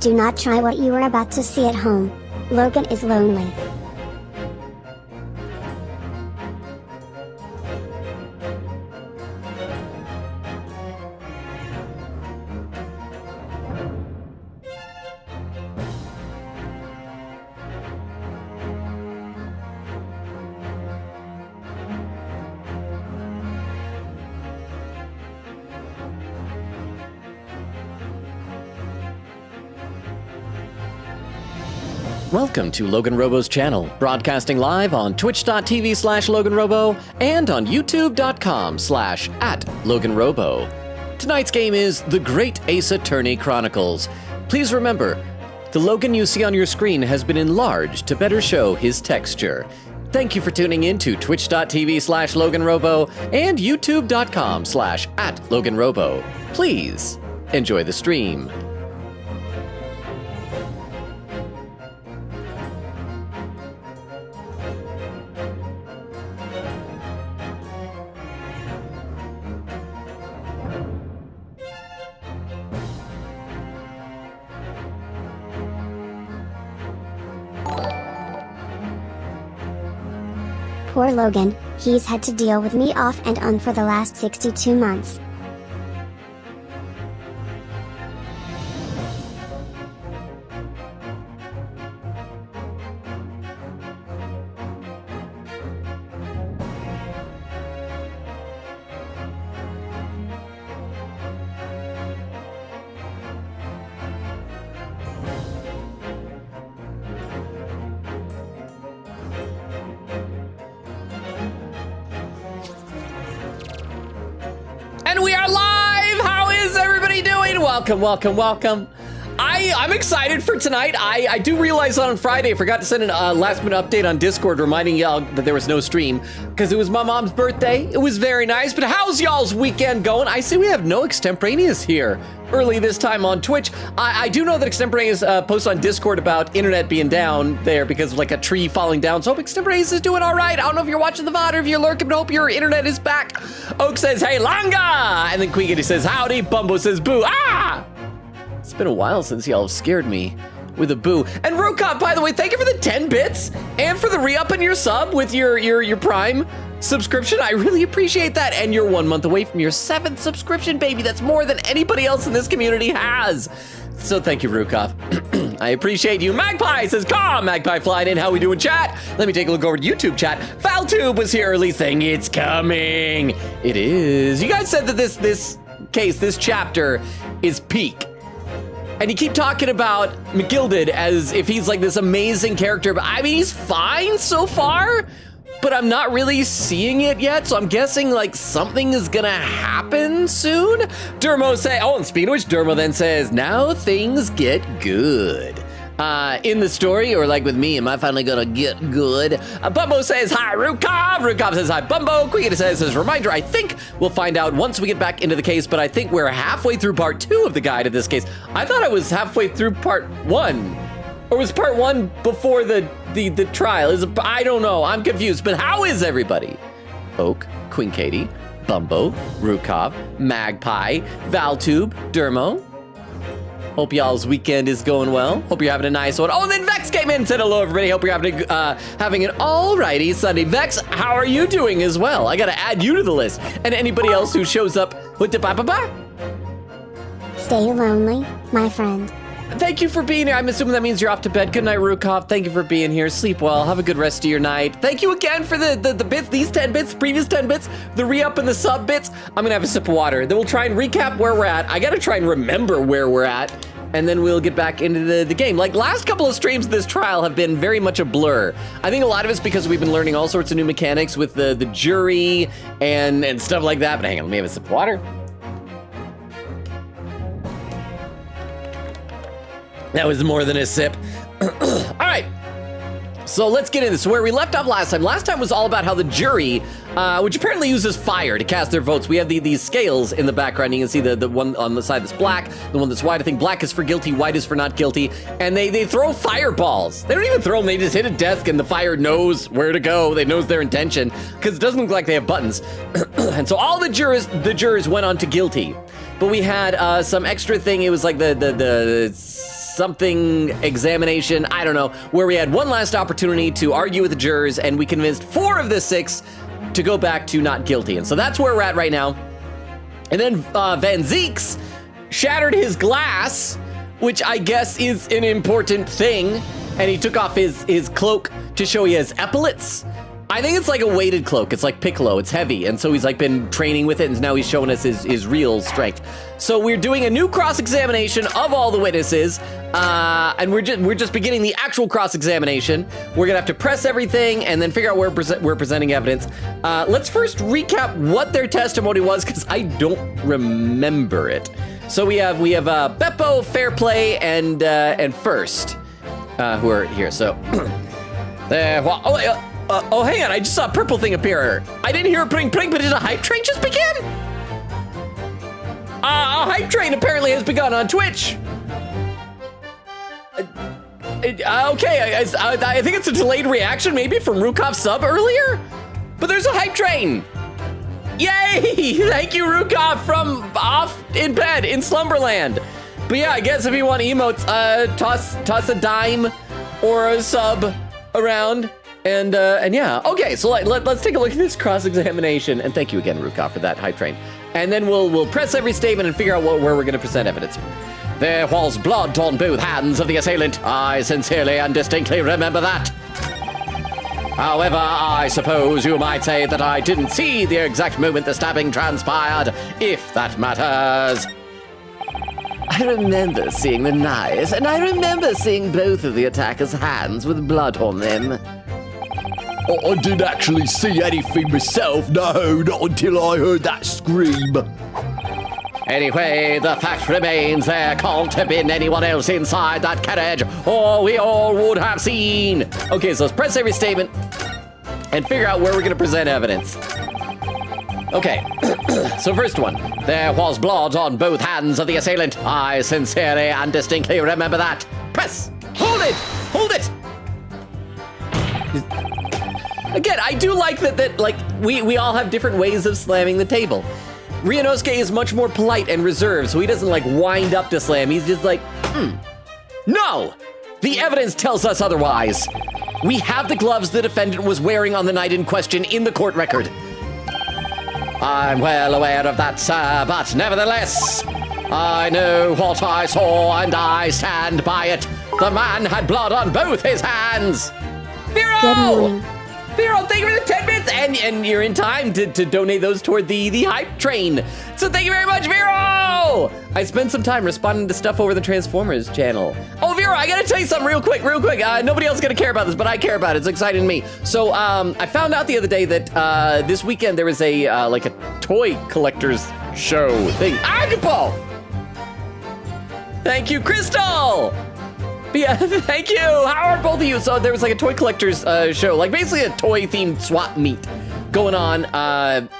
Do not try what you are about to see at home. Logan is lonely. Welcome to LoganRobo's channel, broadcasting live on twitch.tv/LoganRobo and on youtube.com/@LoganRobo. Tonight's game is The Great Ace Attorney Chronicles. Please remember, the Logan you see on your screen has been enlarged to better show his texture. Thank you for tuning in to twitch.tv/LoganRobo and youtube.com/@LoganRobo. Please enjoy the stream. Poor Logan, he's had to deal with me off and on for the last 62 months. And we are live! How is everybody doing? Welcome. I'm excited for tonight. I do realize on Friday I forgot to send a last minute update on Discord reminding y'all that there was no stream because it was my mom's birthday. It was very nice, but how's y'all's weekend going? I see we have no extemporaneous here early this time on Twitch. I do know that extemporaneous posts on Discord about internet being down there because of like a tree falling down, so I hope extemporaneous is doing all right. I don't know if you're watching the VOD or if you're lurking, but I hope your internet is back. Oak says, hey, Langa! And then Queegity says, howdy. Bumbo says, boo. Ah! It's been a while since y'all have scared me with a boo. And Rokop, by the way, thank you for the 10 bits and for the re-up in your sub with your Prime subscription. I really appreciate that. And you're 1 month away from your 7th subscription, baby. That's more than anybody else in this community has. So thank you, Rukov. I appreciate you. Magpie says, "Come, Magpie flying in. How we doing, chat?" Let me take a look over to YouTube chat. Valtube was here early saying it's coming. It is. You guys said that this chapter is peak. And you keep talking about McGilded as if he's like this amazing character, but I mean, he's fine so far, but I'm not really seeing it yet, so I'm guessing like something is gonna happen soon. Dermo say, oh, and speaking of which, Dermo then says, now things get good. In the story, or like with me, am I finally gonna get good? Bumbo says, hi, Rukov. Rukov says, hi, Bumbo. Quiggity says, as a reminder, I think we'll find out once we get back into the case, but I think we're halfway through part 2 of the guide of this case. I thought I was halfway through part 1. Or was part 1 before the trial? I don't know, I'm confused, but how is everybody? Oak, Queen Katie, Bumbo, Rukov, Magpie, Valtube, Dermo. Hope y'all's weekend is going well. Hope you're having a nice one. Oh, and then Vex came in and said hello, everybody. Hope you're having an alrighty Sunday. Vex, how are you doing as well? I gotta add you to the list. And anybody else who shows up, Stay lonely, my friend. Thank you for being here. I'm assuming that means you're off to bed. Good night, Rukov. Thank you for being here. Sleep well. Have a good rest of your night. Thank you again for the bits, these 10 bits, previous 10 bits, the re-up and the sub bits. I'm gonna have a sip of water. Then we'll try and recap where we're at. I gotta try and remember where we're at, and then we'll get back into the game. Like, last couple of streams of this trial have been very much a blur. I think a lot of it's because we've been learning all sorts of new mechanics with the jury and stuff like that. But hang on, let me have a sip of water. That was more than a sip. All right, so let's get into this. Where we left off last time was all about how the jury, which apparently uses fire to cast their votes. We have these scales in the background. You can see the one on the side that's black, the one that's white. I think black is for guilty, white is for not guilty. And they throw fireballs. They don't even throw them, they just hit a desk and the fire knows where to go. They knows their intention, because it doesn't look like they have buttons. And so all the jurors went on to guilty. But we had some extra thing. It was like the something examination, I don't know, where we had one last opportunity to argue with the jurors, and we convinced 4 of the 6 to go back to not guilty. And so that's where we're at right now. And then Van Zeeks shattered his glass, which I guess is an important thing, and he took off his cloak to show he has epaulets. I think it's like a weighted cloak. It's like Piccolo. It's heavy, and so he's like been training with it, and now he's showing us his real strength. So we're doing a new cross-examination of all the witnesses, and we're just beginning the actual cross-examination. We're gonna have to press everything and then figure out where we're presenting evidence. Let's first recap what their testimony was, because I don't remember it. So we have Beppo, Fairplay, and First, who are here. So oh, hang on, I just saw a purple thing appear. I didn't hear it pring, but did a hype train just begin? A hype train apparently has begun on Twitch. Okay, I think it's a delayed reaction maybe from Rukov's sub earlier, but there's a hype train. Yay! Thank you, Rukov, from off in bed in Slumberland. But yeah, I guess if you want emotes, toss a dime or a sub around. And yeah, okay, so let's take a look at this cross-examination. And thank you again, Rukov, for that hype train. And then we'll press every statement and figure out where we're gonna present evidence. There was blood on both hands of the assailant. I sincerely and distinctly remember that. However, I suppose you might say that I didn't see the exact moment the stabbing transpired, if that matters. I remember seeing the knife, and I remember seeing both of the attackers' hands with blood on them. I didn't actually see anything myself, no, not until I heard that scream. Anyway, the fact remains there can't have been anyone else inside that carriage, or we all would have seen. Okay, so let's press every statement and figure out where we're gonna present evidence. Okay, so first one. There was blood on both hands of the assailant. I sincerely and distinctly remember that. Press! Hold it! Hold it! Again, I do like that like we all have different ways of slamming the table. Ryunosuke is much more polite and reserved, so he doesn't like wind up to slam. He's just like, No! The evidence tells us otherwise. We have the gloves the defendant was wearing on the night in question in the court record. I'm well aware of that, sir, but nevertheless, I know what I saw and I stand by it. The man had blood on both his hands. Vero! Good morning. Vero, thank you for the 10 minutes, and you're in time to donate those toward the hype train. So thank you very much, Vero! I spent some time responding to stuff over the Transformers channel. Oh, Vero, I gotta tell you something real quick. Nobody else is gonna care about this, but I care about it. It's exciting to me. So I found out the other day that this weekend there was a like a toy collector's show thing. Agapol! Thank you, Crystal! Yeah, thank you. How are both of you? So there was like a toy collector's show, like basically a toy-themed swap meet going on.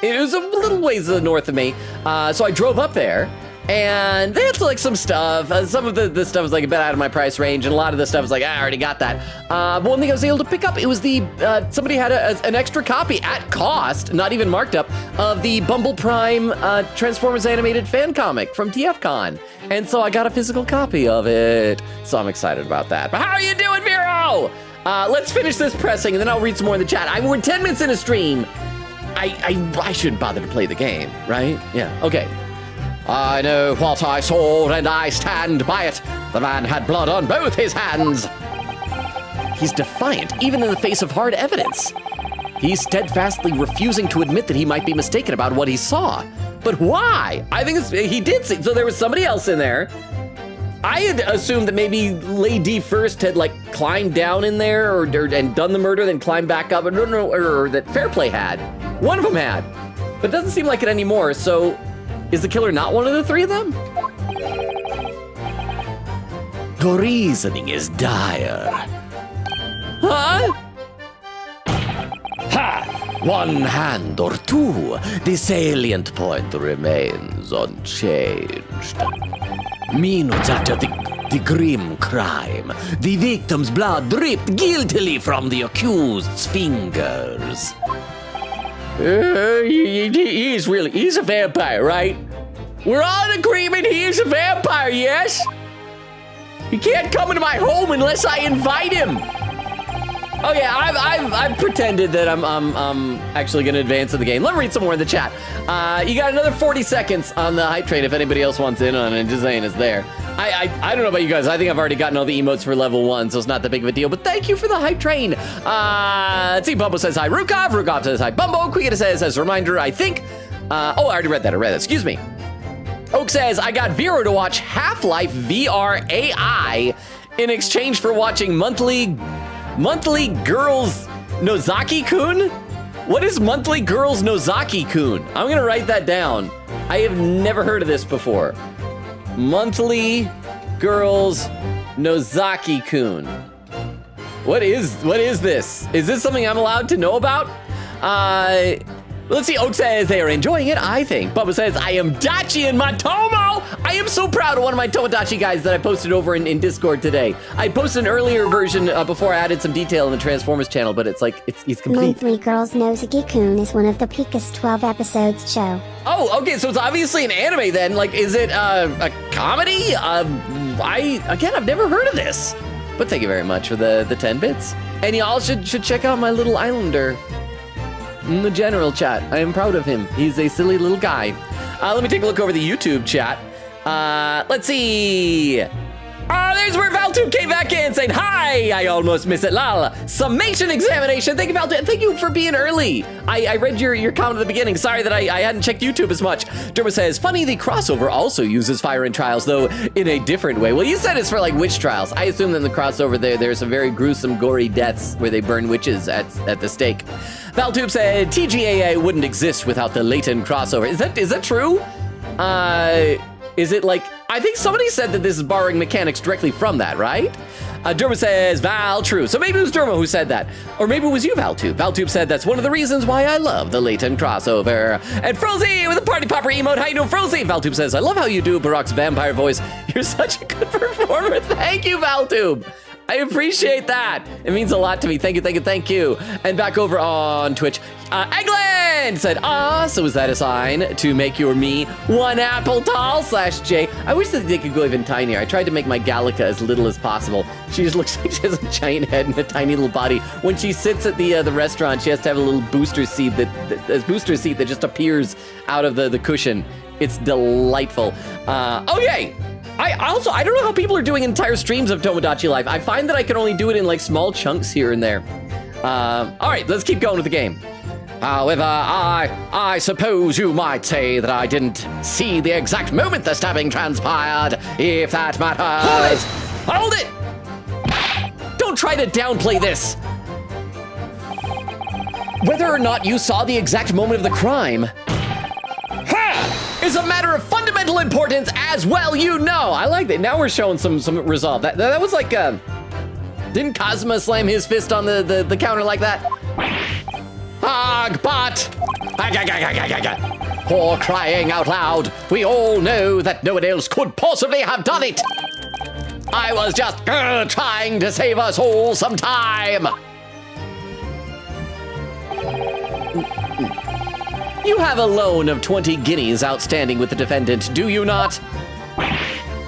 It was a little ways north of me. So I drove up there, and they had like some stuff. Some of the stuff was like a bit out of my price range, and a lot of the stuff was like, I already got that. But one thing I was able to pick up, it was the, somebody had an extra copy at cost, not even marked up, of the Bumble Prime Transformers animated fan comic from TFCon. And so I got a physical copy of it. So I'm excited about that. But how are you doing, Vero? Let's finish this pressing, and then I'll read some more in the chat. We're 10 minutes in a stream. I shouldn't bother to play the game, right? Yeah, okay. I know what I saw, and I stand by it. The man had blood on both his hands. He's defiant, even in the face of hard evidence. He's steadfastly refusing to admit that he might be mistaken about what he saw. But why? I think he did see, so there was somebody else in there. I had assumed that maybe Lady First had like climbed down in there and done the murder, then climbed back up, or that Fairplay had. One of them had, but it doesn't seem like it anymore, so is the killer not one of the three of them? Your reasoning is dire. Huh? Ha! One hand or two, the salient point remains unchanged. Minutes after the grim crime, the victim's blood dripped guiltily from the accused's fingers. He's a vampire, right? We're all in agreement he's a vampire, yes? He can't come into my home unless I invite him. Oh yeah, I've pretended that I'm actually gonna advance in the game. Let me read some more in the chat. You got another 40 seconds on the hype train if anybody else wants in on it. Just saying it's there. I don't know about you guys. I think I've already gotten all the emotes for level 1, so it's not that big of a deal. But thank you for the hype train. Let's see. Bumbo says hi. Rukov. Rukov says hi. Bumbo. Quieta says as a reminder, I think. I already read that. Excuse me. Oak says I got Vero to watch Half-Life VR AI in exchange for watching monthly Girls Nozaki-kun? What is Monthly Girls Nozaki-kun? I'm gonna write that down. I have never heard of this before. Monthly Girls Nozaki-kun. What is this? Is this something I'm allowed to know about? Let's see. Oak says they are enjoying it, I think. Bubba says, I am Dachi in my Tomo. I am so proud of one of my Tomodachi guys that I posted over in Discord today. I posted an earlier version before I added some detail in the Transformers channel, but it's like, he's complete. Monthly Girls Nozaki-kun is one of the Pika's 12 episodes show. Oh, okay, so it's obviously an anime then. Like, is it a comedy? I've never heard of this. But thank you very much for the 10 bits. And y'all should check out my little islander in the general chat. I am proud of him. He's a silly little guy. Let me take a look over the YouTube chat. Let's see. There's where Valtube came back in saying, hi, I almost missed it, lol. Summation examination. Thank you, Valtube. Thank you for being early. I read your comment at the beginning. Sorry that I hadn't checked YouTube as much. Derma says, funny, the crossover also uses fire in trials, though in a different way. Well, you said it's for like witch trials. I assume that in the crossover there's some very gruesome, gory deaths where they burn witches at the stake. Valtube said, TGAA wouldn't exist without the latent crossover. Is that true? Is it like, I think somebody said that this is borrowing mechanics directly from that, right? Derma says, Val, true. So maybe it was Derma who said that. Or maybe it was you, Valtube. Valtube said that's one of the reasons why I love the latent crossover. And Frozy with a party popper emote. How you doing, Frozy? Valtube says, I love how you do Barack's vampire voice. You're such a good performer. Thank you, Valtube. I appreciate that. It means a lot to me. Thank you. And back over on Twitch, Eggland said, so is that a sign to make your me one apple tall /J? I wish that they could go even tinier. I tried to make my Gallica as little as possible. She just looks like she has a giant head and a tiny little body. When she sits at the restaurant, she has to have a little booster seat that just appears out of the cushion. It's delightful. Okay. I don't know how people are doing entire streams of Tomodachi Life. I find that I can only do it in like small chunks here and there. All right, let's keep going with the game. However, I suppose you might say that I didn't see the exact moment the stabbing transpired, if that matters. Hold it! Don't try to downplay this. Whether or not you saw the exact moment of the crime is a matter of fundamental importance as well, you know. I like that. Now we're showing some resolve. That was like, didn't Kazuma slam his fist on the counter like that? But for crying out loud, we all know that no one else could possibly have done it. I was just trying to save us all some time. You have a loan of 20 guineas outstanding with the defendant, do you not?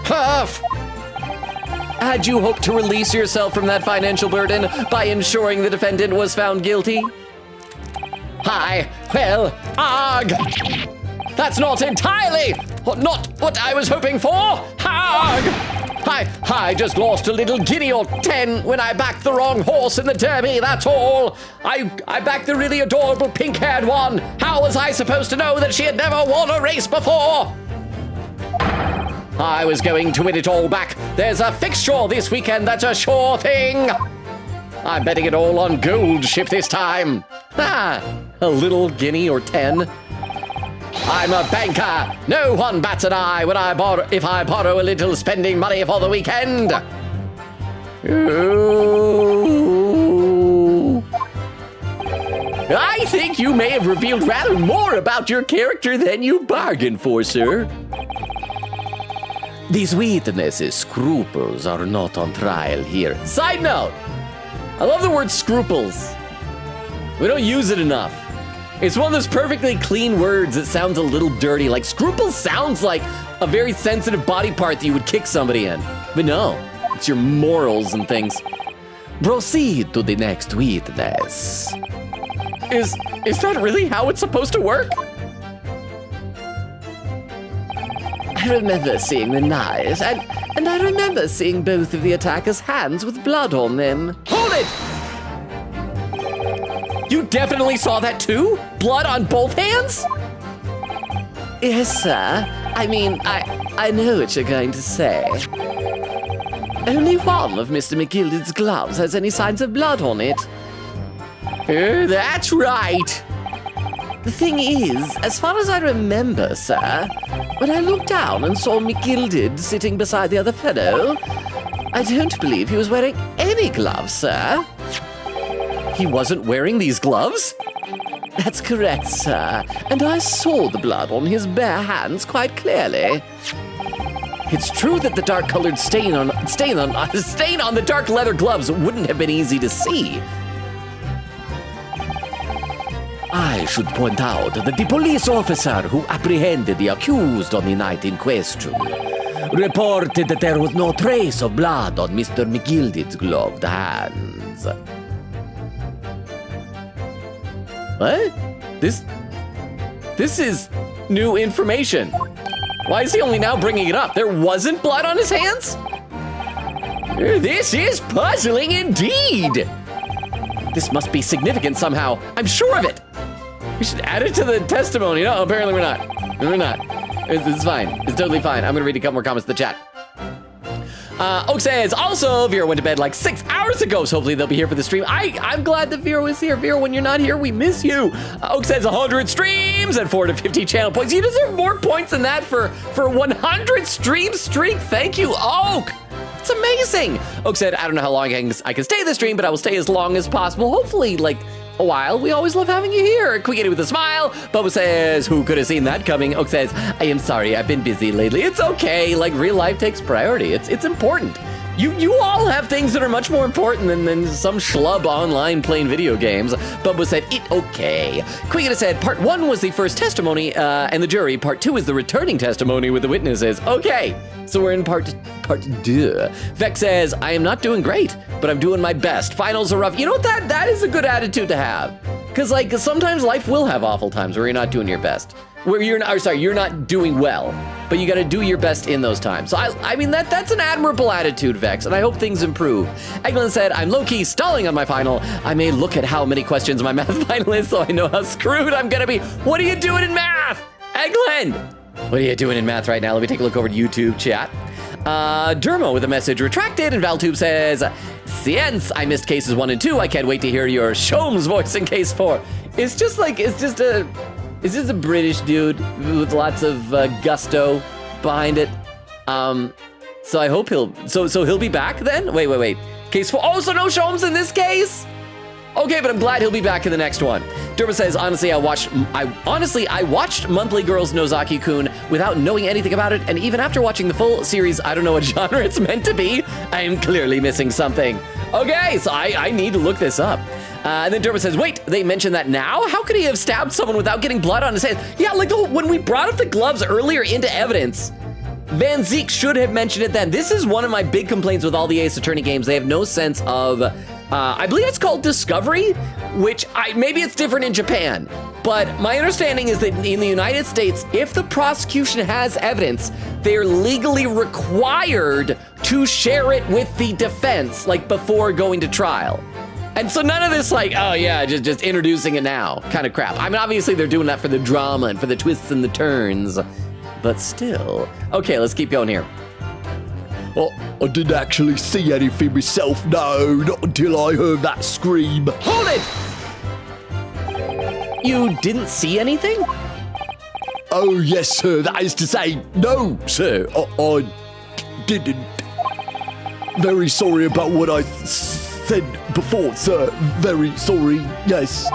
Huff! Had you hoped to release yourself from that financial burden by ensuring the defendant was found guilty? Well, that's not entirely not what I was hoping for. I just lost a little guinea or 10 when I backed the wrong horse in the derby, that's all. I backed the really adorable pink-haired one. How was I supposed to know that she had never won a race before? I was going to win it all back. There's a fixture this weekend, that's a sure thing. I'm betting it all on Gold Ship this time. A little guinea or 10. I'm a banker. No one bats an eye when if I borrow a little spending money for the weekend. Ooh. I think you may have revealed rather more about your character than you bargained for, sir. These witnesses' scruples are not on trial here. Side note, I love the word scruples. We don't use it enough. It's one of those perfectly clean words that sounds a little dirty. Like scruples sounds like a very sensitive body part that you would kick somebody in. But no, It's your morals and things. Proceed to the next witness. Is that really how it's supposed to work? I remember seeing the knives, and I remember seeing both of the attackers' hands with blood on them. Hold it! You definitely saw that too? Blood on both hands? Yes, sir. I mean, I know what you're going to say. Only one of Mr. McGilded's gloves has any signs of blood on it. That's right. The thing is, as far as I remember, sir, when I looked down and saw McGilded sitting beside the other fellow, I don't believe he was wearing any gloves, sir. He wasn't wearing these gloves? That's correct, sir. And I saw the blood on his bare hands quite clearly. It's true that the dark-colored stain on the dark leather gloves wouldn't have been easy to see. I should point out that the police officer who apprehended the accused on the night in question reported that there was no trace of blood on Mr. McGilded's gloved hands. What? This is new information. Why is he only now bringing it up? There wasn't blood on his hands? This is puzzling indeed. This must be significant somehow. I'm sure of it. We should add it to the testimony. No, apparently we're not. We're not. It's fine. It's totally fine. I'm gonna read a couple more comments in the chat. Oak says, also, Vera went to bed like 6 hours ago, so hopefully they'll be here for the stream. I'm glad that Vera was here. Vera, when you're not here, we miss you. Oak says 100 streams and 4 to 50 channel points. You deserve more points than that for 100 stream streak. Thank you, Oak. It's amazing. Oak said, I don't know how long I can stay this stream, but I will stay as long as possible. Hopefully, like, a while. We always love having you here. Quick with a smile. Bubba says, who could have seen that coming? Oak says, I am sorry, I've been busy lately. It's okay. Like, real life takes priority. It's important. You all have things that are much more important than some schlub online playing video games. Bubba said, it okay. Quick said, part 1 was the first testimony, and the jury. Part 2 is the returning testimony with the witnesses. Okay, so we're in part 2. Vex says, I am not doing great, but I'm doing my best. Finals are rough. You know what? That is a good attitude to have. Because, like, sometimes life will have awful times where you're not doing your best. Where you're not doing well, but you gotta do your best in those times. So I mean, that's an admirable attitude, Vex, and I hope things improve. Eglin said, I'm low-key stalling on my final. I may look at how many questions my math final is so I know how screwed I'm gonna be. What are you doing in math? Eglin! What are you doing in math right now? Let me take a look over to YouTube chat. Dermo with a message retracted, and Valtube says, since I missed cases 1 and 2, I can't wait to hear your Shom's voice in case 4. It's just a British dude with lots of gusto behind it. So I hope he'll be back then? Wait. Case 4, oh, so no Shomes in this case? Okay, but I'm glad he'll be back in the next one. Derma says, honestly, I watched Monthly Girls Nozaki-kun without knowing anything about it, and even after watching the full series, I don't know what genre it's meant to be. I am clearly missing something. Okay, so I need to look this up. And then Derma says, wait, they mentioned that now? How could he have stabbed someone without getting blood on his hands? Yeah, like when we brought up the gloves earlier into evidence, Van Zeek should have mentioned it then. This is one of my big complaints with all the Ace Attorney games. They have no sense of, I believe it's called discovery, which maybe it's different in Japan. But my understanding is that in the United States, if the prosecution has evidence, they're legally required to share it with the defense, like before going to trial. And so none of this like, oh yeah, just introducing it now kind of crap. I mean, obviously they're doing that for the drama and for the twists and the turns, but still. Okay, let's keep going here. Oh, I didn't actually see anything myself, no, not until I heard that scream. Hold it! You didn't see anything? Oh, yes, sir, that is to say, no, sir, I didn't. Very sorry about what I said before, sir. Very sorry, yes.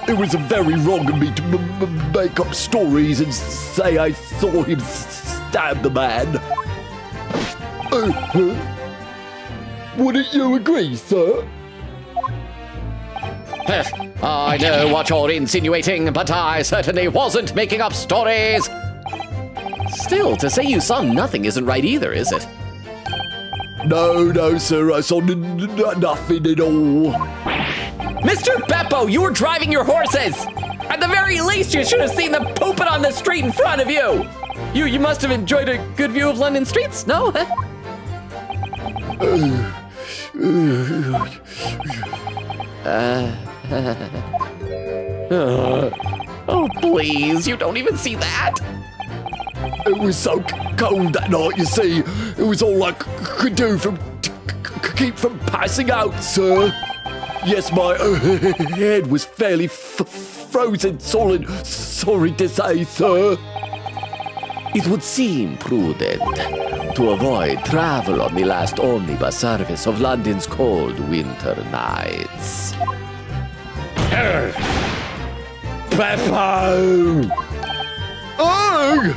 It was very wrong of me to make up stories and say I saw him stab the man. Wouldn't you agree, sir? I know what you're insinuating, but I certainly wasn't making up stories. Still, to say you saw nothing isn't right either, is it? No, sir, I saw nothing at all. Mr. Beppo, you were driving your horses! At the very least, you should have seen them pooping on the street in front of you! You must have enjoyed a good view of London streets, no? Oh, please, you don't even see that? It was so cold that night, you see. It was all I could do to keep from passing out, sir. Yes, my head was fairly frozen solid, sorry to say, sir. It would seem prudent to avoid travel on the last omnibus service of London's cold winter nights. Beppo! Ugh!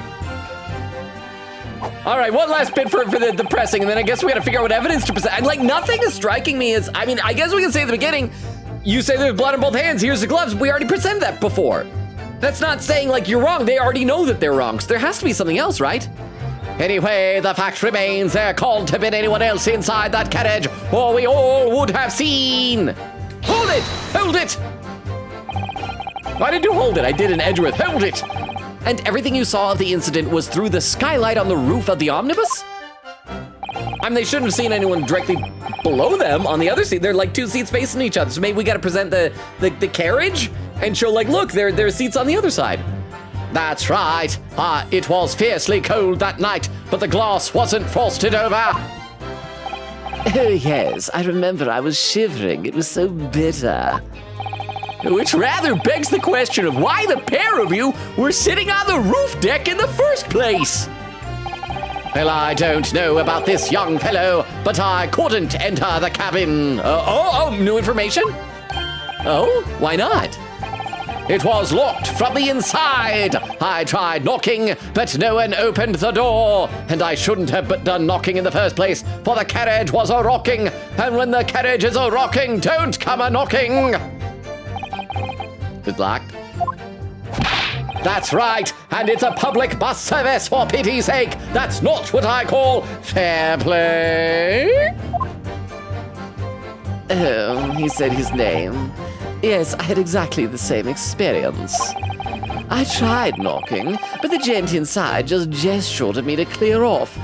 All right, one last bit for the pressing, and then I guess we gotta figure out what evidence to present. And like, nothing is striking me as, I mean, I guess we can say at the beginning, you say there's blood on both hands, here's the gloves. We already presented that before. That's not saying like you're wrong. They already know that they're wrong, so there has to be something else, right? Anyway, the fact remains there can't have been anyone else inside that carriage, or we all would have seen. Hold it! Hold it! Why did you hold it? I did an Edgeworth. Hold it! And everything you saw of the incident was through the skylight on the roof of the omnibus? I mean, they shouldn't have seen anyone directly below them on the other seat. They're like two seats facing each other. So maybe we gotta present the carriage and show like, look, there are seats on the other side. That's right. It was fiercely cold that night, but the glass wasn't frosted over. Oh, yes, I remember I was shivering. It was so bitter. Which rather begs the question of why the pair of you were sitting on the roof deck in the first place. Well, I don't know about this young fellow, but I couldn't enter the cabin. New information? Oh, why not? It was locked from the inside. I tried knocking, but no one opened the door. And I shouldn't have done knocking in the first place, for the carriage was a-rocking. And when the carriage is a-rocking, don't come a-knocking. It's locked. That's right, and it's a public bus service, for pity's sake. That's not what I call fair play. Oh, he said his name. Yes, I had exactly the same experience. I tried knocking, but the gent inside just gestured at me to clear off.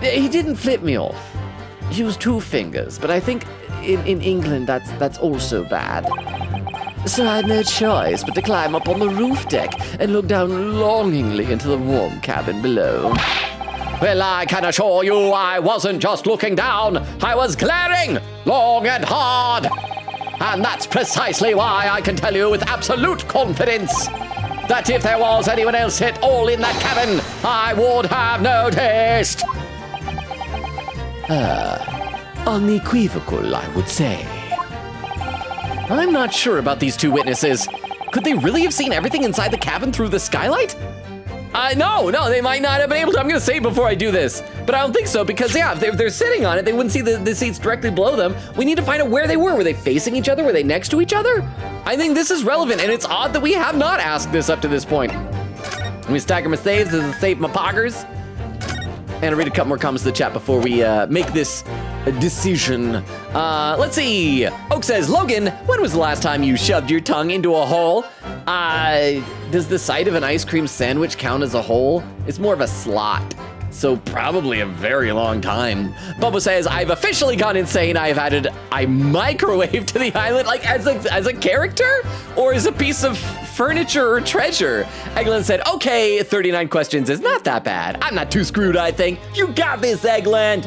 He didn't flip me off. He used two fingers, but I think in England that's also bad. So I had no choice but to climb up on the roof deck and look down longingly into the warm cabin below. Well, I can assure you I wasn't just looking down. I was glaring long and hard. And that's precisely why I can tell you with absolute confidence that if there was anyone else at all in that cabin, I would have noticed. Unequivocal, I would say. I'm not sure about these two witnesses. Could they really have seen everything inside the cabin through the skylight? No, they might not have been able to. I'm gonna say it before I do this, but I don't think so because yeah, if they're sitting on it, they wouldn't see the seats directly below them. We need to find out where they were. Were they facing each other? Were they next to each other? I think this is relevant, and it's odd that we have not asked this up to this point. Let me stagger my saves as I save my poggers. And I'll read a couple more comments to the chat before we make this decision. Let's see. Oak says, Logan, when was the last time you shoved your tongue into a hole? Does the sight of an ice cream sandwich count as a hole? It's more of a slot. So probably a very long time. Bubba says, I've officially gone insane. I've added a microwave to the island, like as a character or as a piece of furniture or treasure. Eglin said, okay, 39 questions is not that bad. I'm not too screwed, I think. You got this, Eggland.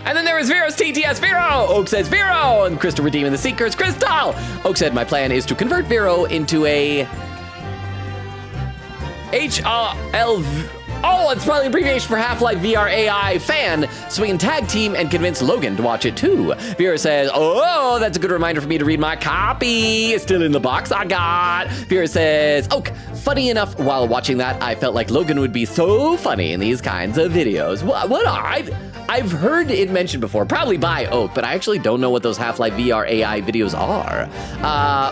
And then there was Vero's TTS Vero. Oak says Vero. And Crystal redeeming the Seekers. Crystal. Oak said, my plan is to convert Vero into a HLV. Oh, it's probably an abbreviation for Half-Life VR AI fan, so we can tag team and convince Logan to watch it too. Vera says, oh, that's a good reminder for me to read my copy. It's still in the box I got. Vera says, oh, funny enough, while watching that, I felt like Logan would be so funny in these kinds of videos. What I've heard it mentioned before, probably by Oak, but I actually don't know what those Half-Life VR AI videos are.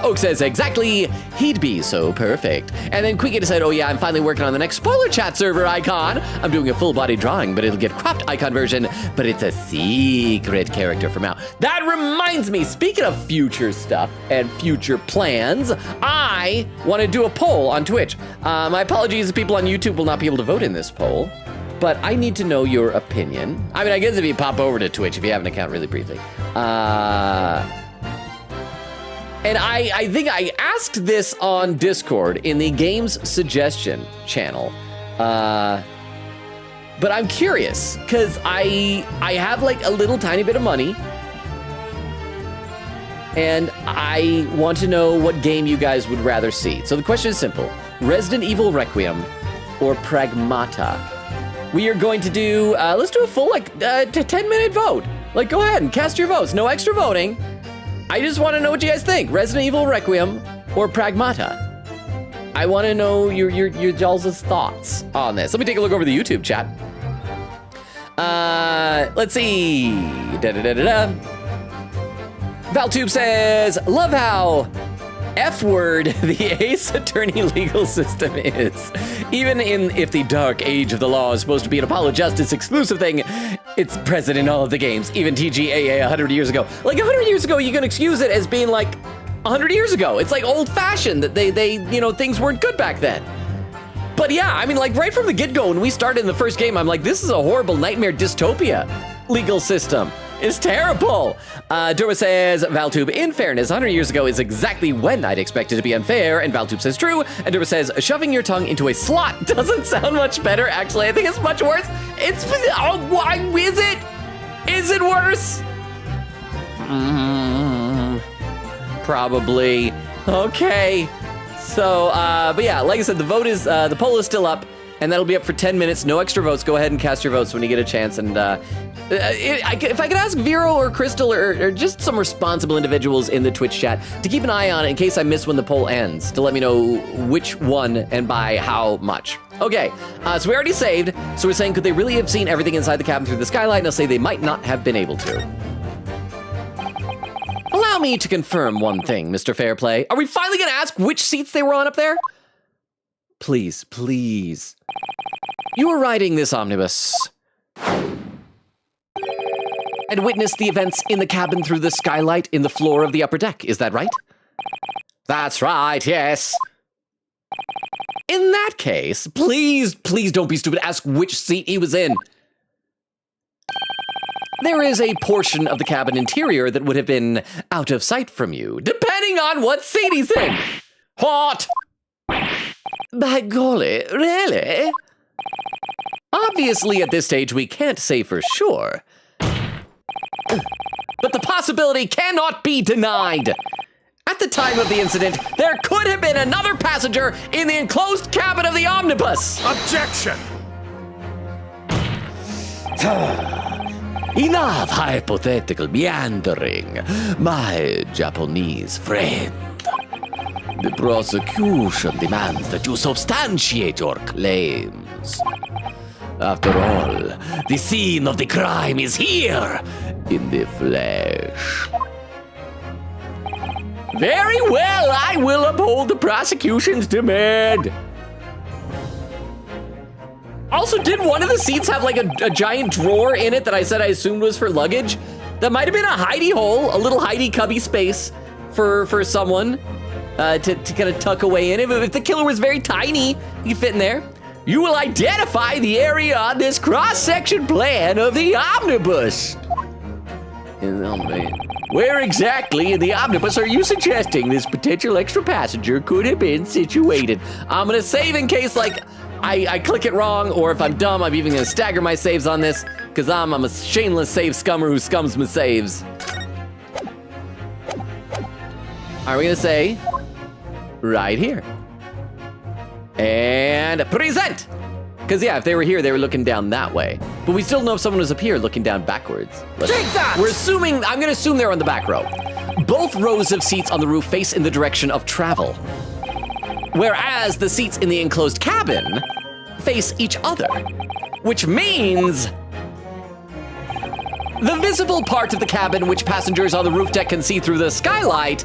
Oak says, exactly, he'd be so perfect. And then Quickita said, oh yeah, I'm finally working on the next spoiler chat server icon. I'm doing a full body drawing, but it'll get cropped icon version but it's a secret character from now. That reminds me, speaking of future stuff and future plans, I want to do a poll on Twitch. My apologies, people on YouTube will not be able to vote in this poll, but I need to know your opinion. I mean, I guess if you pop over to Twitch, if you have an account really briefly. And I think I asked this on Discord in the Games Suggestion channel. But I'm curious, because I have like a little tiny bit of money. And I want to know what game you guys would rather see. So the question is simple. Resident Evil Requiem or Pragmata? We are going to do, let's do a full 10-minute vote. Like, go ahead and cast your votes. No extra voting. I just want to know what you guys think. Resident Evil Requiem or Pragmata? I want to know your y'all's thoughts on this. Let me take a look over the YouTube chat. Let's see. Valtube says, love how F-word the Ace Attorney legal system is. Even if the dark age of the law is supposed to be an Apollo Justice exclusive thing, it's present in all of the games, even TGAA 100 years ago. Like 100 years ago, you can excuse it as being like 100 years ago. It's like old fashioned that they things weren't good back then. But yeah, I mean, like right from the get-go, when we started in the first game, I'm like, this is a horrible nightmare dystopia legal system. It's terrible. Durwa says, Valtube, in fairness, 100 years ago is exactly when I'd expect it to be unfair, and Valtube says true, and Durwa says, shoving your tongue into a slot doesn't sound much better, actually. I think it's much worse. Is it? Is it worse? Probably. Okay. So, but yeah, like I said, the poll is still up, and that'll be up for 10 minutes. No extra votes. Go ahead and cast your votes when you get a chance. And if I could ask Vero or Crystal or just some responsible individuals in the Twitch chat to keep an eye on it in case I miss when the poll ends, to let me know which one and by how much. Okay, so we already saved. So we're saying, could they really have seen everything inside the cabin through the skylight? And I'll say they might not have been able to. Allow me to confirm one thing, Mr. Fairplay. Are we finally gonna ask which seats they were on up there? Please, please. You were riding this omnibus and witnessed the events in the cabin through the skylight in the floor of the upper deck, is that right? That's right, yes. In that case, please don't be stupid. Ask which seat he was in. There is a portion of the cabin interior that would have been out of sight from you, depending on what seat he's in. What? By golly, really? Obviously, at this stage, we can't say for sure. But the possibility cannot be denied. At the time of the incident, there could have been another passenger in the enclosed cabin of the omnibus. Objection! Enough hypothetical meandering, my Japanese friend. The prosecution demands that you substantiate your claims. After all, the scene of the crime is here, in the flesh. Very well, I will uphold the prosecution's demand. Also, did one of the seats have like a giant drawer in it that I said I assumed was for luggage? That might have been a hidey hole, a little hidey cubby space for someone to kind of tuck away in. If the killer was very tiny, he could fit in there. You will identify the area on this cross-section plan of the omnibus. Where exactly in the omnibus are you suggesting this potential extra passenger could have been situated? I'm gonna save in case like I click it wrong, or if I'm dumb, I'm even gonna stagger my saves on this, because I'm a shameless save scummer who scums my saves. Are we gonna say right here? And present! Because yeah, if they were here, they were looking down that way. But we still don't know if someone was up here looking down backwards. Take that! I'm gonna assume they're on the back row. Both rows of seats on the roof face in the direction of travel. Whereas the seats in the enclosed cabin face each other. Which means the visible part of the cabin which passengers on the roof deck can see through the skylight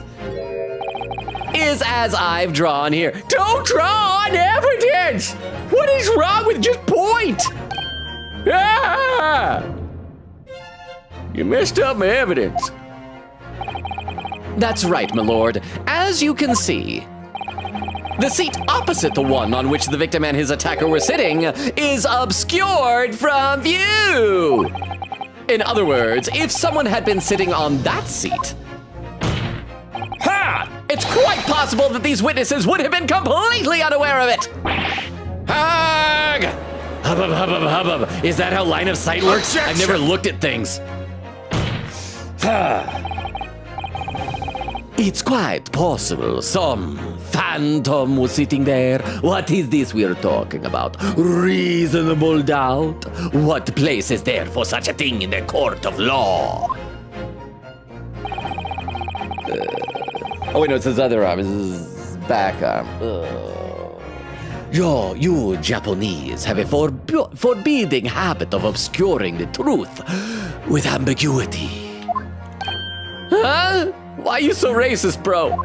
is as I've drawn here. Don't draw on evidence! What is wrong with just point? Ah! You messed up my evidence. That's right, my lord. As you can see, the seat opposite the one on which the victim and his attacker were sitting is obscured from view. In other words, if someone had been sitting on that seat, it's quite possible that these witnesses would have been completely unaware of it. Hug! Hubbub, hubbub, hubbub. Is that how line of sight works? I've never looked at things. It's quite possible some phantom was sitting there. What is this we're talking about? Reasonable doubt? What place is there for such a thing in the court of law? Oh wait, no, it's his other arm. It's his back arm. You Japanese have a forbidding habit of obscuring the truth with ambiguity. Huh? Why are you so racist, bro?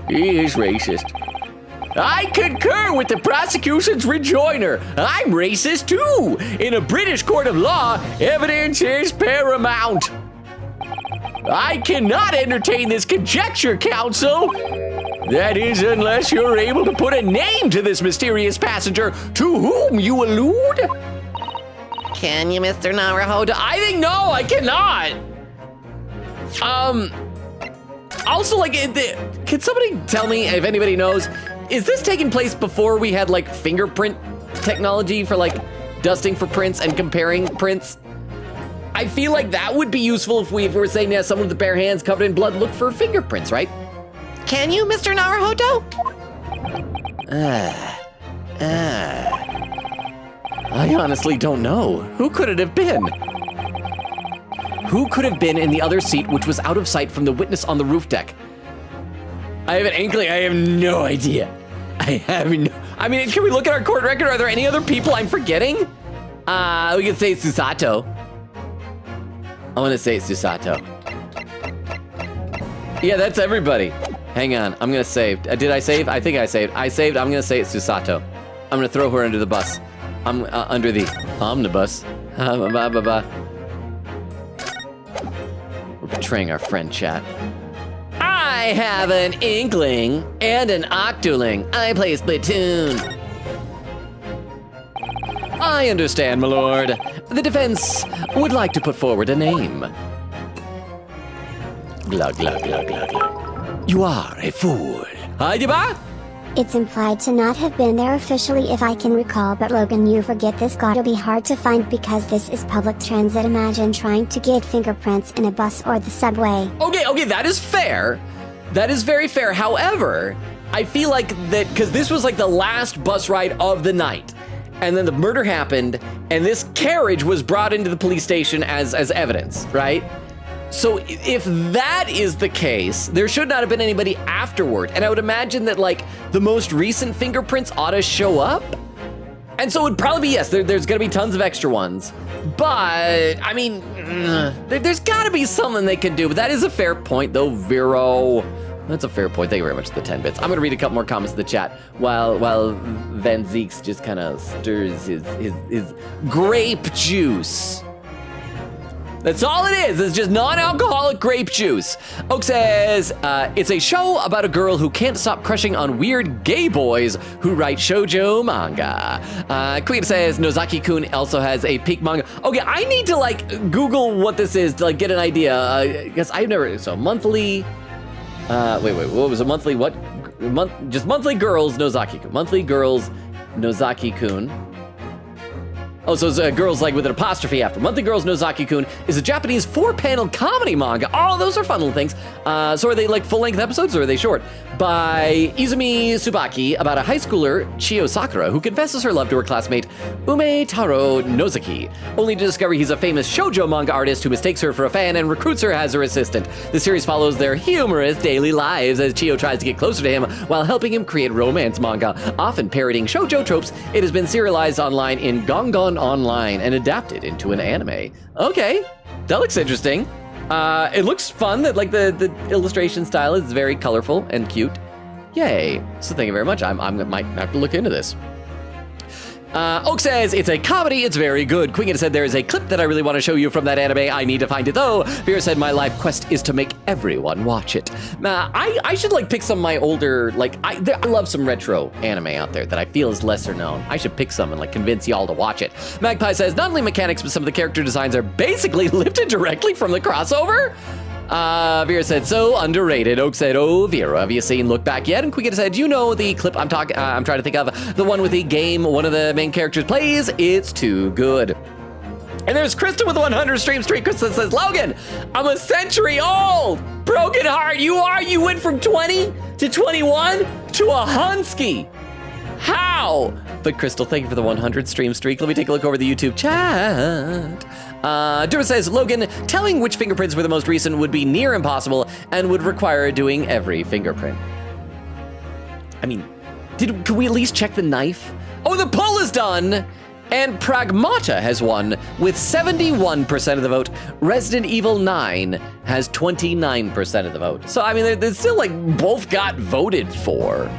He is racist. I concur with the prosecution's rejoinder. I'm racist too. In a British court of law, evidence is paramount. I cannot entertain this conjecture, counsel. That is, unless you're able to put a name to this mysterious passenger to whom you allude. Can you, Mr. Naruhodo? I think no, I cannot. Also, like, can somebody tell me if anybody knows, is this taking place before we had like fingerprint technology for like dusting for prints and comparing prints? I feel like that would be useful if we were saying, yeah, someone with the bare hands covered in blood, look for fingerprints, right? Can you, Mr. Naruhodo? I honestly don't know. Who could it have been? Who could have been in the other seat, which was out of sight from the witness on the roof deck? I have an inkling. I have no idea. I mean, can we look at our court record? Are there any other people I'm forgetting? We can say Susato. I want to say Susato. Yeah, that's everybody. Hang on, I'm gonna save. Did I save? I think I saved. I saved. I'm gonna say it's Susato. I'm gonna throw her under the bus. I'm under the omnibus. We're betraying our friend, chat. I have an inkling and an octoling. I play Splatoon. I understand, my lord. The defense would like to put forward a name. Glug, glug, glug, glug, glug. You are a fool. Adiba? It's implied to not have been there officially if I can recall, but Logan, you forget this gotta be hard to find because this is public transit. Imagine trying to get fingerprints in a bus or the subway. Okay, that is fair. That is very fair. However, I feel like that, because this was like the last bus ride of the night, and then the murder happened, and this carriage was brought into the police station as evidence, right? So if that is the case, there should not have been anybody afterward. And I would imagine that like the most recent fingerprints ought to show up. And so it would probably be, yes, there's gonna be tons of extra ones. But, I mean, there's gotta be something they can do. But that is a fair point though, Vero. That's a fair point. Thank you very much for the 10 bits. I'm gonna read a couple more comments in the chat while Van Zeeks just kind of stirs his grape juice. That's all it is. It's just non-alcoholic grape juice. Oak says, it's a show about a girl who can't stop crushing on weird gay boys who write shoujo manga. Queen says, Nozaki-kun also has a peak manga. Okay, I need to like Google what this is to like get an idea. Because I've never, so monthly, wait, what was a monthly, what? Just monthly girls Nozaki-kun. Monthly girls Nozaki-kun. Oh, so it's girls like with an apostrophe after. Monthly Girls Nozaki-kun is a Japanese 4-panel comedy manga. Oh, those are fun little things. So are they like full-length episodes or are they short? By Izumi Tsubaki about a high schooler, Chio Sakura, who confesses her love to her classmate, Ume Taro Nozaki, only to discover he's a famous shoujo manga artist who mistakes her for a fan and recruits her as her assistant. The series follows their humorous daily lives as Chio tries to get closer to him while helping him create romance manga. Often parodying shoujo tropes, it has been serialized online in Gongon Online and adapted into an anime. Okay, that looks interesting. It looks fun that like the illustration style is very colorful and cute. Yay. So thank you very much. I might have to look into this. Oak says, it's a comedy, it's very good. Queen said, there is a clip that I really want to show you from that anime. I need to find it though. Vera said, my life quest is to make everyone watch it. I should like pick some of my older, I love some retro anime out there that I feel is lesser known. I should pick some and like convince y'all to watch it. Magpie says, not only mechanics, but some of the character designs are basically lifted directly from the crossover. Vera said, so underrated. Oak said, oh, Vera, have you seen Look Back yet? And Quicket said, you know the clip I'm trying to think of, the one with the game one of the main characters plays? It's too good. And there's Krista with 100 stream streak. Krista says, Logan, I'm a century old. Broken heart, you went from 20 to 21 to a Hunsky. How? But Crystal, thank you for the 100 stream streak. Let me take a look over the YouTube chat. Dura says, Logan, telling which fingerprints were the most recent would be near impossible and would require doing every fingerprint. I mean, could we at least check the knife? Oh, the poll is done! And Pragmata has won with 71% of the vote. Resident Evil 9 has 29% of the vote. So, I mean, they're still like both got voted for.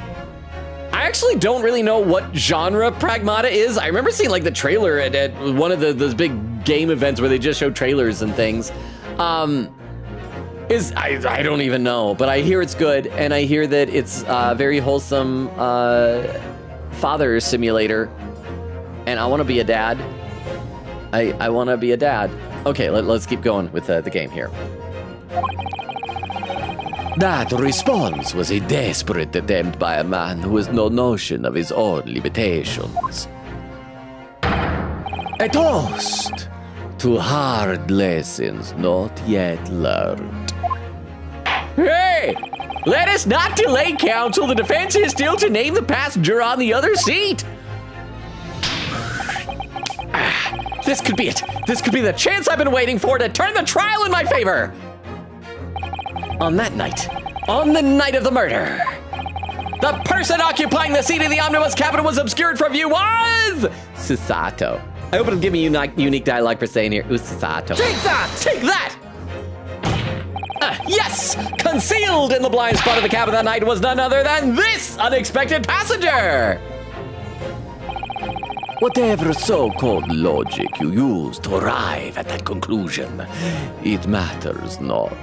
I actually don't really know what genre Pragmata is. I remember seeing like the trailer at one of those big game events where they just show trailers and things. I don't even know, but I hear it's good, and I hear that it's very wholesome father simulator, and I want to be a dad. I want to be a dad. Okay, let's keep going with the game here. That response was a desperate attempt by a man who has no notion of his own limitations. A toast to hard lessons not yet learned. Hey! Let us not delay counsel. The defense is still to name the passenger on the other seat. This could be it. This could be the chance I've been waiting for to turn the trial in my favor. On that night, on the night of the murder, the person occupying the seat of the omnibus cabin was obscured from view was Susato. I hope it'll give me unique dialogue for saying here, Susato. Take that! Take that! Yes! Concealed in the blind spot of the cabin that night was none other than this unexpected passenger! Whatever so-called logic you use to arrive at that conclusion, it matters not.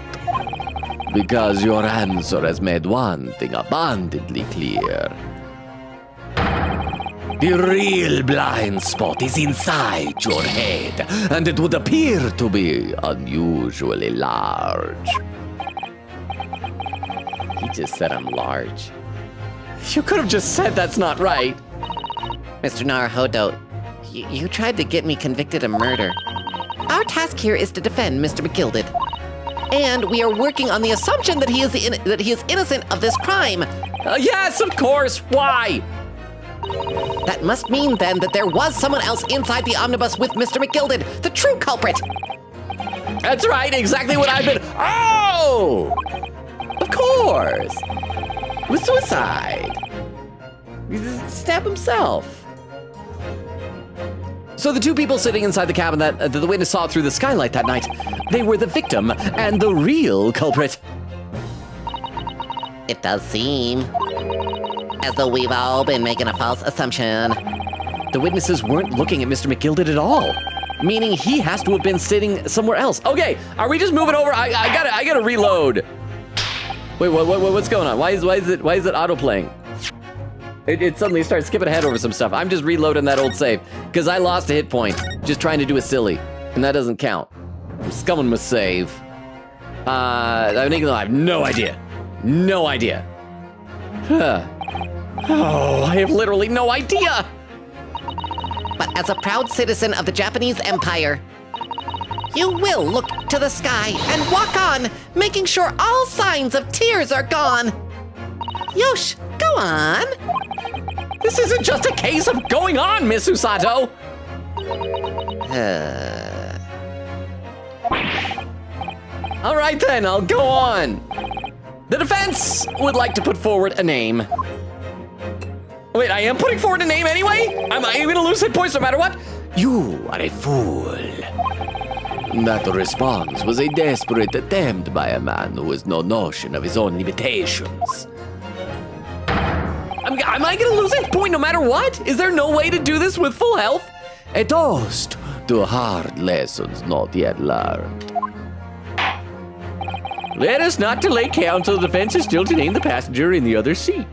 Because your answer has made one thing abundantly clear. The real blind spot is inside your head, and it would appear to be unusually large. He just said I'm large. You could have just said that's not right. Mr. Naruhodo, you tried to get me convicted of murder. Our task here is to defend Mr. McGilded. And we are working on the assumption that he is innocent of this crime. Yes, of course. Why? That must mean then that there was someone else inside the omnibus with Mr. McGilded, the true culprit. That's right, exactly what I've been. Oh! Of course. It was suicide. He stabbed himself. So the two people sitting inside the cabin that the witness saw through the skylight that night, they were the victim and the real culprit. It does seem as though we've all been making a false assumption. The witnesses weren't looking at Mr. McGilded at all, meaning he has to have been sitting somewhere else. Okay, are we just moving over? I gotta reload. Wait, what's going on? Why is it auto playing? It suddenly starts skipping ahead over some stuff. I'm just reloading that old save because I lost a hit point just trying to do a silly, and that doesn't count. I'm scumming my save. I have no idea. No idea. Oh, I have literally no idea. But as a proud citizen of the Japanese Empire, you will look to the sky and walk on, making sure all signs of tears are gone. Yosh, go on. This isn't just a case of going on, Miss Usato. All right then, I'll go on. The defense would like to put forward a name. Wait, I am putting forward a name anyway? Am I gonna lose hit points no matter what? You are a fool. That response was a desperate attempt by a man who has no notion of his own limitations. Am I gonna lose a point no matter what? Is there no way to do this with full health? A toast to hard lessons not yet learned. Let us not delay counsel. The defense is still to name the passenger in the other seat.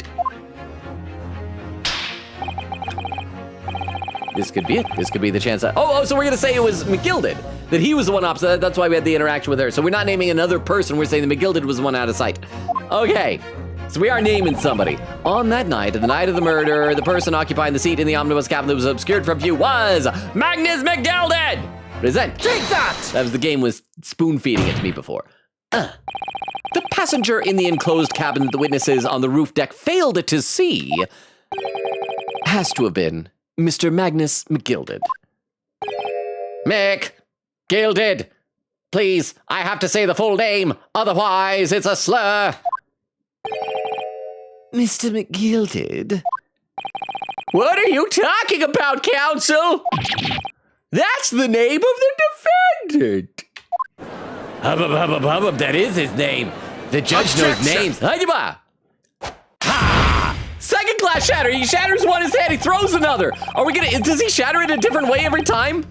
This could be it. This could be the chance. So we're gonna say it was McGilded. That he was the one opposite. That's why we had the interaction with her. So we're not naming another person. We're saying that McGilded was the one out of sight. Okay. So we are naming somebody. On that night, the night of the murder, the person occupying the seat in the omnibus cabin that was obscured from view was Magnus McGilded. Present. Take that. That was the game was spoon feeding it to me before. The passenger in the enclosed cabin that the witnesses on the roof deck failed to see has to have been Mr. Magnus McGilded. McGilded. Please, I have to say the full name, otherwise it's a slur. Mr. McGilded? What are you talking about, counsel? That's the name of the defendant. That is his name. The judge knows names. Ha! Second class shatter. He shatters one in his head. He throws another. Does he shatter it a different way every time?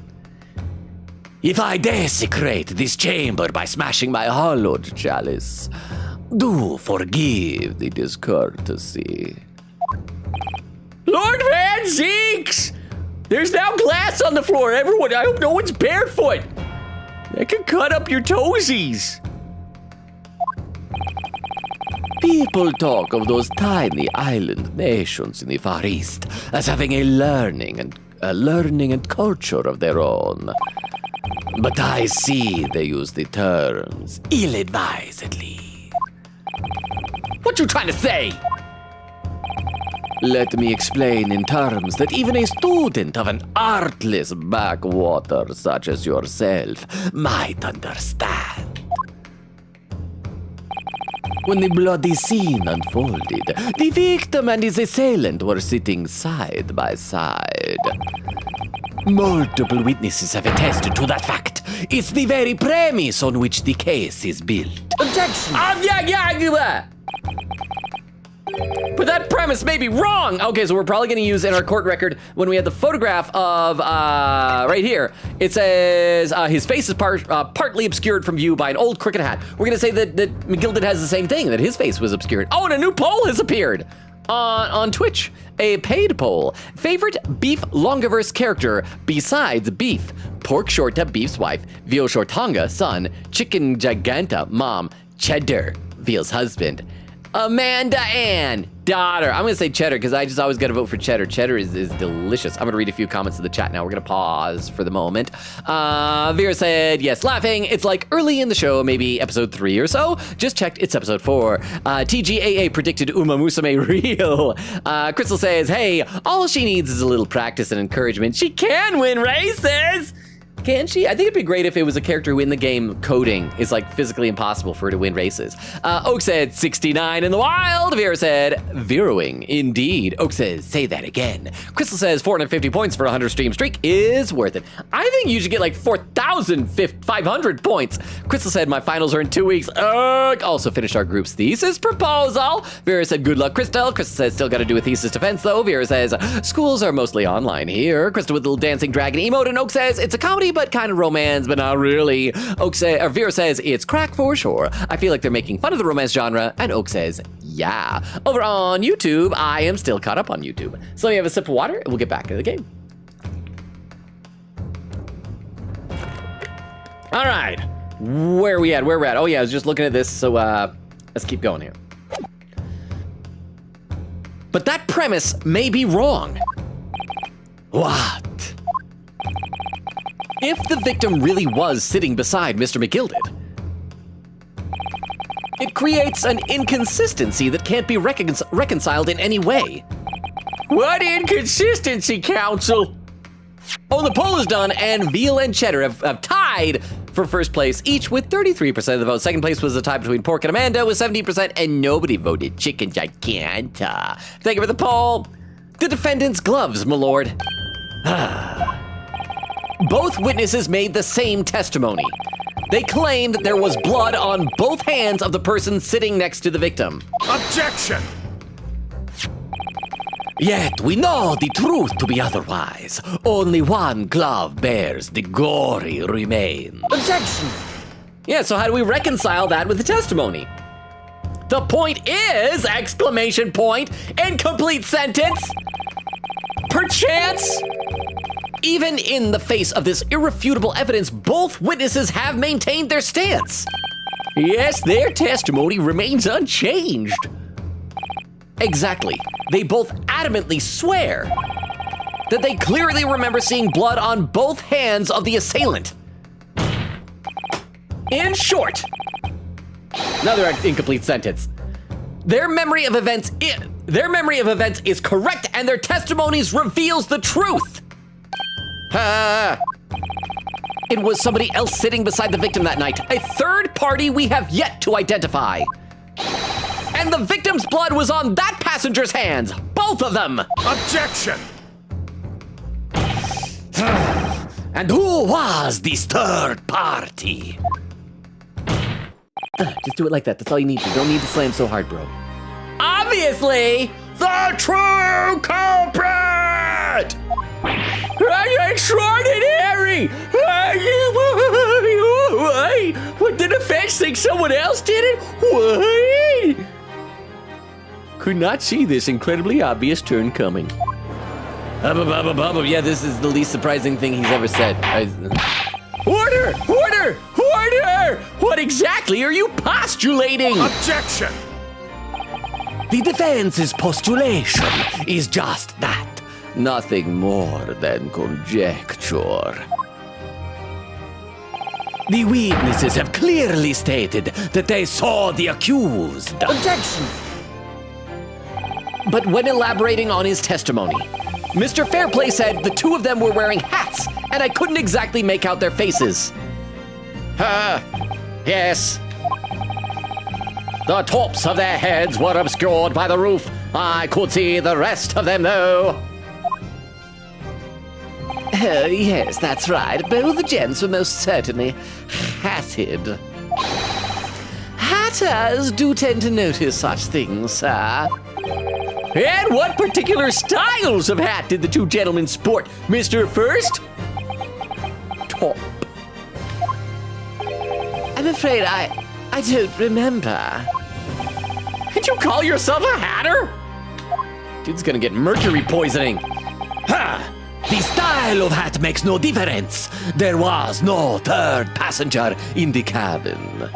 If I desecrate this chamber by smashing my hollowed chalice, do forgive the discourtesy. Lord Van Zeeks! There's now glass on the floor. Everyone, I hope no one's barefoot. That could cut up your toesies. People talk of those tiny island nations in the Far East as having a learning and culture of their own. But I see they use the terms ill-advisedly. What you trying to say? Let me explain in terms that even a student of an artless backwater such as yourself might understand. When the bloody scene unfolded, the victim and his assailant were sitting side by side. Multiple witnesses have attested to that fact. It's the very premise on which the case is built. Objection! But that premise may be wrong. Okay, so we're probably gonna use in our court record when we had the photograph of, right here, it says his face is partly obscured from view by an old cricket hat. We're gonna say that McGilded has the same thing, that his face was obscured. Oh, and a new poll has appeared on Twitch. A paid poll. Favorite beef longiverse character besides beef? Pork Shorta, beef's wife. Veal Shortonga, son. Chicken Giganta, mom. Cheddar, Veal's husband. Amanda Ann, daughter. I'm gonna say Cheddar because I just always gotta vote for Cheddar. Cheddar is delicious. I'm gonna read a few comments in the chat now. We're gonna pause for the moment. Vera said, yes, laughing. It's like early in the show, maybe episode 3 or so. Just checked, it's episode 4. TGAA predicted Uma Musume real. Crystal says, hey, all she needs is a little practice and encouragement. She can win races. Can she? I think it'd be great if it was a character who in the game coding is like physically impossible for her to win races. Oak said 69 in the wild. Vera said Veroing indeed. Oak says say that again. Crystal says 450 points for a 100 stream streak is worth it. I think you should get like 4,500 points. Crystal said my finals are in 2 weeks. Also finished our group's thesis proposal. Vera said good luck, Crystal. Crystal says still got to do a thesis defense though. Vera says schools are mostly online here. Crystal with a little dancing dragon emote, and Oak says it's a comedy but kind of romance, but not really. Vera says it's crack for sure. I feel like they're making fun of the romance genre, and Oak says, yeah. Over on YouTube, I am still caught up on YouTube. So let me have a sip of water, and we'll get back into the game. All right, where are we at? Oh yeah, I was just looking at this, so let's keep going here. But that premise may be wrong. What? If the victim really was sitting beside Mr. McGilded, it creates an inconsistency that can't be reconciled in any way. What inconsistency, counsel? Oh, the poll is done, and Veal and Cheddar have tied for first place, each with 33% of the vote. Second place was a tie between Pork and Amanda with 17%, and nobody voted Chicken Giganta. Thank you for the poll. The defendant's gloves, my lord. Both witnesses made the same testimony. They claimed there was blood on both hands of the person sitting next to the victim. Objection! Yet we know the truth to be otherwise. Only one glove bears the gory remains. Objection! Yeah, so how do we reconcile that with the testimony? The point is, exclamation point, incomplete sentence. Perchance, even in the face of this irrefutable evidence, both witnesses have maintained their stance. Yes, their testimony remains unchanged. Exactly. They both adamantly swear that they clearly remember seeing blood on both hands of the assailant. In short, another incomplete sentence. Their memory of events is correct, and their testimonies reveals the truth. It was somebody else sitting beside the victim that night, a third party we have yet to identify. And the victim's blood was on that passenger's hands, both of them. Objection! And who was this third party? Just do it like that. That's all you need to. Don't need to slam so hard, bro. Obviously, the true culprit! Extraordinary! What, the defense think someone else did it? What? Could not see this incredibly obvious turn coming. Yeah, this is the least surprising thing he's ever said. Order! Order! Order! What exactly are you postulating? Objection! The defense's postulation is just that. Nothing more than conjecture. The witnesses have clearly stated that they saw the accused. Objection! But when elaborating on his testimony, Mr. Fairplay said the two of them were wearing hats, and I couldn't exactly make out their faces. Yes. The tops of their heads were obscured by the roof. I could see the rest of them, though. Oh, yes, that's right. Both the gents were most certainly hatted. Hatters do tend to notice such things, sir. And what particular styles of hat did the two gentlemen sport, Mr. First? Top. I'm afraid I don't remember. Did you call yourself a hatter? Dude's gonna get mercury poisoning. Ha! The style of hat makes no difference. There was no third passenger in the cabin.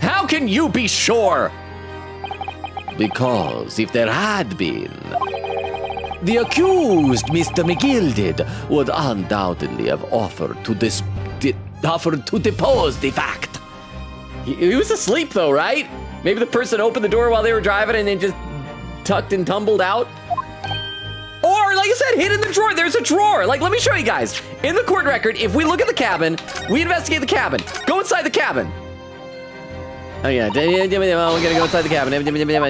How can you be sure? Because if there had been, the accused, Mr. McGilded, would undoubtedly have offered to depose the fact. He was asleep though, right? Maybe the person opened the door while they were driving and then just tucked and tumbled out. Or, like I said, hid in the drawer. There's a drawer. Like, let me show you guys. In the court record, if we look at the cabin, we investigate the cabin. Go inside the cabin. Oh, yeah. We're going to go inside the cabin.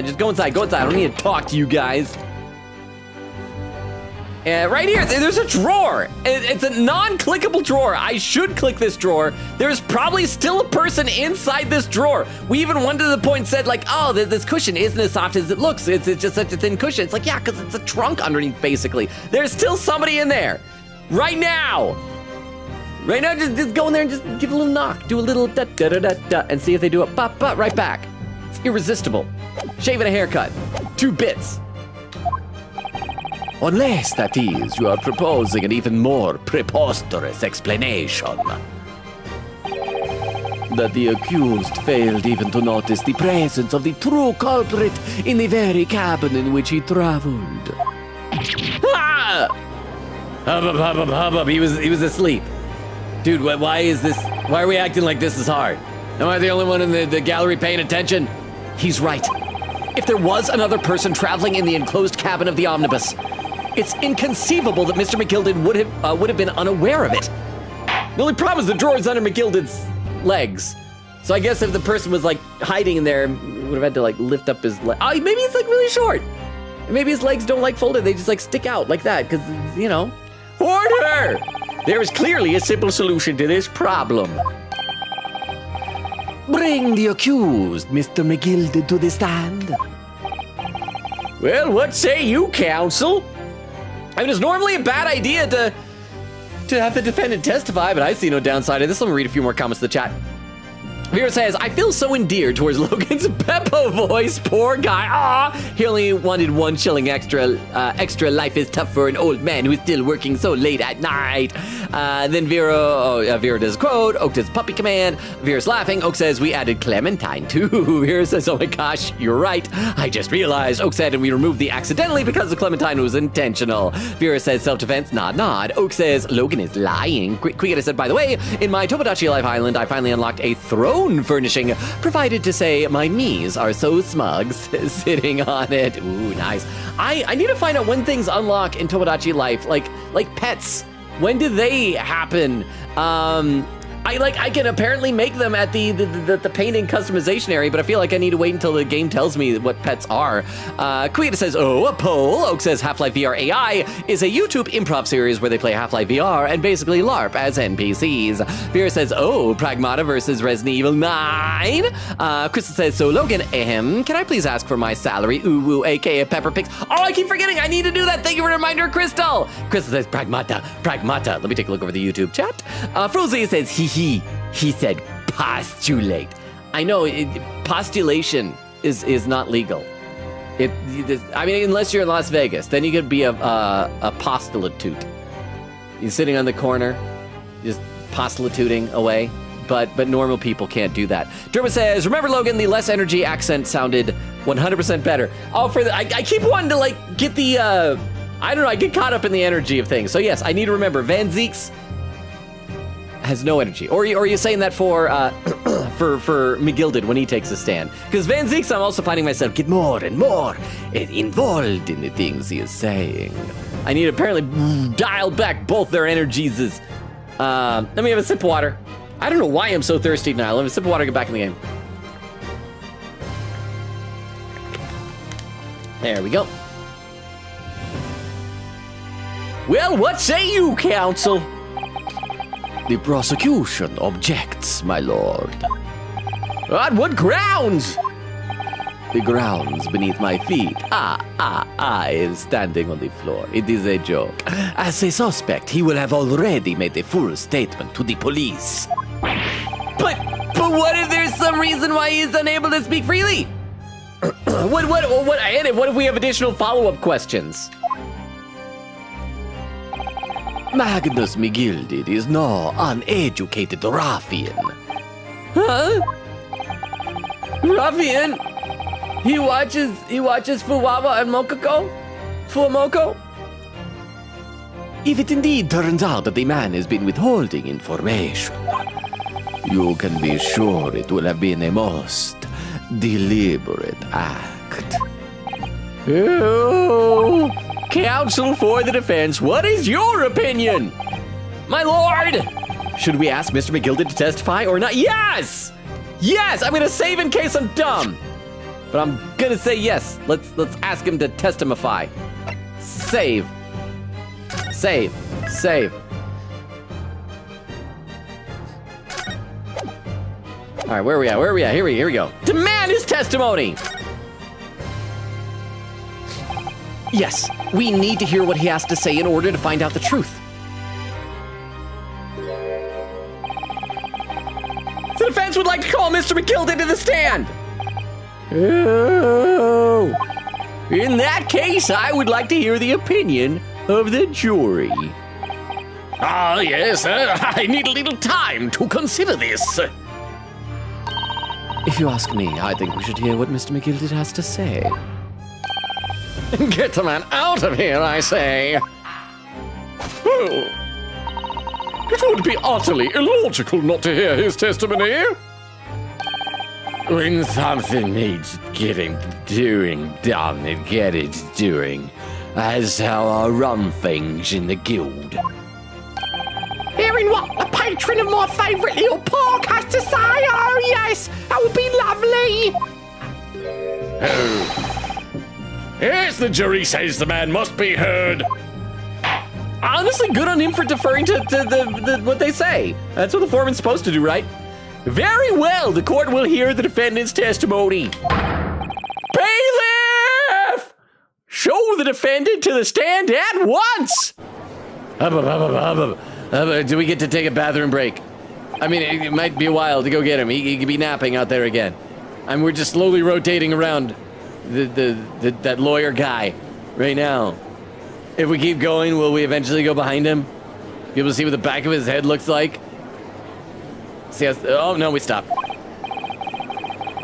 Just go inside. Go inside. I don't need to talk to you guys. Right here, there's a drawer. It's a non-clickable drawer. I should click this drawer. There's probably still a person inside this drawer. We even went to the point and said, like, oh, this cushion isn't as soft as it looks. It's just such a thin cushion. It's like, yeah, because it's a trunk underneath, basically. There's still somebody in there. Right now. Right now, just go in there and just give a little knock. Do a little da-da-da-da-da and see if they do it. Ba-ba, right back. It's irresistible. Shave and a haircut. 2 bits. Unless, that is, you are proposing an even more preposterous explanation. That the accused failed even to notice the presence of the true culprit in the very cabin in which he traveled. Ah! Hubbub. He was asleep. Dude, why are we acting like this is hard? Am I the only one in the gallery paying attention? He's right. If there was another person traveling in the enclosed cabin of the omnibus, it's inconceivable that Mr. McGilded would have been unaware of it. The only problem is the drawer is under McGilded's legs. So I guess if the person was like hiding in there, would have had to like lift up his leg. Oh, maybe it's like really short. Maybe his legs don't like folded. They just like stick out like that because, you know. Order! There is clearly a simple solution to this problem. Bring the accused, Mr. McGilded, to the stand. Well, what say you, counsel? I mean, it's normally a bad idea to have the defendant testify, but I see no downside to this. Let me read a few more comments in the chat. Vera says, I feel so endeared towards Logan's Beppo voice. Poor guy. Ah, he only wanted 1 shilling extra. Extra life is tough for an old man who's still working so late at night. Then Vera does a quote. Oak does puppy command. Vera's laughing. Oak says, we added Clementine too. Vera says, oh my gosh, you're right. I just realized. Oak said, and we removed the accidentally because the Clementine was intentional. Vera says, self-defense, nod, nod. Oak says, Logan is lying. Quieta said, by the way, in my Tomodachi Life Island, I finally unlocked a throne furnishing, provided to say my knees are so smug sitting on it. Ooh, nice. I need to find out when things unlock in Tomodachi Life, like pets. When do they happen? I can apparently make them at the painting customization area, but I feel like I need to wait until the game tells me what pets are. Quieta says, oh, a poll. Oak says Half-Life VR AI is a YouTube improv series where they play Half-Life VR and basically LARP as NPCs. Vera says, oh, Pragmata versus Resident Evil 9. Crystal says, so Logan, can I please ask for my salary? Ooh, aka Pepper Pix. Oh, I keep forgetting. I need to do that. Thank you for the reminder, Crystal. Crystal says, Pragmata. Let me take a look over the YouTube chat. Frozy says, he said postulate. I know, postulation is not legal. I mean, unless you're in Las Vegas, then you could be a postulate. You're sitting on the corner, just postulating away. But normal people can't do that. Derma says, remember Logan, the less energy accent sounded 100% better. Oh, I keep wanting to get the, I don't know, I get caught up in the energy of things. So yes, I need to remember Van Zeek's has no energy. Or are you saying that for McGilded when he takes a stand? Because Van Zeek's, I'm also finding myself get more and more involved in the things he is saying. I need to apparently dial back both their energies. Let me have a sip of water. I don't know why I'm so thirsty now. Let me sip of water, get back in the game. There we go. Well, what say you, counsel? The prosecution objects, my lord. On what grounds? The grounds beneath my feet. I am standing on the floor. It is a joke. As a suspect, he will have already made a full statement to the police. But what if there's some reason why he's unable to speak freely? What if we have additional follow-up questions? Magnus McGilded is no uneducated ruffian. Huh? Ruffian? He watches Fuwawa and Fuamoko? If it indeed turns out that the man has been withholding information, you can be sure it will have been a most deliberate act. Oh, counsel for the defense, what is your opinion? My lord! Should we ask Mr. McGilded to testify or not? Yes! Yes! I'm gonna save in case I'm dumb. But I'm gonna say yes. Let's ask him to testify. Save. All right, where are we at? Here we go. Demand his testimony! Yes, we need to hear what he has to say in order to find out the truth. The defense would like to call Mr. McGilded to the stand. Oh. In that case, I would like to hear the opinion of the jury. Ah, yes, I need a little time to consider this. If you ask me, I think we should hear what Mr. McGilded has to say. Get the man out of here, I say. Oh. It would be utterly illogical not to hear his testimony. When something needs getting done, it get it doing. That's how I run things in the guild. Hearing what a patron of my favourite little park has to say, oh yes, that would be lovely. Oh. Yes, the jury says the man must be heard. Honestly, good on him for deferring to what they say. That's what the foreman's supposed to do, right? Very well, the court will hear the defendant's testimony. Bailiff! the defendant to the stand at once. Do we get to take a bathroom break? I mean, it might be a while to go get him. He could be napping out there again. I mean, we're just slowly rotating around that lawyer guy right now. If we keep going, will we eventually go behind him? Be able to see what the back of his head looks like? See how, oh, no, we stopped.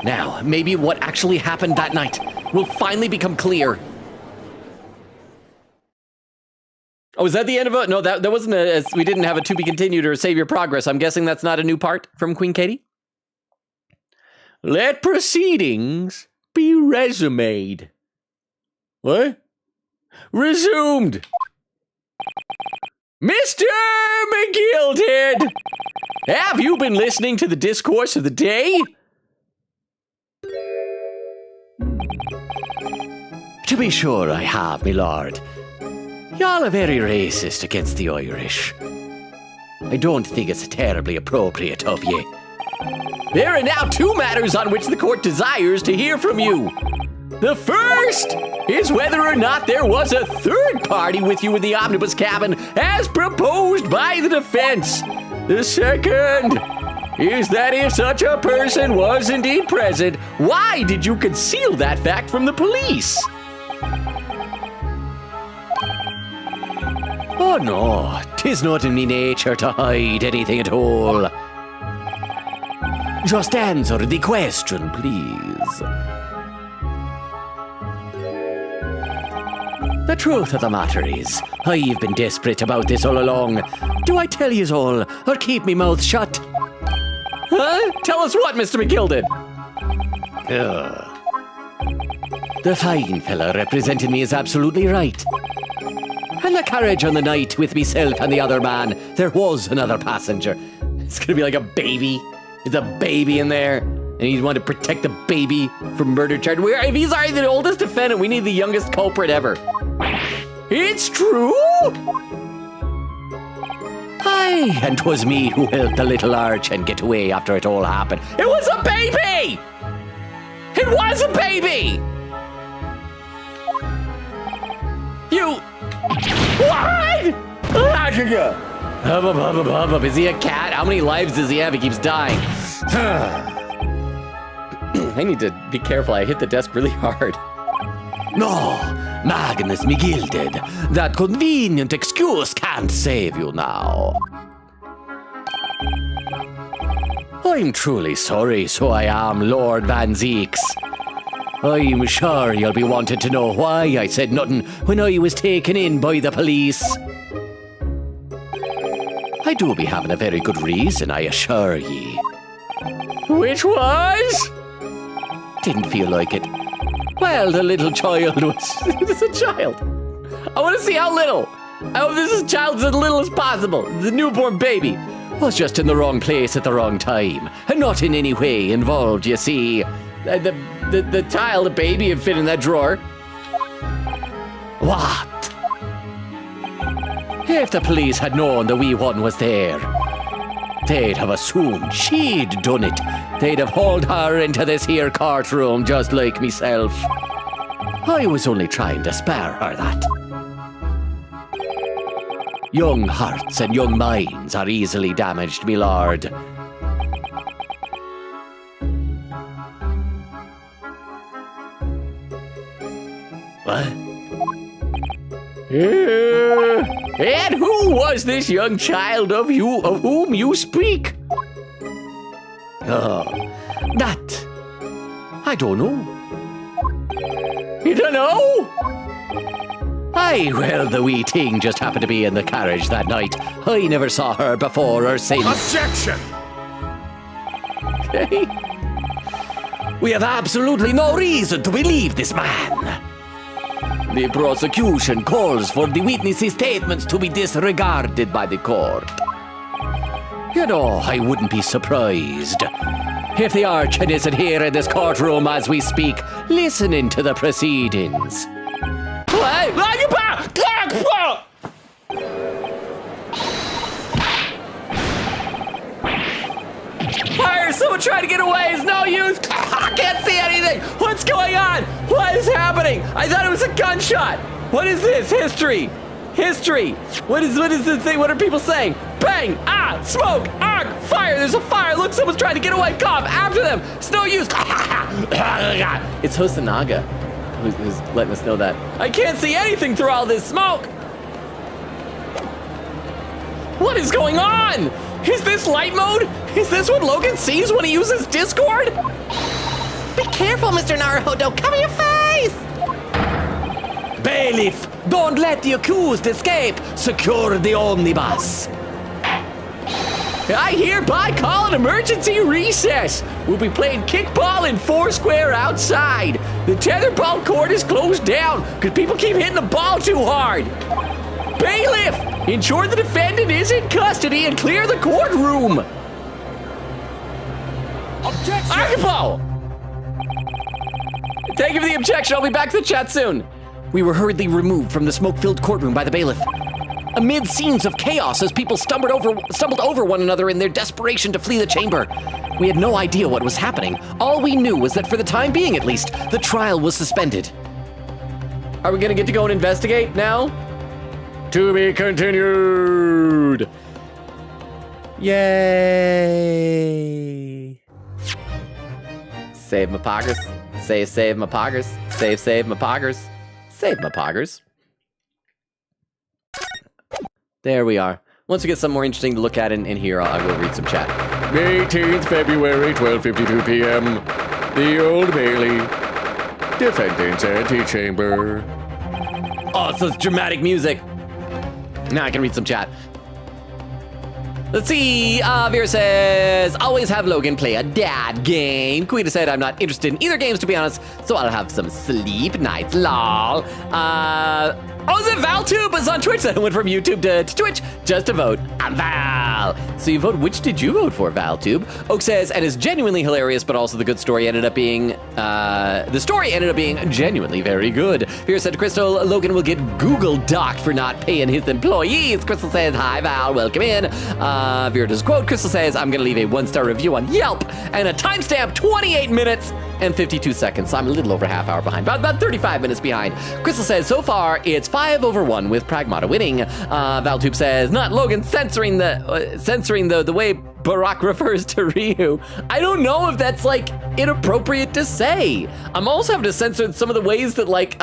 Now, maybe what actually happened that night will finally become clear. Oh, is that the end of it? No, that wasn't we didn't have a to be continued or save your progress. I'm guessing that's not a new part from Queen Katie? Let proceedings be resumed. What? Resumed. Mr. McGilded, have you been listening to the discourse of the day? To be sure I have, my lord. Y'all are very racist against the Irish. I don't think it's terribly appropriate of ye. There are now two matters on which the court desires to hear from you. The first is whether or not there was a third party with you in the omnibus cabin as proposed by the defense. The second is that if such a person was indeed present, why did you conceal that fact from the police? Oh no, 'tis not in me nature to hide anything at all. Just answer the question, please. The truth of the matter is, I've been desperate about this all along. Do I tell yous all, or keep me mouth shut? Huh? Tell us what, Mr. McGilded? The fine fella representing me is absolutely right. In the carriage on the night with myself and the other man, there was another passenger. It's gonna be like a baby. There's a baby in there, and you want to protect the baby from murder charge. If he's already the oldest defendant, we need the youngest culprit ever. It's true? Aye, and 'twas me who helped the little urchin get away after it all happened. It was a baby! It was a baby! You... What? Is he a cat? How many lives does he have? He keeps dying. I need to be careful. I hit the desk really hard. No, Magnus McGilded, that convenient excuse can't save you now. I'm truly sorry, so I am, Lord Van Zeeks. I'm sure you'll be wanting to know why I said nothing when I was taken in by the police. I do be having a very good reason, I assure ye. Which was? Didn't feel like it. Well, the little child was... It's a child. I want to see how little. I hope this child's as little as possible. The newborn baby. Was just in the wrong place at the wrong time, and not in any way involved, you see. The child, the baby, had fit in that drawer. What? If the police had known the wee one was there, they'd have assumed she'd done it. They'd have hauled her into this here courtroom just like myself. I was only trying to spare her that. Young hearts and young minds are easily damaged, me lord. What? And who was this young child of whom you speak? That... I don't know. You don't know? Aye, well, the wee thing just happened to be in the carriage that night. I never saw her before or since. Objection! Okay. We have absolutely no reason to believe this man. The prosecution calls for the witness's statements to be disregarded by the court. You know, I wouldn't be surprised if the urchin isn't here in this courtroom as we speak, listening to the proceedings. Fire! Someone trying to get away! It's no use! I can't see anything! What's going on? What is happening? I thought it was a gunshot! What is this? History! History! What is this thing? What are people saying? Bang! Ah! Smoke! Arc! Fire! There's a fire! Look, someone's trying to get away! Cop! After them! It's no use! It's Hosanaga who's letting us know that. I can't see anything through all this smoke! What is going on? Is this light mode? Is this what Logan sees when he uses Discord? Be careful, Mr. Naruhodo. Cover your face! Bailiff, don't let the accused escape. Secure the omnibus. I hereby call an emergency recess. We'll be playing kickball in Foursquare outside. The tetherball court is closed down because people keep hitting the ball too hard. Bailiff, ensure the defendant is in custody and clear the courtroom. Objection! Archibald! Thank you for the objection. I'll be back to the chat soon. We were hurriedly removed from the smoke-filled courtroom by the bailiff. Amid scenes of chaos as people stumbled over one another in their desperation to flee the chamber. We had no idea what was happening. All we knew was that for the time being at least, the trial was suspended. Are we gonna get to go and investigate now? To be continued. Yay. Save my poggers. Save my poggers. Save my poggers. Save my poggers. There we are. Once we get something more interesting to look at in here, I will read some chat. 18th February, 12:52 p.m. The Old Bailey. Defendant's antechamber. Oh, so it's dramatic music. Now I can read some chat. Let's see, Vera says, always have Logan play a dad game. Quita said, I'm not interested in either games, to be honest, so I'll have some sleep nights, lol. Oh, is it ValTube? It's on Twitch, then it went from YouTube to Twitch just to vote. I'm Val. So you vote, which did you vote for, ValTube? Oak says, and is genuinely hilarious, but also the good story ended up being, genuinely very good. Vera said to Crystal, Logan will get Google docked for not paying his employees. Crystal says, hi Val, welcome in. Vera does quote, Crystal says, I'm gonna leave a 1-star review on Yelp and a timestamp 28 minutes and 52 seconds. So I'm a little over half hour behind, about 35 minutes behind. Crystal says, so far, it's 5-1 with Pragmata winning. ValTube says, not Logan censoring the way Barack refers to Ryu. I don't know if that's like inappropriate to say. I'm also having to censor some of the ways that like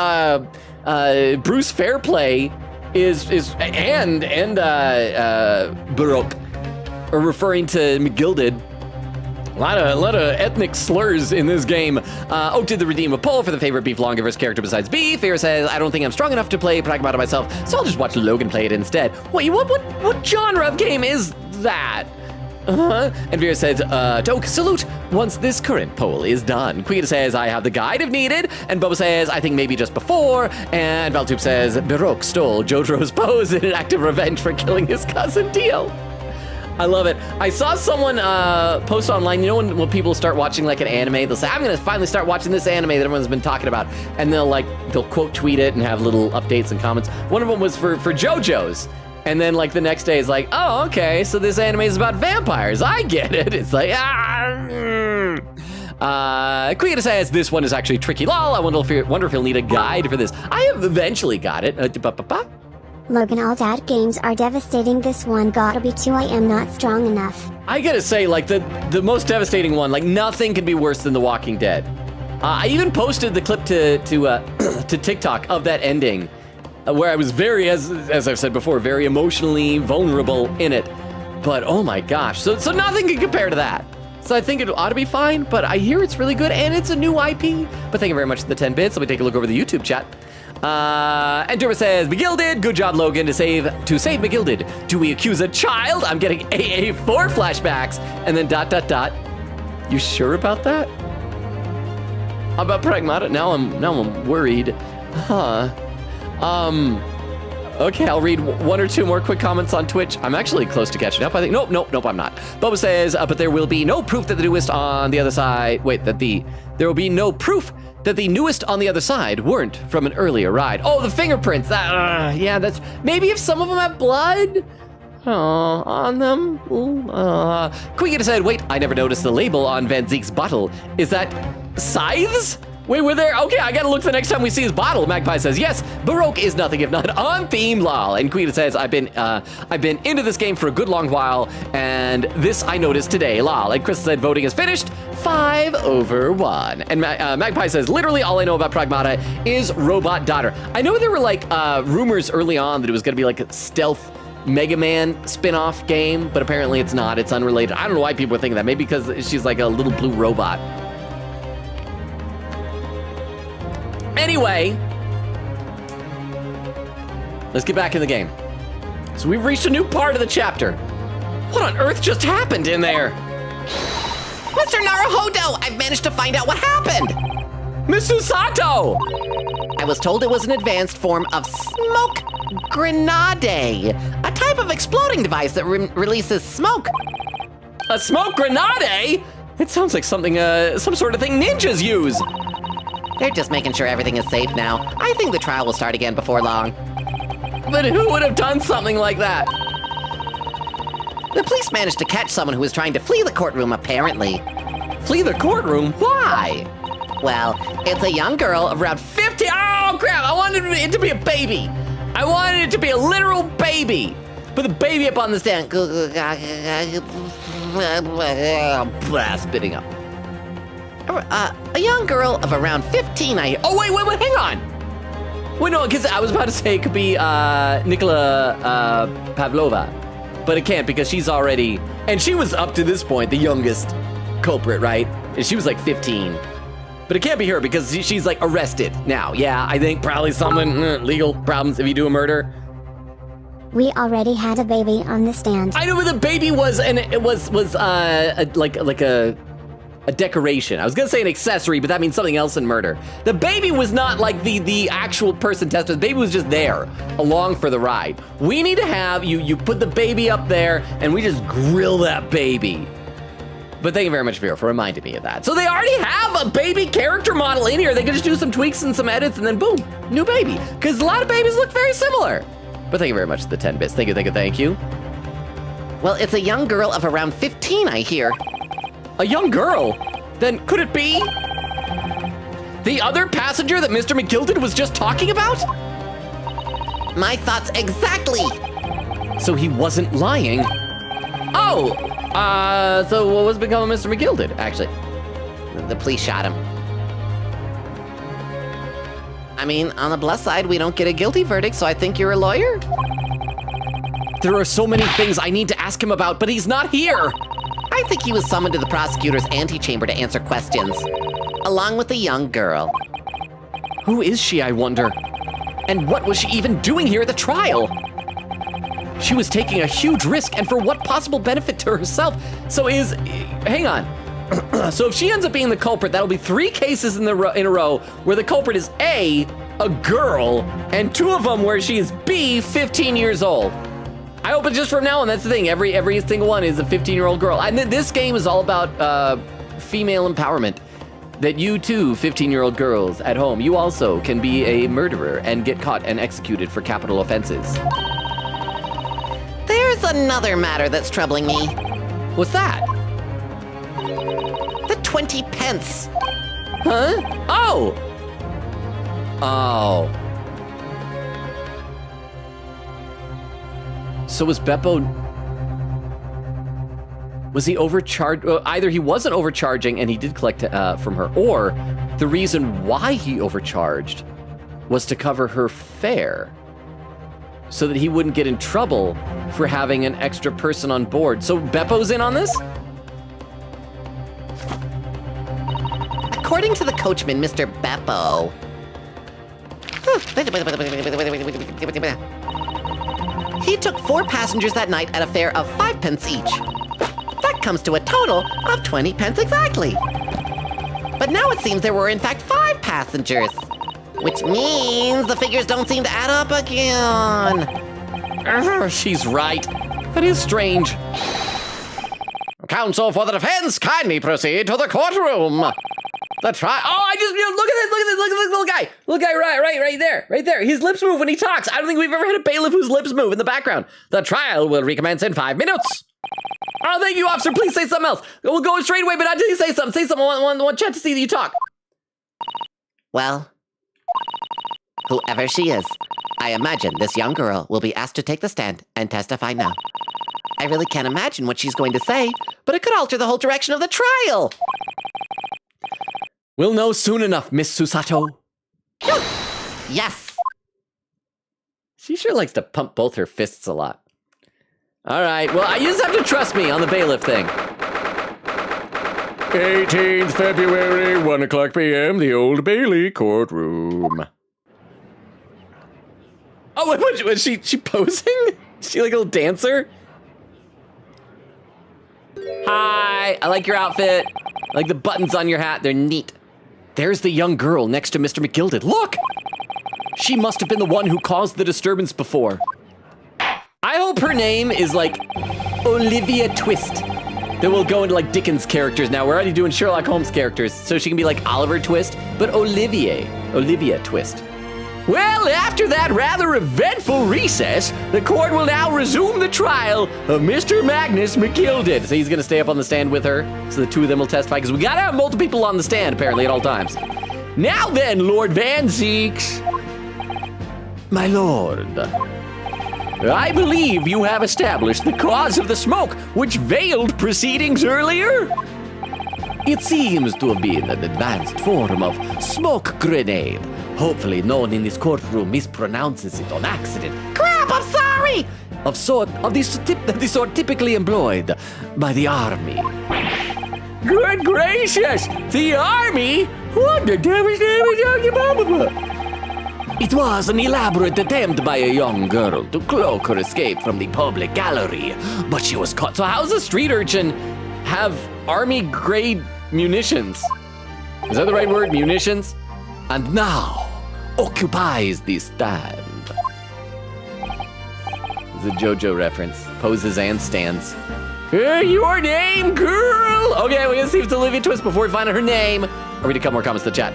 Bruce Fairplay is and Baroque are referring to McGilded. A lot of ethnic slurs in this game. Oak did the redeem a poll for the favorite Beef Longgiver's character besides Beef. Fear says, I don't think I'm strong enough to play Pragmata myself, so I'll just watch Logan play it instead. Wait, what genre of game is that? And Vera says, to Oak, salute once this current poll is done. Quita says, I have the guide if needed. And Bubba says, I think maybe just before. And Valtube says, Baroque stole Jotaro's pose in an act of revenge for killing his cousin Dio. I love it. I saw someone post online, you know when people start watching like an anime, they'll say, I'm gonna finally start watching this anime that everyone's been talking about. And they'll quote tweet it and have little updates and comments. One of them was for JoJo's. And then like the next day is like, oh, okay, so this anime is about vampires. I get it. It's like, Quita says, this one is actually tricky lol. I wonder if he'll need a guide for this. I have eventually got it. Logan, all dad games are devastating. This one gotta be too. I am not strong enough. I gotta say, like the most devastating one, like nothing can be worse than The Walking Dead. I even posted the clip to TikTok of that ending, where I was very, as I've said before, very emotionally vulnerable in it. But oh my gosh, so nothing can compare to that. So I think it ought to be fine, but I hear it's really good and it's a new IP. But thank you very much for the 10 bits. Let me take a look over the YouTube chat. And Durba says, McGilded, good job, Logan, to save McGilded. Do we accuse a child? I'm getting AA4 flashbacks. And then ... You sure about that? How about Pragmata? Now I'm worried. Huh. Okay, I'll read one or two more quick comments on Twitch. I'm actually close to catching up, I think. Nope, I'm not. Boba says, but there will be no proof that the newest on the other side... there will be no proof that the newest on the other side weren't from an earlier ride. Oh, the fingerprints. Yeah, that's... Maybe if some of them have blood on them. Quigita said, wait, I never noticed the label on Van Zeek's bottle. Is that scythes? Wait, we're there. Okay, I gotta look the next time we see his bottle. Magpie says, yes, Baroque is nothing if not on theme, lol. And Quita says, I've been into this game for a good long while, and this I noticed today, lol. And Chris said, voting is finished, 5-1. And Magpie says, literally all I know about Pragmata is Robot Daughter. I know there were like rumors early on that it was gonna be like a stealth Mega Man spin-off game, but apparently it's not. It's unrelated. I don't know why people are thinking that. Maybe because she's like a little blue robot. Anyway, let's get back in the game. So we've reached a new part of the chapter. What on earth just happened in there? Mr. Naruhodo, I've managed to find out what happened. Miss Susato! I was told it was an advanced form of smoke grenade, a type of exploding device that releases smoke. A smoke grenade? It sounds like something, some sort of thing ninjas use. They're just making sure everything is safe now. I think the trial will start again before long. But who would have done something like that? The police managed to catch someone who was trying to flee the courtroom, apparently. Flee the courtroom? Why? Well, it's a young girl of around 50. Oh, crap. I wanted it to be a baby. I wanted it to be a literal baby. Put the baby up on the stand. Spitting up. A young girl of around 15, Oh, wait, hang on. Wait, no, because I was about to say it could be Nicola Pavlova. But it can't because she's already, and she was up to this point the youngest culprit, right? And she was like 15. But it can't be her because she's like arrested now. Yeah, I think probably someone, legal problems if you do a murder. We already had a baby on the stand. I know, but the baby was, and it was like a decoration. I was gonna say an accessory, but that means something else in murder. The baby was not like the actual person tested. The baby was just there, along for the ride. We need to have, you put the baby up there, and we just grill that baby. But thank you very much, Vera, for reminding me of that. So they already have a baby character model in here. They can just do some tweaks and some edits, and then boom, new baby. Because a lot of babies look very similar. But thank you very much for the 10 bits. Thank you. Well, it's a young girl of around 15, I hear. A young girl? Then could it be the other passenger that Mr. McGilded was just talking about? My thoughts exactly. So he wasn't lying. Oh, so what was become of Mr. McGilded, actually? The police shot him. I mean, on the plus side, we don't get a guilty verdict, so I think you're a lawyer? There are so many things I need to ask him about, but he's not here. I think he was summoned to the prosecutor's antechamber to answer questions, along with a young girl. Who is she, I wonder? And what was she even doing here at the trial? She was taking a huge risk, and for what possible benefit to herself? Hang on. So if she ends up being the culprit, that'll be 3 cases in a row where the culprit is A, a girl, and 2 of them where she is B, 15 years old. I hope it's just from now on. That's the thing. Every single one is a 15-year-old girl. And this game is all about female empowerment. That you too, 15-year-old girls at home, you also can be a murderer and get caught and executed for capital offenses. There's another matter that's troubling me. What's that? The 20 pence. Huh? Oh! So was Beppo... Was he overcharged? Either he wasn't overcharging and he did collect from her, or the reason why he overcharged was to cover her fare so that he wouldn't get in trouble for having an extra person on board. So Beppo's in on this? According to the coachman, Mr. Beppo... He took 4 passengers that night at a fare of 5 pence each. That comes to a total of 20 pence exactly. But now it seems there were in fact 5 passengers, which means the figures don't seem to add up again. She's right. That is strange. Counsel for the defense, kindly proceed to the courtroom. The trial. Oh, I just look at this little guy. Little guy right there. His lips move when he talks. I don't think we've ever had a bailiff whose lips move in the background. The trial will recommence in 5 minutes. Oh, thank you, officer. Please say something else. We'll go straight away, but not until you say something. Say something. I want chat to see that you talk. Well, whoever she is, I imagine this young girl will be asked to take the stand and testify now. I really can't imagine what she's going to say, but it could alter the whole direction of the trial. We'll know soon enough, Miss Susato. Yes. She sure likes to pump both her fists a lot. All right, well, you just have to trust me on the bailiff thing. 18th February, 1 o'clock p.m., the Old Bailey courtroom. Oh, what was she posing? Is she like a little dancer? Hi, I like your outfit. I like the buttons on your hat, they're neat. There's the young girl next to Mr. McGilded. Look! She must have been the one who caused the disturbance before. I hope her name is like Olivia Twist. Then we'll go into like Dickens characters now. We're already doing Sherlock Holmes characters, so she can be like Oliver Twist, but Olivia Twist. Well, after that rather eventful recess, the court will now resume the trial of Mr. Magnus McGilded. So he's gonna stay up on the stand with her, so the two of them will testify, because we gotta have multiple people on the stand, apparently, at all times. Now then, Lord Van Zeeks. My lord. I believe you have established the cause of the smoke which veiled proceedings earlier? It seems to have been an advanced form of smoke grenade. Hopefully no one in this courtroom mispronounces it on accident. Crap, I'm sorry! Of the sort typically employed by the army. Good gracious! The army? What the devil's name is talking about? It was an elaborate attempt by a young girl to cloak her escape from the public gallery, but she was caught. So how's a street urchin have army-grade munitions? Is that the right word, munitions? And now occupies the stand. It's a JoJo reference. Poses and stands. Your name, girl? Okay, we're gonna see if it's Olivia Twist before we find out her name. I'll read a couple more comments to the chat.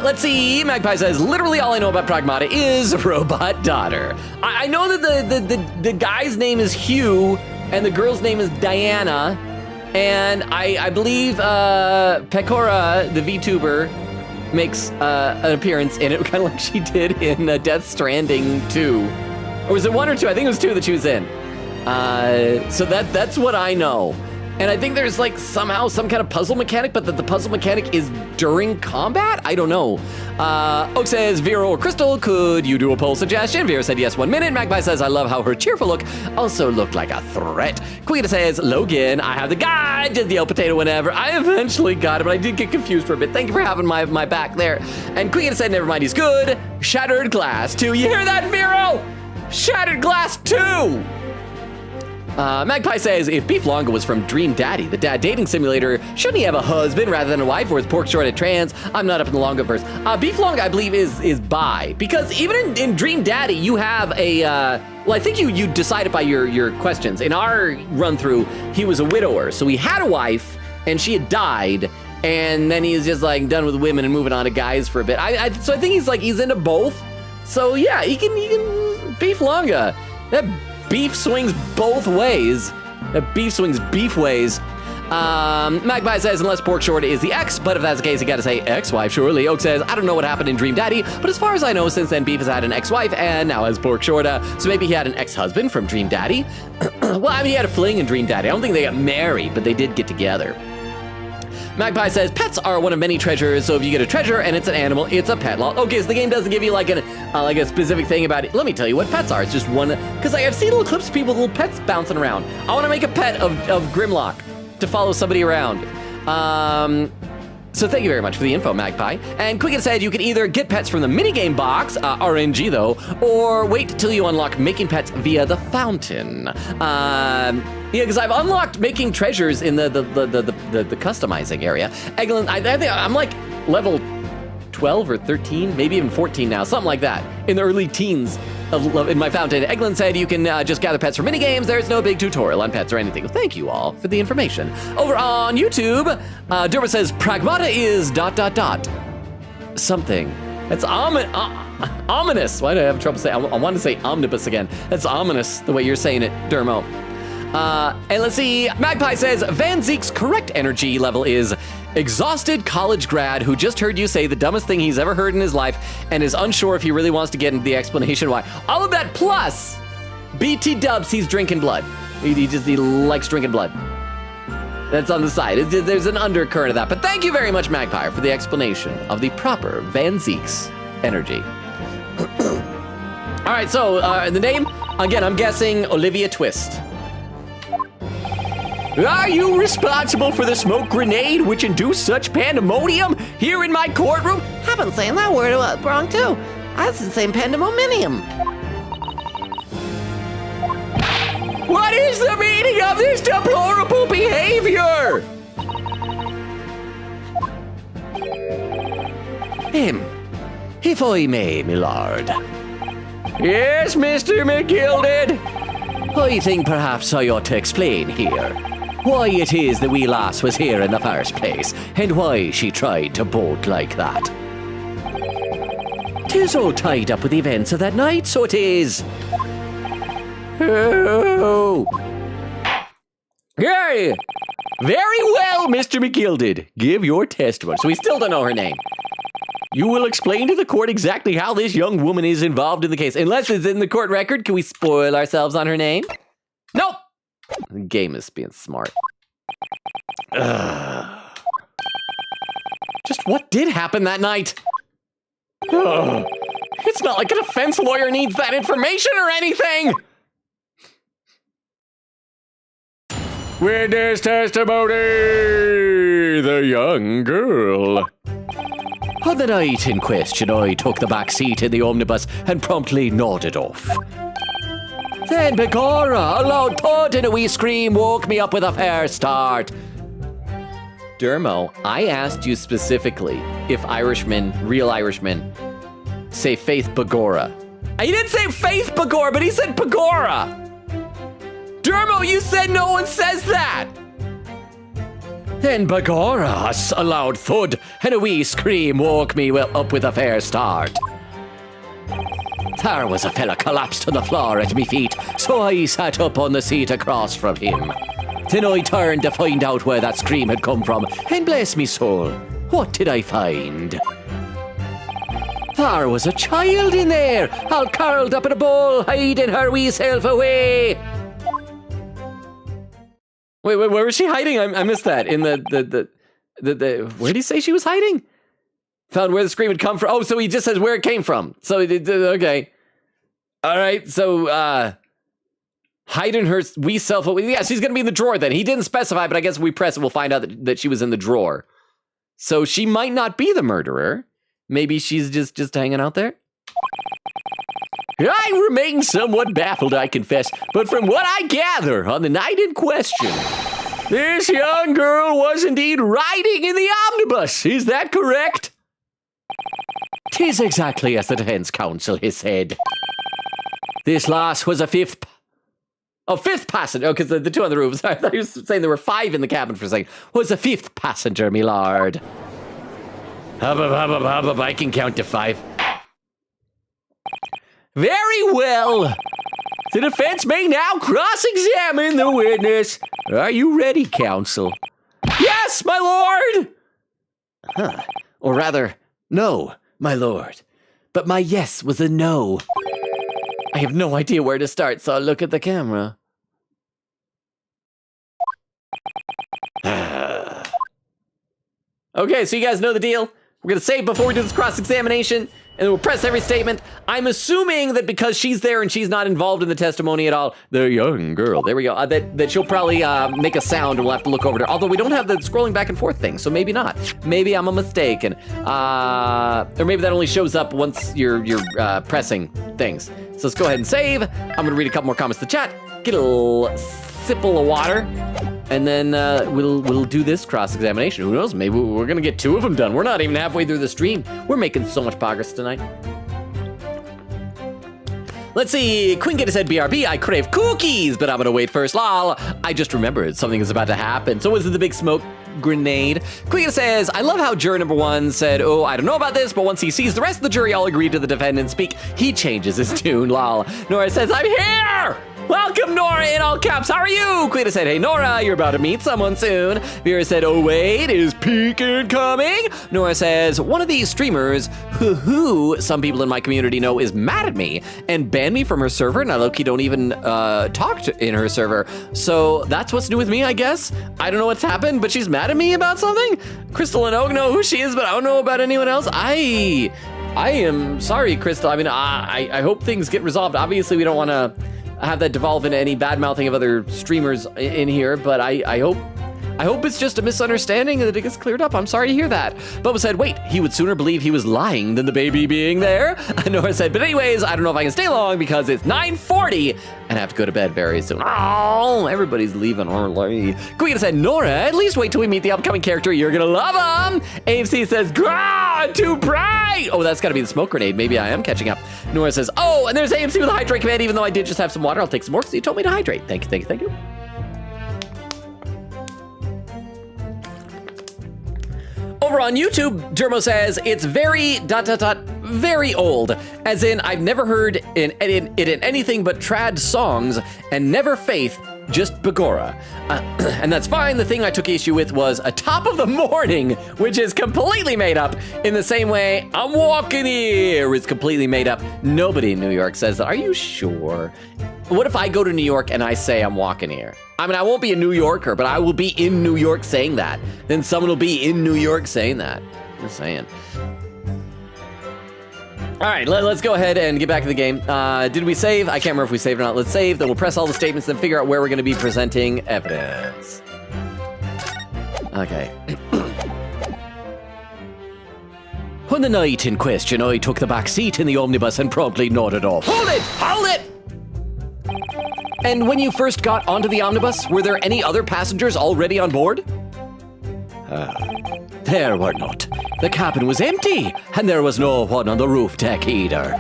Let's see. Magpie says, literally all I know about Pragmata is Robot Daughter. I know that the guy's name is Hugh and the girl's name is Diana. And I believe Pecora, the VTuber, makes an appearance in it, kind of like she did in Death Stranding 2. Or was it 1 or 2? I think it was 2 that she was in. So that's what I know. And I think there's like somehow some kind of puzzle mechanic, but that the puzzle mechanic is during combat? I don't know. Oak says, Vera or Crystal, could you do a poll suggestion? Vera said yes, 1 minute. Magpie says, I love how her cheerful look also looked like a threat. Quita says, Logan, I have the guide to the old potato whenever. I eventually got it, but I did get confused for a bit. Thank you for having my back there. And Quita said, never mind, he's good. Shattered Glass 2. You hear that, Vero? Shattered Glass 2. Magpie says, if Beef Longa was from Dream Daddy, the dad dating simulator, shouldn't he have a husband rather than a wife, or is pork short at trans? I'm not up in the Longaverse. Beef Longa, I believe, is bi, because even in Dream Daddy, you have a, well, I think you decided by your questions. In our run-through, he was a widower, so he had a wife, and she had died, and then he's just like done with women and moving on to guys for a bit. So I think he's into both. So yeah, he can Beef Longa. That beef swings both ways. That beef swings beef ways. Magpie says, unless pork short is the ex, but if that's the case, you gotta say ex-wife, surely. Oak says, I don't know what happened in Dream Daddy, but as far as I know, since then, Beef has had an ex-wife and now has pork shorta. So maybe he had an ex-husband from Dream Daddy. Well, I mean, he had a fling in Dream Daddy. I don't think they got married, but they did get together. Magpie says, pets are one of many treasures, so if you get a treasure and it's an animal, it's a pet. Okay, so the game doesn't give you like a specific thing about it. Let me tell you what pets are. It's just one, because I've seen little clips of people with little pets bouncing around. I want to make a pet of Grimlock to follow somebody around. So thank you very much for the info, Magpie. And Quicken said you can either get pets from the minigame box, RNG though, or wait till you unlock making pets via the fountain. Yeah, because I've unlocked making treasures in the customizing area. Eglin, I think I'm like level 12 or 13, maybe even 14 now, something like that, in the early teens in my fountain. Eglin said you can just gather pets for minigames. There's no big tutorial on pets or anything. Thank you all for the information. Over on YouTube, Derma says Pragmata is ... something. That's ominous. Why do I have trouble saying? I want to say omnibus again. That's ominous the way you're saying it, Dermo. And let's see, Magpie says Van Zeek's correct energy level is exhausted college grad who just heard you say the dumbest thing he's ever heard in his life and is unsure if he really wants to get into the explanation why. All of that plus BT dubs, he's drinking blood. He likes drinking blood. That's on the side. There's an undercurrent of that. But thank you very much, Magpie, for the explanation of the proper Van Zeek's energy. All right, so the name, again, I'm guessing Olivia Twist. Are you responsible for the smoke grenade which induced such pandemonium here in my courtroom? I've been saying that word wrong too. That's the same pandemonium. What is the meaning of this deplorable behavior? If I may, my lord. Yes, Mr. McGilded. I think perhaps I ought to explain here why it is the wee lass was here in the first place, and why she tried to bolt like that. 'Tis all tied up with the events of that night, so it is. Oh. Yay! Very well, Mr. McGilded. Give your testimony. So we still don't know her name. You will explain to the court exactly how this young woman is involved in the case. Unless it's in the court record, can we spoil ourselves on her name? Nope. The game is being smart. Just what did happen that night? It's not like a defense lawyer needs that information or anything. Witness testimony, the young girl. On the night in question, I took the back seat in the omnibus and promptly nodded off. Then begorra, a loud thud and a wee scream woke me up with a fair start. Dermo, I asked you specifically if Irishmen, real Irishmen, say Faith Begorra. He didn't say Faith Begorra, but he said Begorra. Dermo, you said no one says that. Then begorra, a loud thud and a wee scream woke me up with a fair start. There was a fella collapsed to the floor at me feet, so I sat up on the seat across from him. Then I turned to find out where that scream had come from, and bless me soul, what did I find? There was a child in there, all curled up in a ball, hiding her wee self away. Wait, where was she hiding? I missed that. In the where did he say she was hiding? Found where the scream had come from. Oh, so he just says where it came from. So, okay. All right, so, hiding her wee self. Yeah, she's going to be in the drawer then. He didn't specify, but I guess if we press it, we'll find out that she was in the drawer. So she might not be the murderer. Maybe she's just hanging out there. I remain somewhat baffled, I confess, but from what I gather on the night in question, this young girl was indeed riding in the omnibus. Is that correct? 'Tis exactly as the defense counsel has said. This lass was a fifth passenger. Oh, because the two on the roof. Sorry, I thought he was saying there were 5 in the cabin for a second. Was a 5th passenger, me lord. Hub, I can count to 5. Very well. The defense may now cross-examine the witness. Are you ready, counsel? Yes, my lord! Or rather, no, my lord. But my yes was a no. I have no idea where to start, so I'll look at the camera. Okay, so you guys know the deal. We're going to save before we do this cross-examination, and we'll press every statement. I'm assuming that because she's there and she's not involved in the testimony at all, the young girl, there we go, that she'll probably make a sound and we'll have to look over to her. Although we don't have the scrolling back and forth thing, so maybe not. Maybe I'm a mistake, and or maybe that only shows up once you're pressing things. So let's go ahead and save. I'm going to read a couple more comments to chat, get a little sipple of water, and then we'll do this cross-examination. Who knows? Maybe we're gonna get 2 of them done. We're not even halfway through the stream. We're making so much progress tonight. Let's see. Quinket said, BRB, I crave cookies, but I'm gonna wait first. Lol. I just remembered something is about to happen. So was it the big smoke grenade? Quinket says, I love how juror number 1 said, oh, I don't know about this, but once he sees the rest of the jury all agree to the defendant speak, he changes his tune. Lol. Nora says, I'm here! Welcome, Nora, in all caps. How are you? Quita said, hey, Nora, you're about to meet someone soon. Vera said, oh, wait, is peak incoming? Nora says, one of these streamers who some people in my community know is mad at me and banned me from her server, and I low-key don't even talk in her server. So that's what's new with me, I guess. I don't know what's happened, but she's mad at me about something. Crystal and Oak know who she is, but I don't know about anyone else. I am sorry, Crystal. I mean, I hope things get resolved. Obviously, we don't want to have that devolve into any bad mouthing of other streamers in here, but I hope it's just a misunderstanding and that it gets cleared up. I'm sorry to hear that. Bubba said, wait, he would sooner believe he was lying than the baby being there. Nora said, but anyways, I don't know if I can stay long because it's 9:40 and I have to go to bed very soon. Oh, everybody's leaving early. Queen said, Nora, at least wait till we meet the upcoming character. You're gonna love him. AFC says, God, too bright. Oh, that's gotta be the smoke grenade. Maybe I am catching up. Nora says, oh, and there's AFC with a hydrate command. Even though I did just have some water, I'll take some more because you told me to hydrate. Thank you, thank you, thank you. Over on YouTube, Dermo says, it's very ... very old. As in, I've never heard it in anything but trad songs, and never faith, just Begora. And that's fine. The thing I took issue with was a top of the morning, which is completely made up in the same way I'm walking here is completely made up. Nobody in New York says that. Are you sure? What if I go to New York and I say I'm walking here? I mean, I won't be a New Yorker, but I will be in New York saying that. Then someone will be in New York saying that. Just saying. All right, let's go ahead and get back to the game. Did we save? I can't remember if we saved or not. Let's save, then we'll press all the statements, then figure out where we're going to be presenting evidence. Okay. On the night in question, I took the back seat in the omnibus and promptly nodded off. Hold it! Hold it! And when you first got onto the omnibus, were there any other passengers already on board? There were not. The cabin was empty, and there was no one on the roof deck either.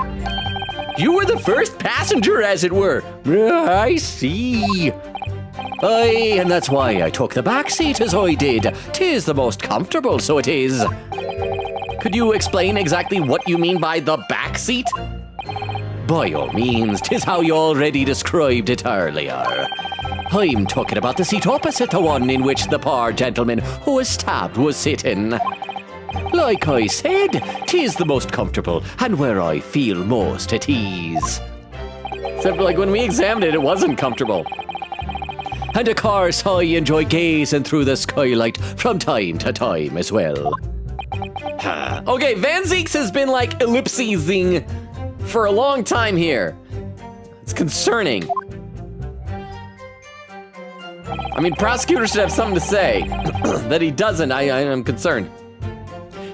You were the first passenger, as it were. I see. Aye, and that's why I took the back seat as I did. 'Tis the most comfortable, so it is. Could you explain exactly what you mean by the back seat? By all means, 'tis how you already described it earlier. I'm talking about the seat opposite the one in which the poor gentleman who was stabbed was sitting. Like I said, 'tis the most comfortable and where I feel most at ease. Except like when we examined it, it wasn't comfortable. And of course, I enjoy gazing through the skylight from time to time as well. Okay, Van Zeeks has been like ellipsing for a long time here. It's concerning. I mean, prosecutors should have something to say. That he doesn't, I am concerned.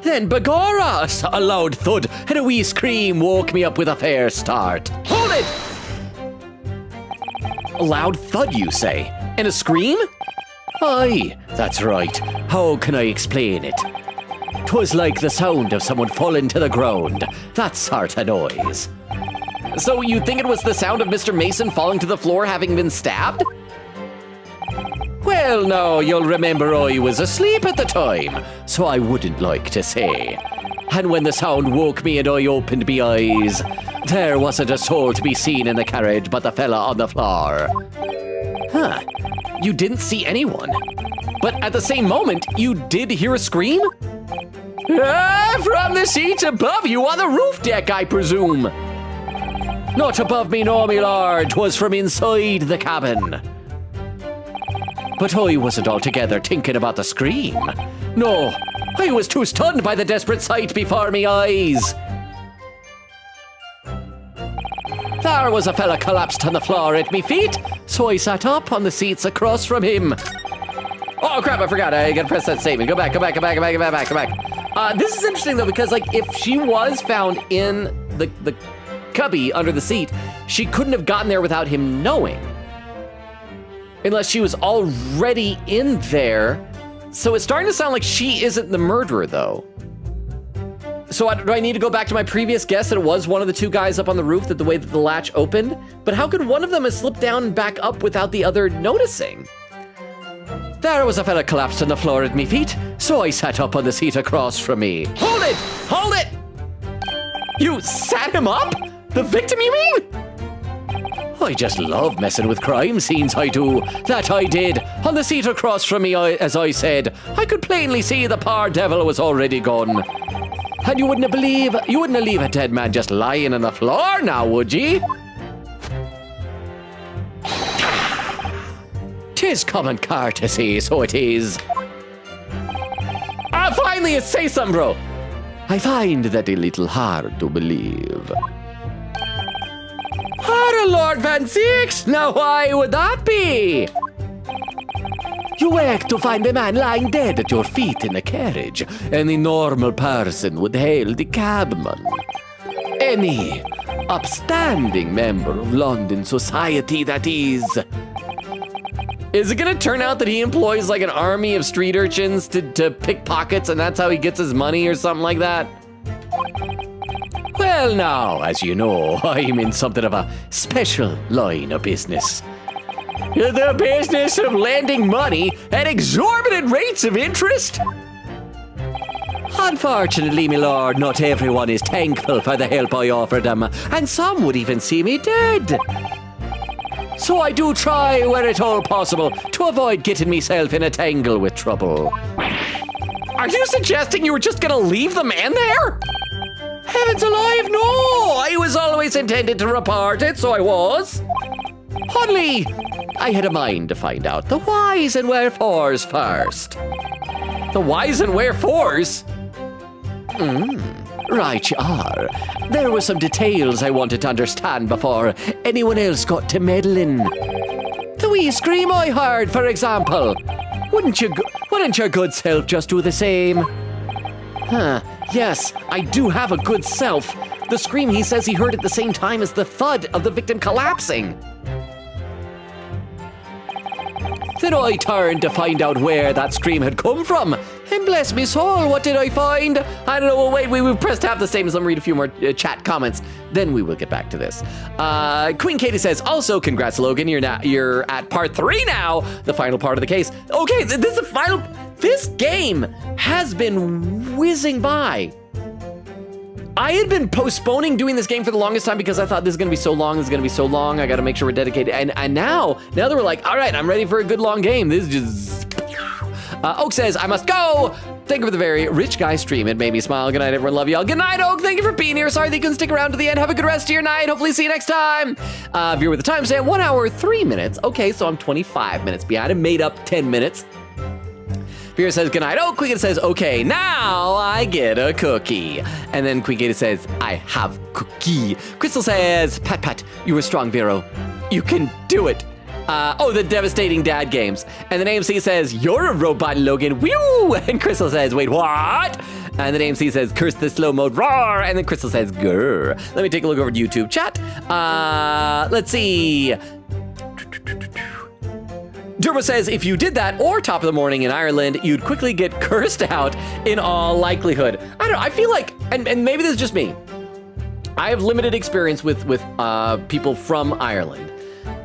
Then Begora, a loud thud and a wee scream woke me up with a fair start. Hold it! A loud thud, you say? And a scream? Aye, that's right. How can I explain it? 'Twas like the sound of someone falling to the ground. That sort of noise. So you think it was the sound of Mr. Mason falling to the floor having been stabbed? Well, no, you'll remember I was asleep at the time, so I wouldn't like to say. And when the sound woke me and I opened my eyes, there wasn't a soul to be seen in the carriage but the fella on the floor. Huh, you didn't see anyone. But at the same moment, you did hear a scream? From the seats above you on the roof deck, I presume. Not above me, no, my lord. 'Twas from inside the cabin. But I wasn't altogether thinking about the scream. No, I was too stunned by the desperate sight before me eyes. There was a fella collapsed on the floor at me feet, so I sat up on the seats across from him. Oh crap, I forgot. I gotta press that statement. Go back. This is interesting though, because like if she was found in the cubby under the seat, she couldn't have gotten there without him knowing. Unless she was already in there. So it's starting to sound like she isn't the murderer though. So do I need to go back to my previous guess that it was one of the two guys up on the roof, that the way that the latch opened? But how could one of them have slipped down and back up without the other noticing? There was a fella collapsed on the floor at me feet, so I sat up on the seat across from me. Hold it! Hold it! You sat him up? The victim, you mean? I just love messing with crime scenes, I do. That I did. On the seat across from me, as I said, I could plainly see the poor devil was already gone. And you wouldn't leave a dead man just lying on the floor now, would ye? 'Tis common courtesy, so it is. Finally, say something, bro. I find that a little hard to believe. Harder, Lord Van Six. Now, why would that be? You wake to find a man lying dead at your feet in a carriage. Any normal person would hail the cabman. Any upstanding member of London society, that is. Is it gonna turn out that he employs like an army of street urchins to pick pockets and that's how he gets his money or something like that? Well, now, as you know, I'm in something of a special line of business. The business of lending money at exorbitant rates of interest? Unfortunately, my lord, not everyone is thankful for the help I offer them, and some would even see me dead. So I do try, where at all possible, to avoid getting myself in a tangle with trouble. Are you suggesting you were just gonna leave the man there? Heavens alive, no! I was always intended to report it, so I was. Only, I had a mind to find out the whys and wherefores first. The whys and wherefores? Right you are. There were some details I wanted to understand before anyone else got to meddling. The wee scream I heard, for example. Wouldn't your good self just do the same? Yes, I do have a good self. The scream he says he heard at the same time as the thud of the victim collapsing. Then I turned to find out where that scream had come from. And bless me soul, what did I find? I don't know, well, wait, we've pressed half the statements. Let me read a few more chat comments. Then we will get back to this. Queen Katie says, also, congrats, Logan. You're at part 3 now, the final part of the case. Okay, this is the final. This game has been whizzing by. I had been postponing doing this game for the longest time because I thought this is gonna be so long, I gotta make sure we're dedicated. And now that we're like, all right, I'm ready for a good long game. This is just... Oak says, I must go. Thank you for the very rich guy stream. It made me smile. Good night, everyone. Love y'all. Good night, Oak. Thank you for being here. Sorry that you couldn't stick around to the end. Have a good rest of your night. Hopefully see you next time. Viewer with the timestamp, 1 hour, 3 minutes. Okay, so I'm 25 minutes behind. I made up 10 minutes. Viewer says, good night. Oh, Quicketa says, okay, now I get a cookie. And then Quicketa says, I have cookie. Crystal says, Pat, you were strong, Vero. You can do it. The devastating dad games. And then AMC says, you're a robot, Logan. Whew! And Crystal says, wait, what? And then AMC says, curse the slow mode, roar. And then Crystal says, grr. Let me take a look over to YouTube chat. Let's see. Durbo says, if you did that or Top of the Morning in Ireland, you'd quickly get cursed out in all likelihood. I don't know, I feel like, and maybe this is just me, I have limited experience with people from Ireland.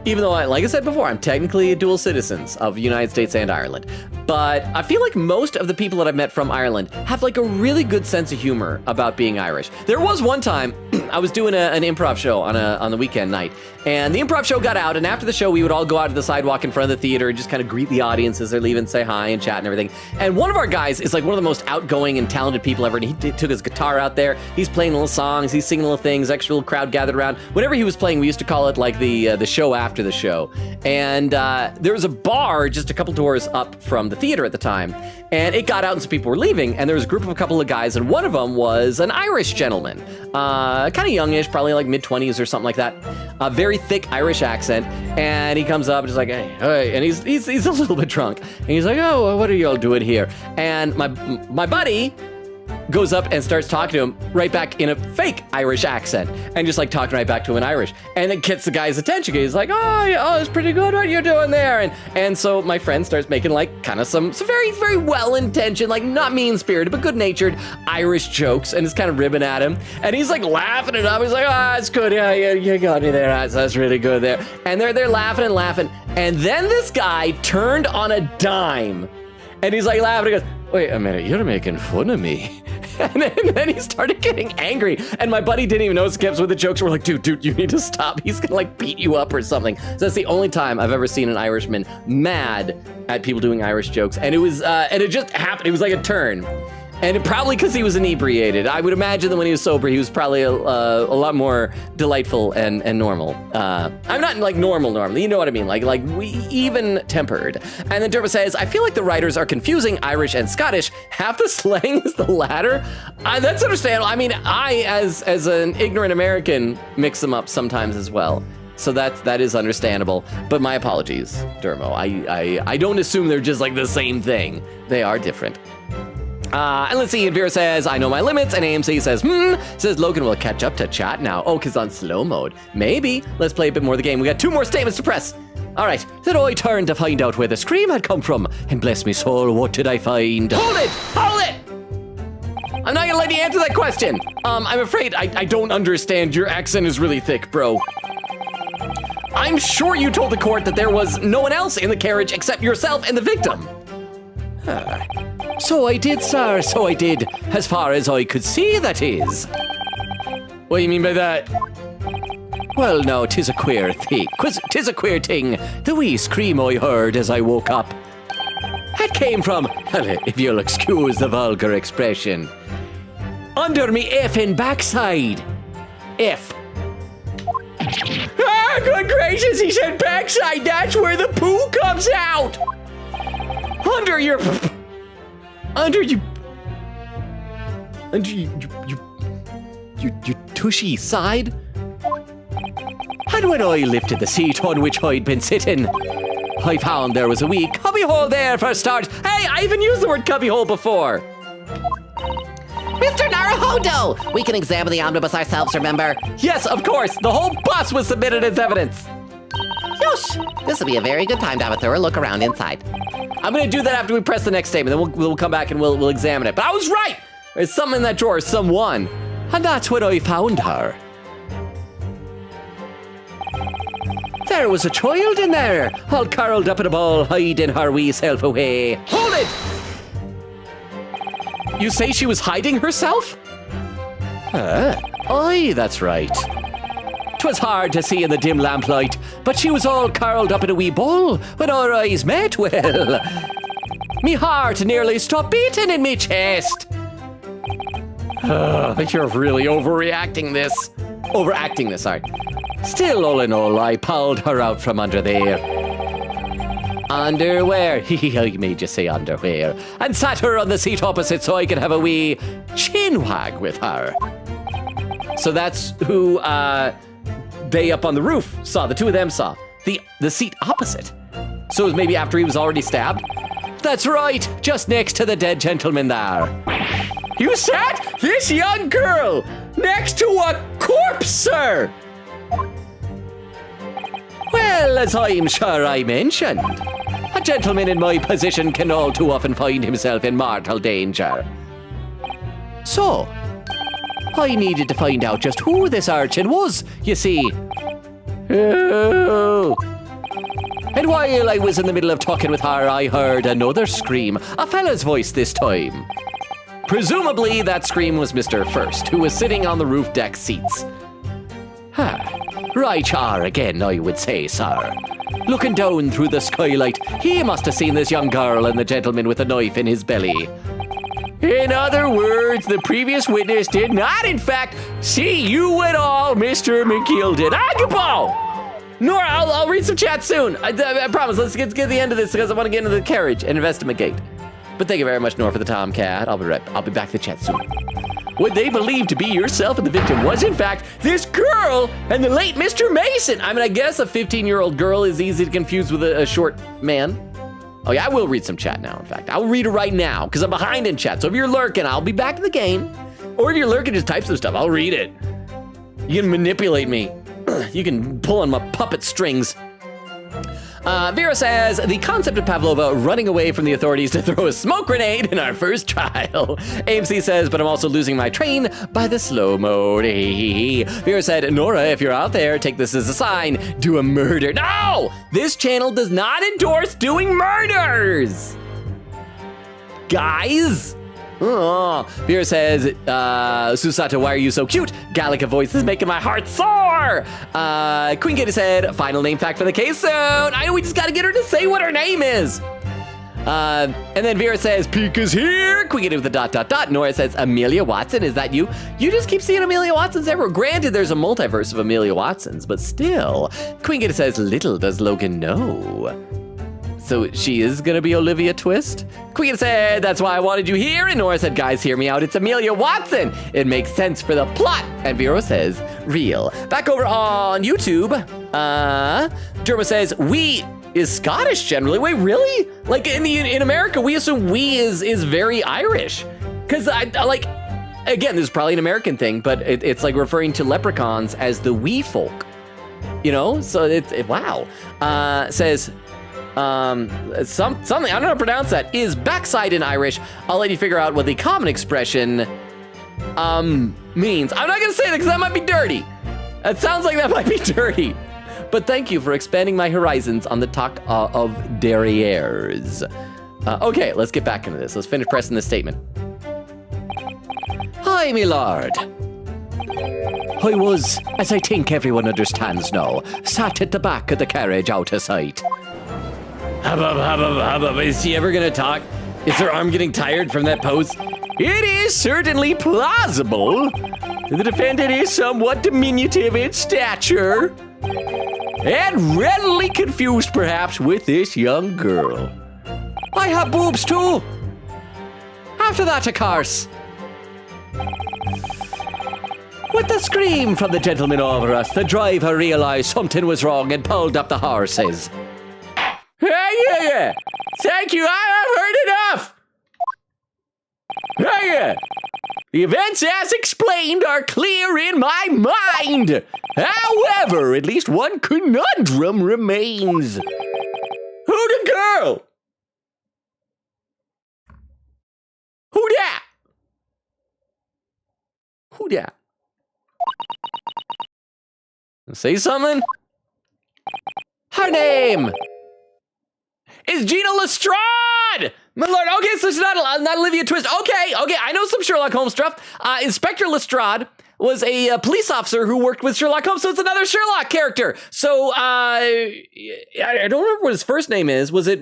Even though, like I said before, I'm technically a dual citizen of the United States and Ireland. But I feel like most of the people that I've met from Ireland have like a really good sense of humor about being Irish. There was one time I was doing an improv show on the weekend night, and the improv show got out, and after the show we would all go out to the sidewalk in front of the theater and just kind of greet the audience as they're leaving, say hi and chat and everything. And one of our guys is like one of the most outgoing and talented people ever, and he took his guitar out there, he's playing little songs, he's singing little things, extra little crowd gathered around. Whenever he was playing, we used to call it like the show after the show. And there was a bar just a couple doors up from the theater at the time, and it got out and some people were leaving, and there was a group of a couple of guys, and one of them was an Irish gentleman, kind of youngish, probably like mid-20s or something like that, a very thick Irish accent, and he comes up and just like, hey, and he's a little bit drunk, and he's like, oh, what are y'all doing here? And my buddy goes up and starts talking to him right back in a fake Irish accent, and just like talking right back to him in Irish, and it gets the guy's attention. He's like, oh, it's pretty good what you're doing there, and so my friend starts making like kind of some very, very well-intentioned, like not mean-spirited, but good-natured Irish jokes, and it's kind of ribbing at him, and he's like laughing it up. He's like, it's good, yeah, you got me there, that's really good there, and they're laughing and laughing, and then this guy turned on a dime, and he's like laughing, and he goes, wait a minute, you're making fun of me. And then he started getting angry. And my buddy didn't even notice, kept with the jokes. We're like, dude, you need to stop. He's gonna like beat you up or something. So that's the only time I've ever seen an Irishman mad at people doing Irish jokes. And it just happened. It was like a turn. And probably because he was inebriated. I would imagine that when he was sober, he was probably a lot more delightful and normal. I'm not like normal, you know what I mean? Like we even tempered. And then Derpa says, I feel like the writers are confusing Irish and Scottish. Half the slang is the latter. That's understandable. I mean, I, as an ignorant American, mix them up sometimes as well. So that is understandable. But my apologies, Dermo. I don't assume they're just like the same thing. They are different. And let's see, and Vera says, I know my limits, and AMC says, says Logan will catch up to chat now. Oh, because on slow mode. Maybe. Let's play a bit more of the game. We got 2 more statements to press. All right, then I turned to find out where the scream had come from, and bless me soul, what did I find? Hold it! I'm not gonna let you answer that question. I'm afraid I don't understand. Your accent is really thick, bro. I'm sure you told the court that there was no one else in the carriage except yourself and the victim. So I did, sir, so I did. As far as I could see, that is. What do you mean by that? Well, no, 'tis a queer thing. 'Tis a queer thing. The wee scream I heard as I woke up. It came from, if you'll excuse the vulgar expression, under me effing backside. F. Ah, good gracious, he said backside. That's where the poo comes out. Under your tushy side? And when I lifted the seat on which I'd been sitting, I found there was a wee cubbyhole there for a start. Hey, I even used the word cubbyhole before. Mr. Naruhodo! We can examine the omnibus ourselves, remember? Yes, of course. The whole bus was submitted as evidence. Yosh! This will be a very good time to have a thorough look around inside. I'm gonna do that after we press the next statement. Then we'll come back and we'll examine it. But I was right! There's something in that drawer, someone. And that's when I found her. There was a child in there, all curled up in a ball, hiding her wee self away. Hold it! You say she was hiding herself? Aye, that's right. 'Twas hard to see in the dim lamplight, but she was all curled up in a wee ball when our eyes met. Well, me heart nearly stopped beating in me chest. You're really overacting this, sorry. Still, all in all, I pulled her out from under there. Underwear, I made you say underwear, and sat her on the seat opposite so I could have a wee chin wag with her. So that's who, they up on the roof saw, the two of them saw. The seat opposite. So it was maybe after he was already stabbed? That's right, just next to the dead gentleman there. You sat this young girl next to a corpse, sir! Well, as I'm sure I mentioned, a gentleman in my position can all too often find himself in mortal danger. So, I needed to find out just who this urchin was, you see. Oh. And while I was in the middle of talking with her, I heard another scream, a fella's voice this time. Presumably, that scream was Mr. First, who was sitting on the roof deck seats. Right you are again, I would say, sir. Looking down through the skylight, he must have seen this young girl and the gentleman with a knife in his belly. In other words, the previous witness did not, in fact, see you at all, Mr. McGill did. Goodbye! Nora, I'll read some chat soon. I promise. Let's get to the end of this because I want to get into the carriage and investigate. But thank you very much, Nora, for the Tomcat. I'll be back to the chat soon. What they believed to be yourself and the victim was, in fact, this girl and the late Mr. Mason. I mean, I guess a 15-year-old girl is easy to confuse with a short man. Oh yeah, I will read some chat now, in fact. I'll read it right now, because I'm behind in chat. So if you're lurking, I'll be back in the game. Or if you're lurking, just type some stuff. I'll read it. You can manipulate me. You can pull on my puppet strings. Vera says, the concept of Pavlova running away from the authorities to throw a smoke grenade in our first trial. AMC says, but I'm also losing my train by the slow mode. Vera said, Nora, if you're out there, take this as a sign. Do a murder. No! This channel does not endorse doing murders! Guys! Oh. Vera says, Susato, why are you so cute? Gallica voice is making my heart soar. Queen Katie said, final name fact for the case soon. I know we just got to get her to say what her name is. And then Vera says, Pika's here. Queen Katie with the ... Nora says, Amelia Watson, is that you? You just keep seeing Amelia Watsons everywhere. Granted, there's a multiverse of Amelia Watsons, but still. Queen Katie says, little does Logan know. So she is gonna be Olivia Twist? Queen said, that's why I wanted you here. And Nora said, guys, hear me out. It's Amelia Watson. It makes sense for the plot. And Vera says, real. Back over on YouTube, Derma says, we is Scottish generally. Wait, really? Like in America, we assume we is very Irish. Cause I like, again, this is probably an American thing, but it's like referring to leprechauns as the wee folk. You know, so wow. Says, something, I don't know how to pronounce that, is backside in Irish. I'll let you figure out what the common expression means. I'm not gonna say that because that might be dirty. It sounds like that might be dirty. But thank you for expanding my horizons on the talk of derrieres. Okay, let's get back into this. Let's finish pressing this statement. Hi, me lord. I was, as I think everyone understands now, sat at the back of the carriage out of sight. Hubbub. Is she ever gonna talk? Is her arm getting tired from that pose? It is certainly plausible. The defendant is somewhat diminutive in stature and readily confused perhaps with this young girl. I have boobs too. After that, of course. With the scream from the gentleman over us, the driver realized something was wrong and pulled up the horses. Yeah. Thank you, I've heard enough. Yeah. The events as explained are clear in my mind. However, at least one conundrum remains. Who the girl? Who that? Say something? Her name is Gina Lestrade! My lord, okay, so it's not Olivia Twist. Okay, I know some Sherlock Holmes stuff. Inspector Lestrade was a police officer who worked with Sherlock Holmes, so it's another Sherlock character. So, I don't remember what his first name is. Was it,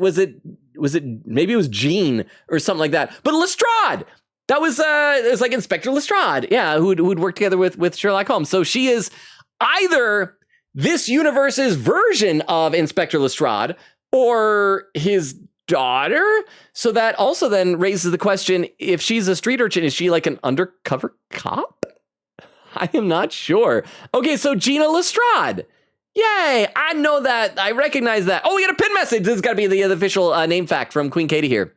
maybe it was Jean or something like that. But Lestrade! That was, it was like Inspector Lestrade, yeah, who'd worked together with Sherlock Holmes. So she is either this universe's version of Inspector Lestrade or his daughter. So that also then raises the question, if she's a street urchin, is she like an undercover cop? I am not sure. Okay, so Gina Lestrade. Yay, I know that. I recognize that. Oh, we got a pin message. This has got to be the official name fact from Queen Katie here.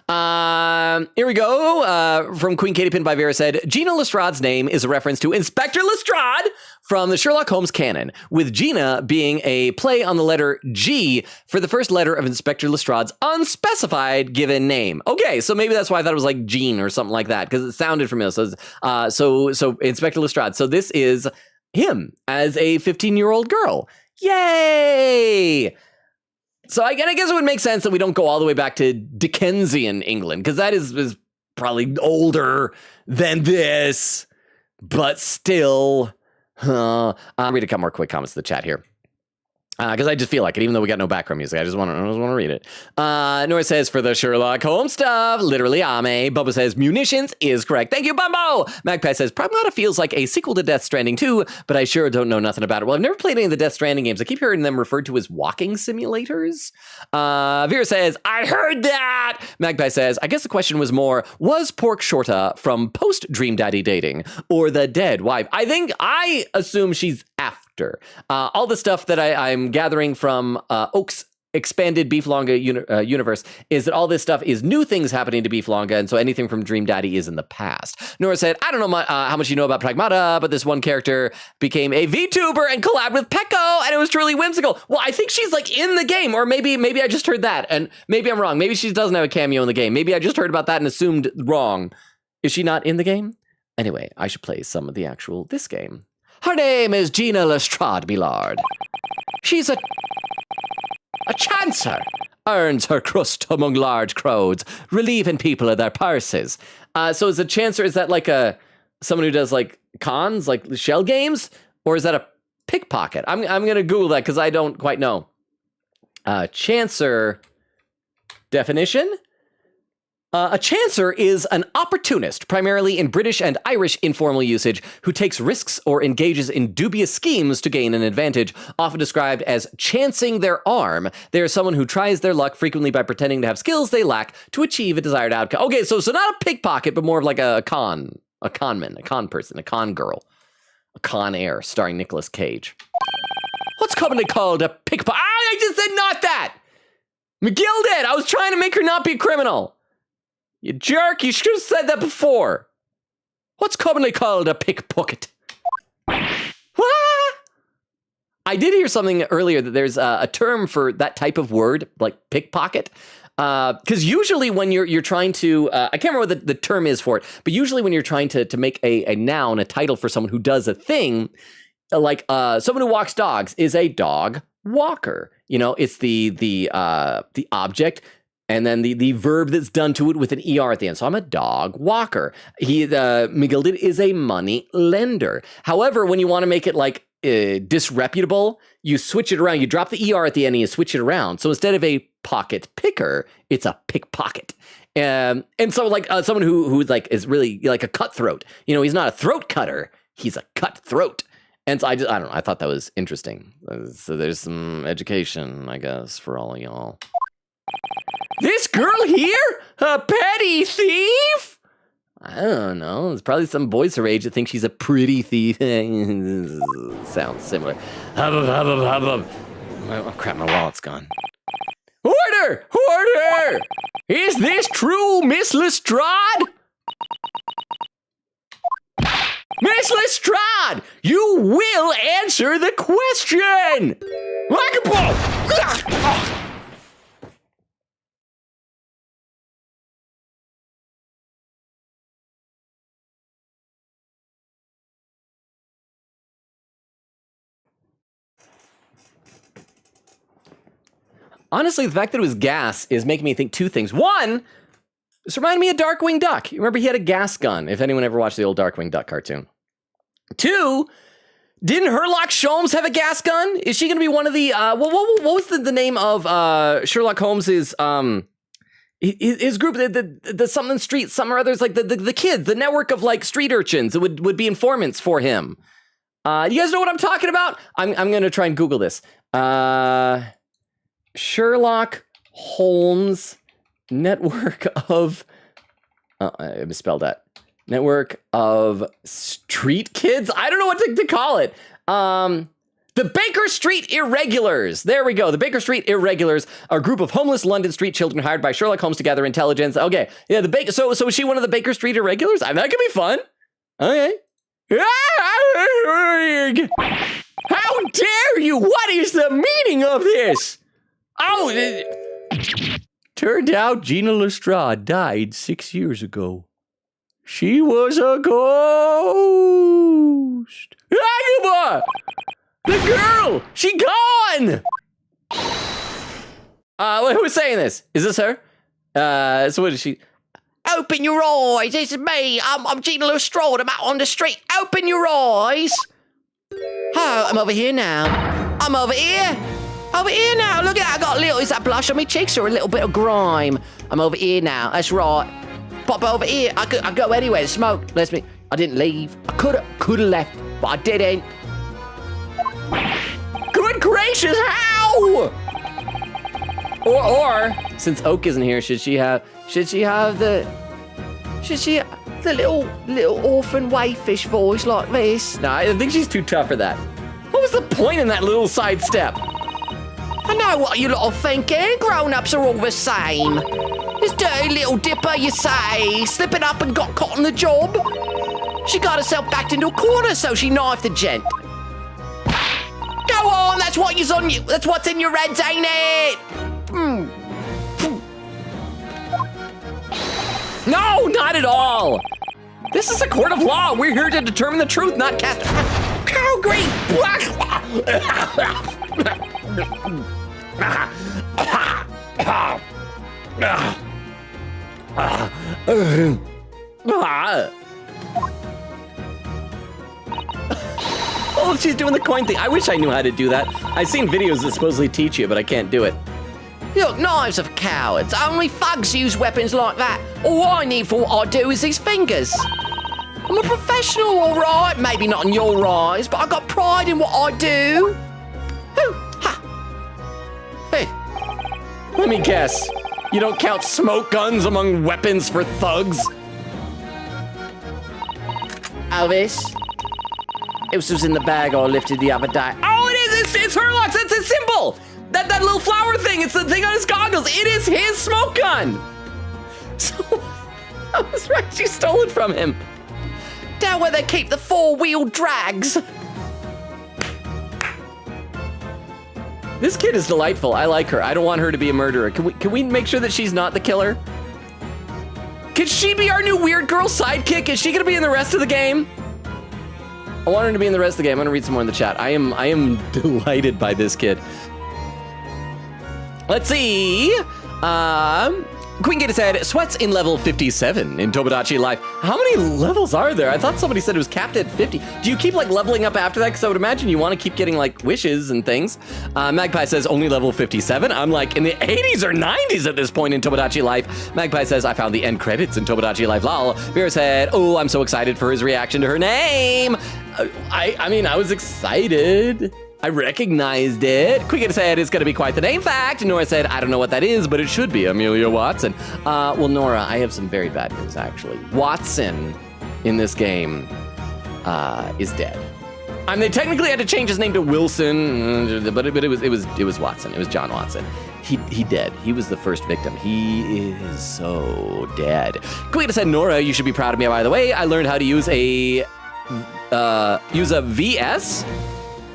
Here we go. From Queen Katie Pin by Vera said, Gina Lestrade's name is a reference to Inspector Lestrade from the Sherlock Holmes canon, with Gina being a play on the letter G for the first letter of Inspector Lestrade's unspecified given name. Okay, so maybe that's why I thought it was like Jean or something like that, because it sounded familiar. So Inspector Lestrade. So this is him as a 15-year-old girl. Yay! So I guess it would make sense that we don't go all the way back to Dickensian England, because that is probably older than this, but still. I'll read a couple more quick comments to the chat here. Because I just feel like it, even though we got no background music, I just want to read it. Nora says, for the Sherlock Holmes stuff, literally Ame. Bubba says, munitions is correct. Thank you, Bumbo. Magpie says, Pragmata feels like a sequel to Death Stranding 2, but I sure don't know nothing about it. Well, I've never played any of the Death Stranding games. I keep hearing them referred to as walking simulators. Vera says, I heard that. Magpie says, I guess the question was more, was Pork Shorta from post-Dream Daddy dating or the dead wife? I assume she's after. All the stuff that I'm gathering from Oak's expanded Beeflonga universe is that all this stuff is new things happening to Beeflonga, and so anything from Dream Daddy is in the past. Nora said, I don't know how much you know about Pragmata, but this one character became a VTuber and collabed with Pecco, and it was truly whimsical. Well, I think she's like in the game, or maybe I just heard that, and maybe I'm wrong. Maybe she doesn't have a cameo in the game. Maybe I just heard about that and assumed wrong. Is she not in the game? Anyway, I should play some of the actual this game. Her name is Gina Lestrade, my lord. She's a chancer, earns her crust among large crowds, relieving people of their purses. So is a chancer, is that like someone who does like cons, like shell games? Or is that a pickpocket? I'm going to Google that because I don't quite know. Chancer definition. A chancer is an opportunist, primarily in British and Irish informal usage, who takes risks or engages in dubious schemes to gain an advantage, often described as chancing their arm. They are someone who tries their luck frequently by pretending to have skills they lack to achieve a desired outcome. Okay, so not a pickpocket, but more of like a conman, a con person, a con girl, a Con Air, starring Nicolas Cage. What's commonly called a pickpocket? I just said not that! McGill did! I was trying to make her not be a criminal. You jerk, you should have said that before. What's commonly called a pickpocket? I did hear something earlier that there's a term for that type of word, like pickpocket. Because usually when you're trying to, I can't remember what the term is for it, but usually when you're trying to make a noun, a title for someone who does a thing, like someone who walks dogs is a dog walker. You know, it's the object. And then the verb that's done to it with an ER at the end. So I'm a dog walker. McGilded is a money lender. However, when you want to make it like disreputable, you switch it around. You drop the ER at the end and you switch it around. So instead of a pocket picker, it's a pickpocket. And so like someone who like is really like a cutthroat. You know, he's not a throat cutter. He's a cutthroat. And so I don't know. I thought that was interesting. So there's some education, I guess, for all of y'all. This girl here? A petty thief? I don't know. There's probably some boys her age that think she's a pretty thief. Sounds similar. Oh, crap, my wallet's gone. Order! Order! Is this true, Miss Lestrade? Miss Lestrade, you will answer the question! Honestly, the fact that it was gas is making me think two things. One, this reminded me of Darkwing Duck. You remember he had a gas gun, if anyone ever watched the old Darkwing Duck cartoon. Two, didn't Sherlock Holmes have a gas gun? Is she going to be one of the, what was the name of Sherlock Holmes's, his group, the something street, some or others, like the kids, the network of like street urchins that would be informants for him. You guys know what I'm talking about? I'm going to try and Google this. Sherlock Holmes network of, I misspelled that. Network of street kids? I don't know what to call it. The Baker Street Irregulars. There we go. The Baker Street Irregulars are a group of homeless London street children hired by Sherlock Holmes to gather intelligence. Okay. Yeah, so is she one of the Baker Street Irregulars? That could be fun. Okay. How dare you? What is the meaning of this? Oh, turned out Gina Lestrade died 6 years ago. She was a ghost. Agaba! The girl! She gone! Who's saying this? Is this her? So what is she? Open your eyes, it's me. I'm Gina Lestrade. I'm out on the street. Open your eyes. Oh, I'm over here now. I'm over here. Over here now. Look at that. I got a little, is that blush on my cheeks or a little bit of grime? I'm over here now. That's right. Pop over here. I go anywhere to smoke. I didn't leave. I could have left, but I didn't. Good gracious, how? Or since Oak isn't here, should she have the little orphan wayfish voice like this? No, I think she's too tough for that. What was the point in that little sidestep? I know what you lot are thinking. Grown-ups are all the same. This dirty little dipper, you say, slipping up and got caught on the job. She got herself backed into a corner, so she knifed the gent. Go on, that's what's in your heads, ain't it? No, not at all. This is a court of law. We're here to determine the truth, not cast. How great! Oh, she's doing the coin thing. I wish I knew how to do that. I've seen videos that supposedly teach you, but I can't do it. Look, knives are cowards. Only thugs use weapons like that. All I need for what I do is these fingers. I'm a professional, all right. Maybe not in your eyes, but I got pride in what I do. Hoo, ha. Hey. Let me guess. You don't count smoke guns among weapons for thugs? Oh, this? This was in the bag I lifted the other day. Oh, it is! It's Herlock's! That's his symbol! That little flower thing! It's the thing on his goggles! It is his smoke gun! So, I was right, she stole it from him. Down where they keep the four-wheel drags. This kid is delightful. I like her. I don't want her to be a murderer. Can we make sure that she's not the killer? Could she be our new weird girl sidekick? Is she gonna be in the rest of the game? I want her to be in the rest of the game. I'm gonna read some more in the chat. I am delighted by this kid. Let's see. Queen Gator said, sweats in level 57 in Tomodachi Life. How many levels are there? I thought somebody said it was capped at 50. Do you keep like leveling up after that? Because I would imagine you want to keep getting like wishes and things. Magpie says only level 57. I'm like in the 80s or 90s at this point in Tomodachi Life. Magpie says I found the end credits in Tomodachi Life. Lol. Vera said, oh, I'm so excited for his reaction to her name. I mean, I was excited. I recognized it. Quick said it's going to be quite the name fact. Nora said, I don't know what that is, but it should be Amelia Watson. Well, Nora, I have some very bad news, actually. Watson in this game is dead. I mean, they technically had to change his name to Wilson, but it was Watson. It was John Watson. He dead. He was the first victim. He is so dead. Quick said, Nora, you should be proud of me, by the way. I learned how to use a VS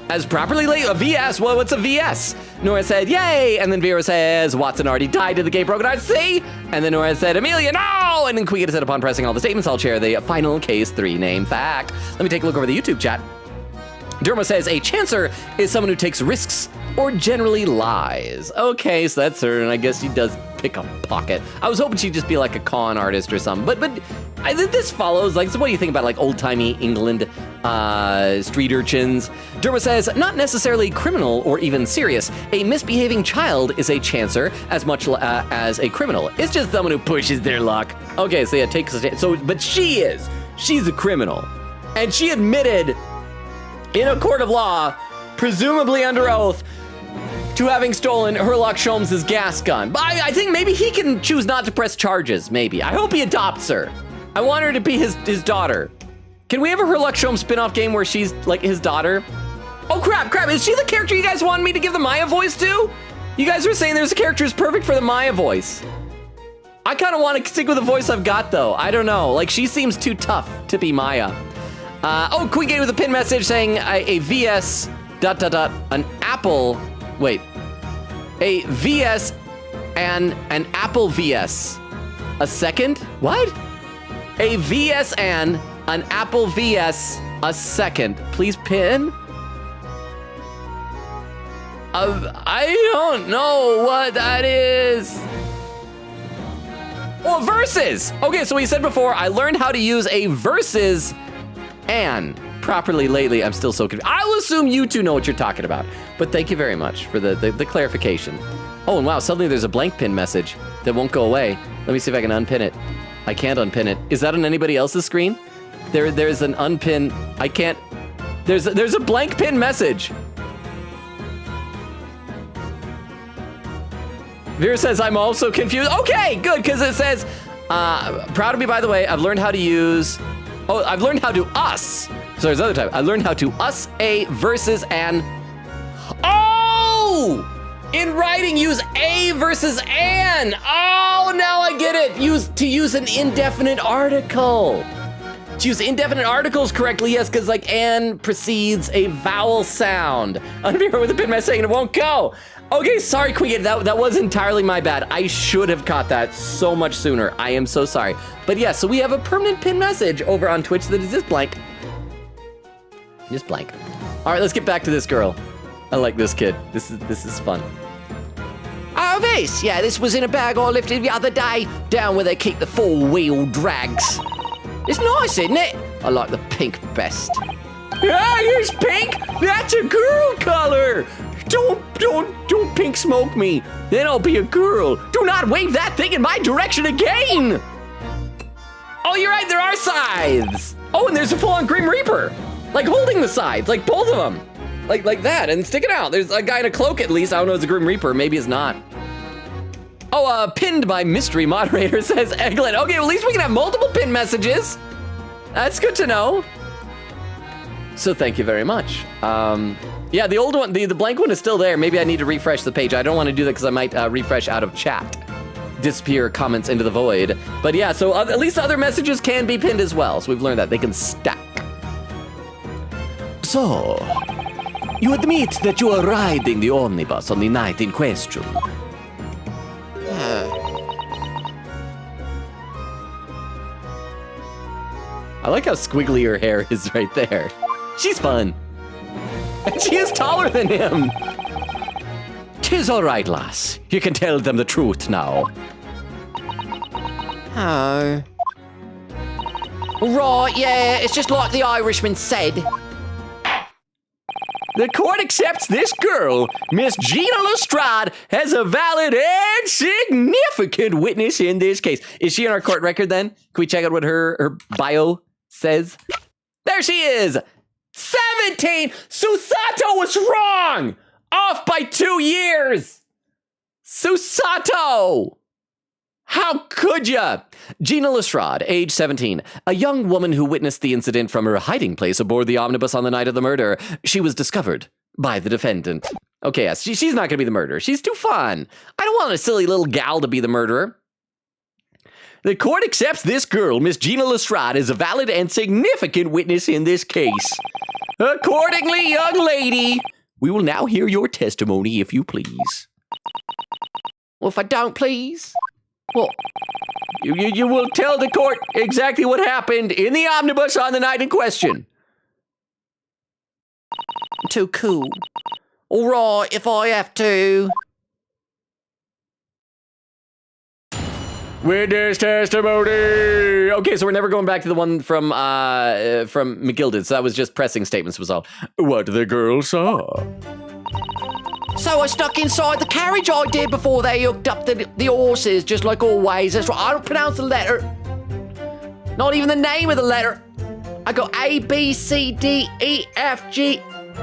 as properly late. A VS? Well, what's a VS? Nora said, yay! And then Vera says, Watson already died to the gay broken heart, see? And then Nora said, Amelia, no! And then Queen said, upon pressing all the statements, I'll share the final case 3 name fact. Let me take a look over the YouTube chat. Derma says, a chancer is someone who takes risks or generally lies. Okay, so that's her, and I guess she does pick a pocket. I was hoping she'd just be like a con artist or something, but I think this follows, like, so what do you think about like old-timey England street urchins? Derma says, not necessarily criminal or even serious. A misbehaving child is a chancer as much as a criminal. It's just someone who pushes their luck. Okay, so yeah, takes a stand. So, but she's a criminal. And she admitted in a court of law, presumably under oath, to having stolen Herlock Sholmes' gas gun. But I think maybe he can choose not to press charges, maybe. I hope he adopts her. I want her to be his daughter. Can we have a Herlock Sholmes spin-off game where she's like his daughter? Oh crap, is she the character you guys wanted me to give the Maya voice to? You guys were saying there's a character who's perfect for the Maya voice. I kind of want to stick with the voice I've got though. I don't know, like she seems too tough to be Maya. Queen Gate with a pin message saying a VS ... an Apple, wait. A VS and an Apple VS. A second? What? A VS and an Apple VS a second. Please pin. I don't know what that is. Oh, versus. Okay, so he said before, I learned how to use a versus and properly lately. I'm still so confused. I'll assume you two know what you're talking about, but thank you very much for the clarification. Oh, and wow, suddenly there's a blank pin message that won't go away. Let me see if I can unpin it. I can't unpin it. Is that on anybody else's screen? There's an unpin. I can't. There's a blank pin message. Vera says, I'm also confused. Okay, good, because it says, proud of me, by the way, I've learned how to use, I've learned how to us. So there's another type. I learned how to us a versus an, oh! In writing, use a versus an. Oh, now I get it. To use an indefinite article. To use indefinite articles correctly, yes, because like an precedes a vowel sound. I'm here with a pin message saying it won't go. Okay, sorry, Queen. That was entirely my bad. I should have caught that so much sooner. I am so sorry. But yeah, so we have a permanent pin message over on Twitch that is just blank. Just blank. All right, let's get back to this girl. I like this kid. This is fun. Oh, this? Yeah, this was in a bag I lifted the other day, down where they keep the four-wheel drags. It's nice, isn't it? I like the pink best. Ah, here's pink. That's a girl color. Don't pink smoke me. Then I'll be a girl. Do not wave that thing in my direction again! Oh, you're right. There are scythes. Oh, and there's a full-on Grim Reaper, like holding the scythes, like both of them, like that, and sticking out. There's a guy in a cloak at least. I don't know if it's a Grim Reaper. Maybe it's not. Oh, pinned by mystery moderator says Egglet. Okay, well, at least we can have multiple pin messages. That's good to know. So thank you very much. Yeah, the old one, the blank one is still there. Maybe I need to refresh the page. I don't want to do that because I might refresh out of chat. Disappear comments into the void. But yeah, so at least other messages can be pinned as well. So we've learned that they can stack. So, you admit that you are riding the omnibus on the night in question. I like how squiggly her hair is right there. She's fun. And she is taller than him. 'Tis all right, lass. You can tell them the truth now. Oh. Right, yeah, it's just like the Irishman said. The court accepts this girl, Miss Gina Lestrade, as a valid and significant witness in this case. Is she in our court record then? Can we check out what her bio says? There she is. 17. Susato was wrong. Off by 2 years. Susato. How could ya? Gina Lestrade, age 17, a young woman who witnessed the incident from her hiding place aboard the omnibus on the night of the murder. She was discovered by the defendant. Okay, yes, she's not gonna be the murderer. She's too fun. I don't want a silly little gal to be the murderer. The court accepts this girl, Miss Gina Lestrade, as a valid and significant witness in this case. Accordingly, young lady, we will now hear your testimony, if you please. Well, if I don't, please. Well, you will tell the court exactly what happened in the omnibus on the night in question. Too cool. All right, if I have to. Witness testimony. Okay, so we're never going back to the one from McGilded. So that was just pressing statements was all. What the girl saw. So I stuck inside the carriage I did before they hooked up the horses, just like always. That's right, I don't pronounce the letter. Not even the name of the letter. I got A, B, C, D, E, F, G,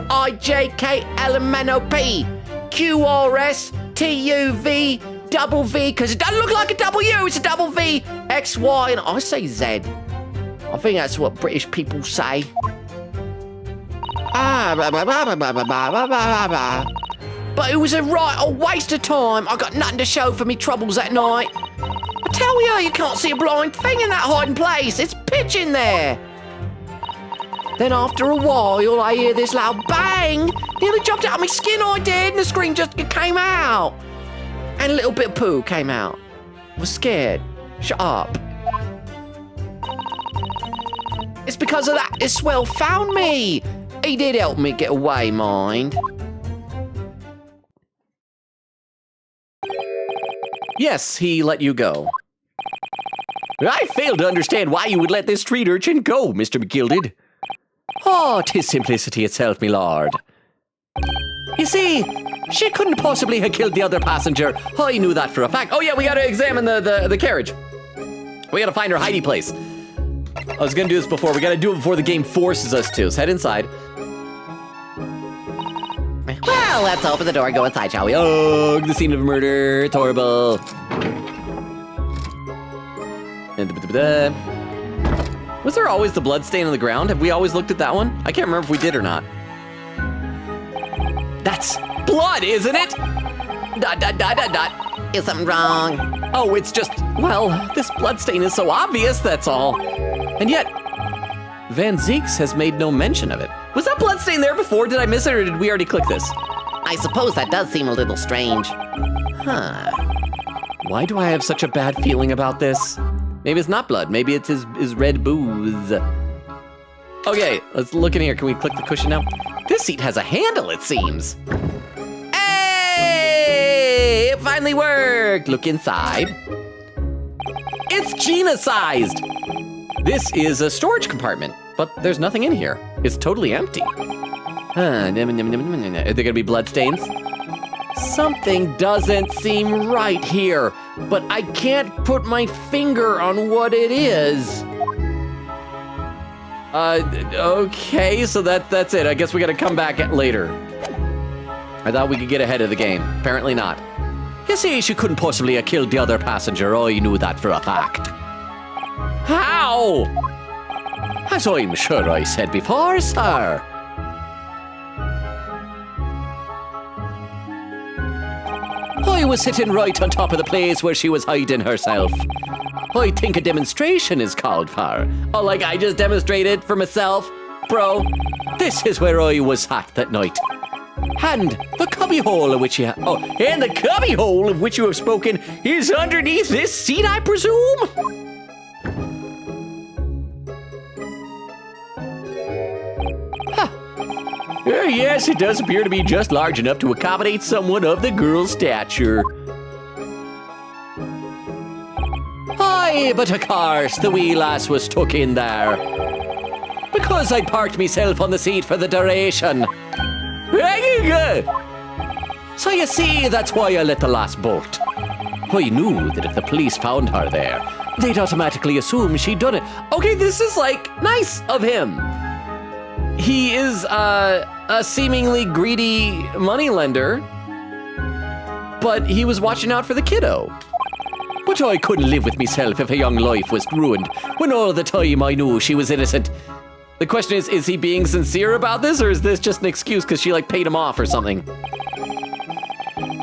I, J, K, L, M, N, O, P, Q, R, S, T, U, V, double V, because it doesn't look like a W, it's a double V, X, Y, and I say Z. I think that's what British people say. But it was a waste of time. I got nothing to show for me troubles that night. I tell you can't see a blind thing in that hiding place. It's pitch in there. Then after a while, I hear this loud bang. Nearly jumped out of my skin, I did, and the screen just came out. And a little bit of poo came out. I was scared. Shut up. It's because of that. This swell found me. He did help me get away, mind. Yes, he let you go. I fail to understand why you would let this street urchin go, Mr. McGilded. Oh, 'tis simplicity itself, me lord. You see, she couldn't possibly have killed the other passenger. I knew that for a fact. Oh yeah, we gotta examine the carriage. We gotta find her hiding place. I was gonna do this before. We gotta do it before the game forces us to. So head inside. Well, let's open the door and go inside, shall we? Oh, the scene of murder. It's horrible. Was there always the blood stain on the ground? Have we always looked at that one? I can't remember if we did or not. That's blood, isn't it? Dot, dot, dot, dot, dot. Is something wrong? Oh, it's just, well, this blood stain is so obvious, that's all. And yet, Van Zeeks has made no mention of it. Was that blood stain there before? Did I miss it, or did we already click this? I suppose that does seem a little strange. Huh. Why do I have such a bad feeling about this? Maybe it's not blood. Maybe it's his red booze. Okay, let's look in here. Can we click the cushion now? This seat has a handle, it seems. Hey! it finally worked. Look inside. It's Gina-sized. This is a storage compartment, but there's nothing in here. It's totally empty. Are there gonna be bloodstains? Something doesn't seem right here, but I can't put my finger on what it is. Okay, so that's it. I guess we gotta come back later. I thought we could get ahead of the game. Apparently not. You see, she couldn't possibly have killed the other passenger. I knew that for a fact. How? As I'm sure I said before, sir. I was sitting right on top of the place where she was hiding herself. I think a demonstration is called for. Oh, like I just demonstrated for myself? Bro, this is where I was sat that night. And the cubbyhole of which you and the cubbyhole of which you have spoken is underneath this seat, I presume? Yes, it does appear to be just large enough to accommodate someone of the girl's stature. Aye, but of course, the wee lass was stuck in there. Because I parked myself on the seat for the duration. So you see, that's why I let the lass bolt. I knew that if the police found her there, they'd automatically assume she'd done it. Okay, this is, like, nice of him. He is a seemingly greedy moneylender, but he was watching out for the kiddo. But I couldn't live with myself if a young life was ruined, when all the time I knew she was innocent. The question is he being sincere about this, or is this just an excuse because she, like, paid him off or something?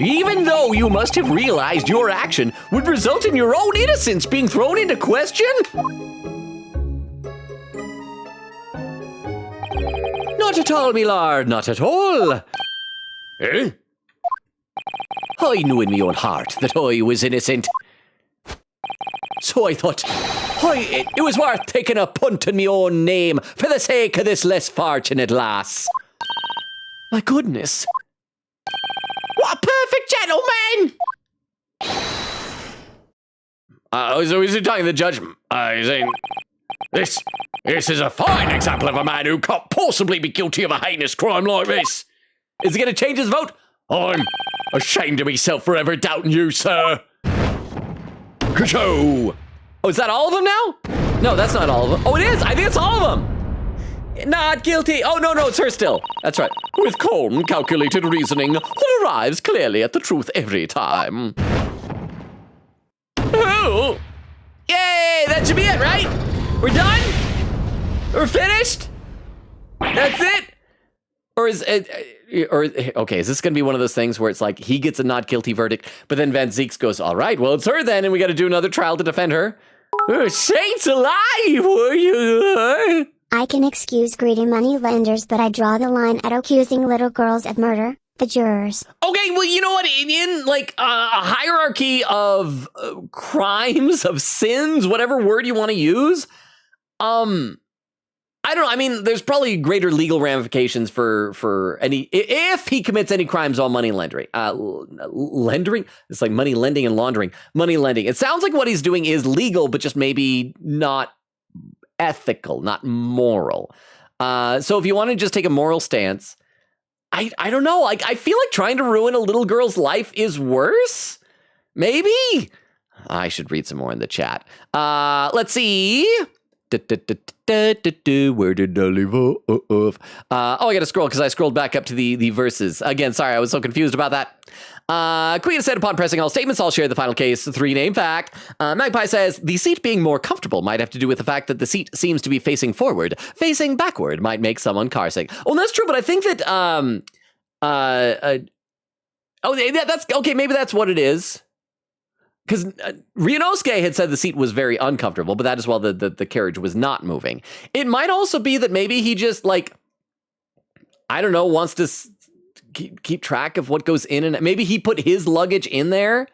Even though you must have realized your action would result in your own innocence being thrown into question? Not at all, me lord, not at all. Eh? I knew in my own heart that I was innocent. So I thought, it was worth taking a punt on my own name for the sake of this less fortunate lass. My goodness. What a perfect gentleman! So is he talking to the judge? He's saying, this is a fine example of a man who can't possibly be guilty of a heinous crime like this. Is he going to change his vote? I'm ashamed of myself for ever doubting you, sir. Ka-chow! Oh, is that all of them now? No, that's not all of them. Oh, it is. I think it's all of them. Not guilty. Oh, no, it's her still. That's right. With calm, calculated reasoning that arrives clearly at the truth every time. Oh! Yay! That should be it, right? We're done? We're finished? That's it? Or is this going to be one of those things where it's like he gets a not guilty verdict, but then Van Zeeks goes, all right, well, it's her then, and we got to do another trial to defend her? Oh, saints alive! Were you? I can excuse greedy money lenders, but I draw the line at accusing little girls of murder, the jurors. Okay, well, you know what? In like a hierarchy of crimes, of sins, whatever word you want to use, I don't know. I mean, there's probably greater legal ramifications for any if he commits any crimes on money lending. Lending? It's like money lending and laundering. Money lending. It sounds like what he's doing is legal, but just maybe not ethical, not moral. So if you want to just take a moral stance, I don't know. Like, I feel like trying to ruin a little girl's life is worse. Maybe. I should read some more in the chat. Let's see. Where did I leave off? I gotta scroll because I scrolled back up to the verses. Again, sorry, I was so confused about that. Queen said, upon pressing all statements, I'll share the final case 3-name fact. Magpie says, the seat being more comfortable might have to do with the fact that the seat seems to be facing forward. Facing backward might make someone car sick. Oh, that's true, but I think that, that's, okay, maybe that's what it is. Because Ryunosuke had said the seat was very uncomfortable, but that is while the carriage was not moving. It might also be that maybe he just, like, I don't know, wants to keep track of what goes in and maybe he put his luggage in there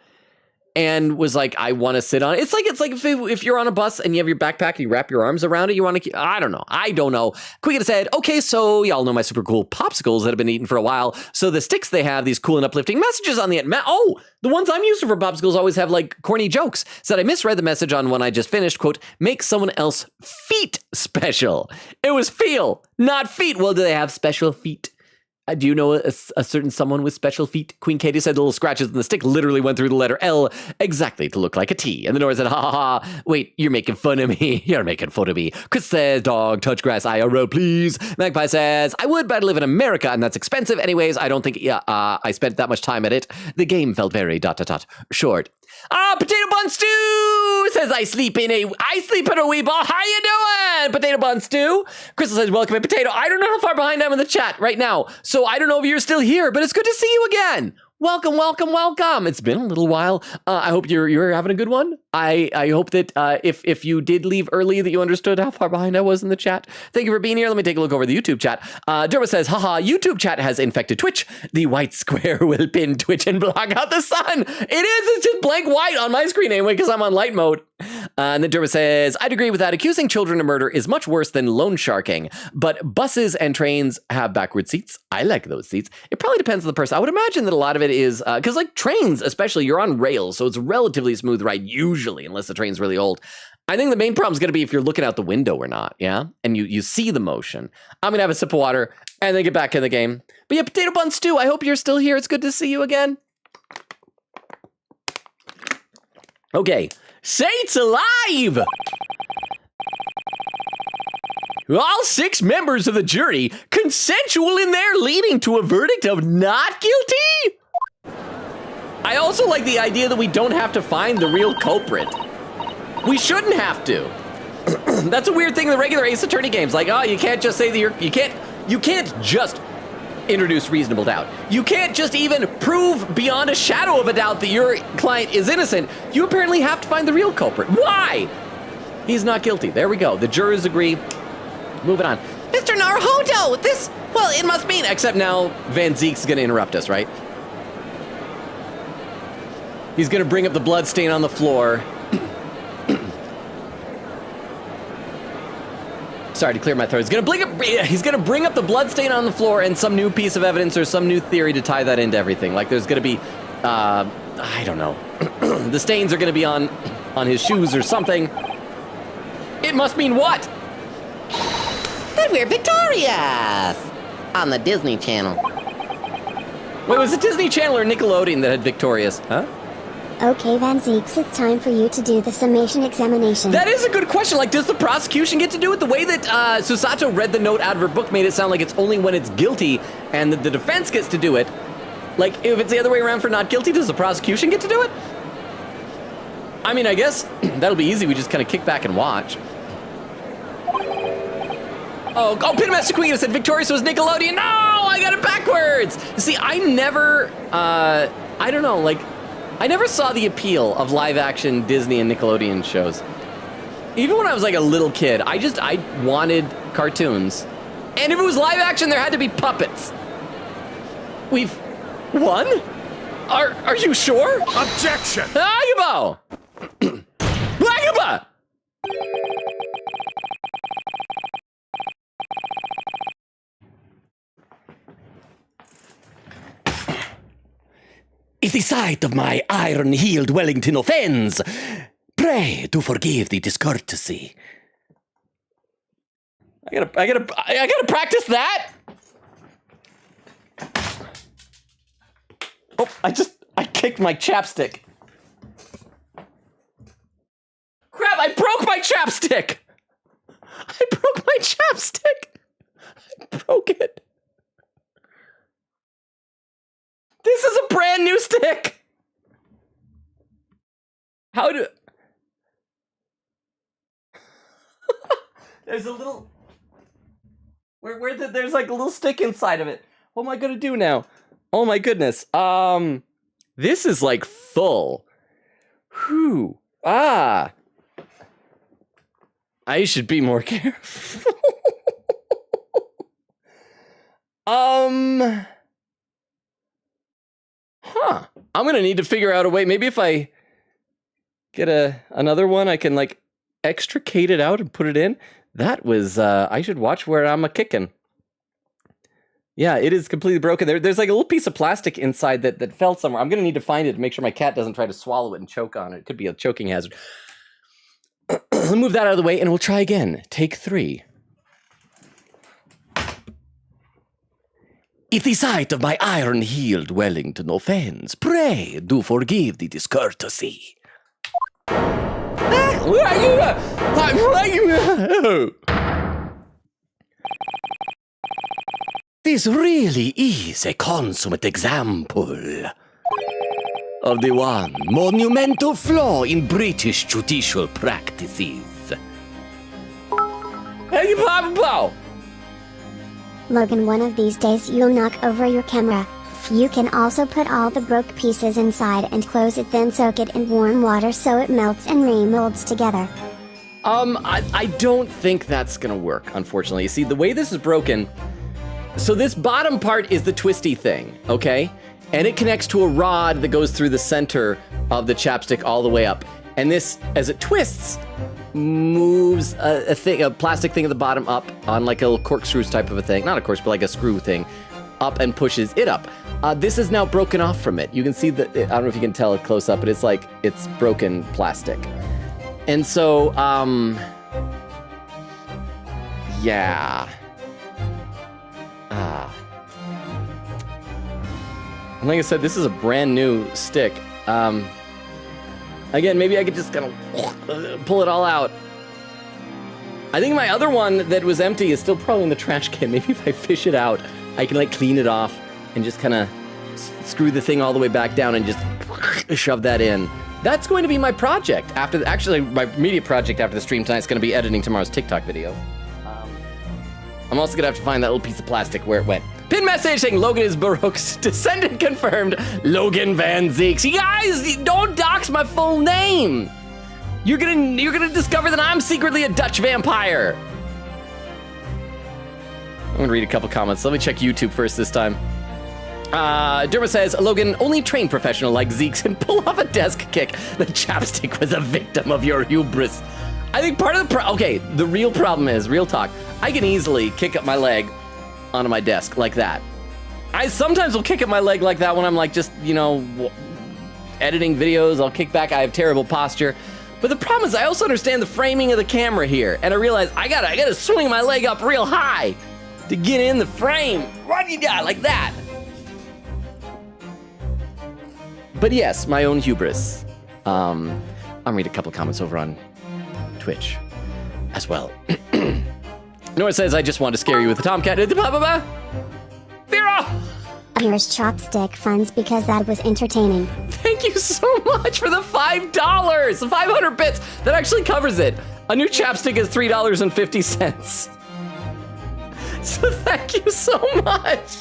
and was like, I want to sit on it. It's like if you're on a bus and you have your backpack and you wrap your arms around it, you want to, I don't know. Quick said, okay, so y'all know my super cool popsicles that have been eaten for a while. So the sticks they have, these cool and uplifting messages on the end. Oh, the ones I'm used to for popsicles always have like corny jokes. Said I misread the message on one I just finished, quote, make someone else feet special. It was feel, not feet. Well, do they have special feet? Do you know a certain someone with special feet? Queen Katie said the little scratches in the stick literally went through the letter L exactly to look like a T. And the Nora said, ha ha ha, wait, you're making fun of me. You're making fun of me. Chris says, dog, touch grass, IRL, please. Magpie says, I would, but I live in America and that's expensive. Anyways, I don't think I spent that much time at it. The game felt very ... short. Potato Bun Stew says, I sleep in a wee ball. How you doing, Potato Bun Stew? Crystal says, welcome in, Potato. I don't know how far behind I'm in the chat right now, so I don't know if you're still here, but it's good to see you again. Welcome, welcome, welcome. It's been a little while. I hope you're having a good one. I hope that if you did leave early that you understood how far behind I was in the chat. Thank you for being here. Let me take a look over the YouTube chat. Derma says, haha, YouTube chat has infected Twitch. The white square will pin Twitch and block out the sun. It's just blank white on my screen anyway because I'm on light mode. And then Derma says, I'd agree with that. Accusing children of murder is much worse than loan sharking, but buses and trains have backward seats. I like those seats. It probably depends on the person. I would imagine that a lot of it is, because like trains, especially, you're on rails, so it's a relatively smooth ride usually, unless the train's really old. I think the main problem is going to be if you're looking out the window or not, yeah? And you see the motion. I'm going to have a sip of water and then get back in the game. But yeah, Potato Bun Stew, I hope you're still here. It's good to see you again. Okay. Saints alive! All 6 members of the jury consensual in their leading to a verdict of not guilty? I also like the idea that we don't have to find the real culprit. We shouldn't have to. That's a weird thing in the regular Ace Attorney games. Like, oh, you can't just say that you can't just introduce reasonable doubt. You can't just even prove beyond a shadow of a doubt that your client is innocent. You apparently have to find the real culprit. Why? He's not guilty. There we go. The jurors agree. Moving on. Mr. Naruhodo, it must mean... Except now Van Zeek's going to interrupt us, right? He's going to bring up the blood stain on the floor. Sorry to clear my throat. He's gonna bring up the blood stain on the floor and some new piece of evidence or some new theory to tie that into everything. Like there's gonna be, I don't know. The stains are gonna be on his shoes or something. It must mean what? That we're victorious! On the Disney Channel. Wait, was it Disney Channel or Nickelodeon that had Victorious? Huh? Okay, Van Zeeks, it's time for you to do the summation examination. That is a good question. Like, does the prosecution get to do it? The way that Susato read the note out of her book made it sound like it's only when it's guilty and the defense gets to do it. Like, if it's the other way around for not guilty, does the prosecution get to do it? I mean, I guess that'll be easy. We just kind of kick back and watch. Oh, Pitmaster Queen said Victorious was Nickelodeon. No, I got it backwards. See, I never, I don't know, like, I never saw the appeal of live-action Disney and Nickelodeon shows. Even when I was like a little kid, I wanted cartoons. And if it was live-action, there had to be puppets. We've won? Are you sure? Objection! Agabo! Agaba! If the sight of my iron-heeled Wellington offends, pray to forgive the discourtesy. I gotta practice that. Oh, I kicked my chapstick. Crap, I broke my chapstick. I broke my chapstick. I broke it. This is a brand new stick. How do... There's a little... There's like a little stick inside of it. What am I gonna do now? Oh my goodness. This is like full. Whew. Ah. I should be more careful. Huh. I'm gonna need to figure out a way. Maybe if I get another one. I can like extricate it out and put it in. That was, I should watch where I'm a-kicking. Yeah, it is completely broken. There's like a little piece of plastic inside that fell somewhere. I'm going to need to find it to make sure my cat doesn't try to swallow it and choke on it. It could be a choking hazard. I'll move that out of the way and we'll try again. Take 3. If the sight of my iron-heeled Wellington offends, pray do forgive the discourtesy. This really is a consummate example of the one monumental flaw in British judicial practices. Hey, Papa! Logan, one of these days you'll knock over your camera. You can also put all the broke pieces inside and close it, then soak it in warm water so it melts and remolds together. I don't think that's gonna work, unfortunately. You see, the way this is broken, so this bottom part is the twisty thing, okay? And it connects to a rod that goes through the center of the chapstick all the way up. And this, as it twists, moves a plastic thing at the bottom up on like a little corkscrews type of a thing. Not a corkscrew, but like a screw thing, up and pushes it up. This is now broken off from it. You can see that, I don't know if you can tell it close up, but it's like, it's broken plastic. And so, yeah. And like I said, this is a brand new stick. Again, maybe I could just kind of pull it all out. I think my other one that was empty is still probably in the trash can. Maybe if I fish it out, I can like clean it off and just kind of screw the thing all the way back down and just shove that in. That's going to be my project after, actually my immediate project after the stream tonight is going to be editing tomorrow's TikTok video. I'm also going to have to find that little piece of plastic where it went. Pin message saying Logan is Baroque's descendant confirmed, Logan Van Zeeks. You guys, don't dox my full name. You're gonna discover that I'm secretly a Dutch vampire. I'm gonna read a couple comments. Let me check YouTube first this time. Derma says, Logan, only trained professional like Zeeks can pull off a desk kick. The chapstick was a victim of your hubris. I think part of the the real problem is, real talk, I can easily kick up my leg onto my desk like that. I sometimes will kick up my leg like that when I'm like just, you know, editing videos. I'll kick back. I have terrible posture. But the problem is I also understand the framing of the camera here. And I realize I gotta swing my leg up real high to get in the frame. What do you got? Like that. But yes, my own hubris. I'll read a couple comments over on Twitch as well. Nora says, I just want to scare you with the Tomcat. Vera! Here's chopstick funds because that was entertaining. Thank you so much for the $5. The 500 bits. That actually covers it. A new chapstick is $3.50. So thank you so much.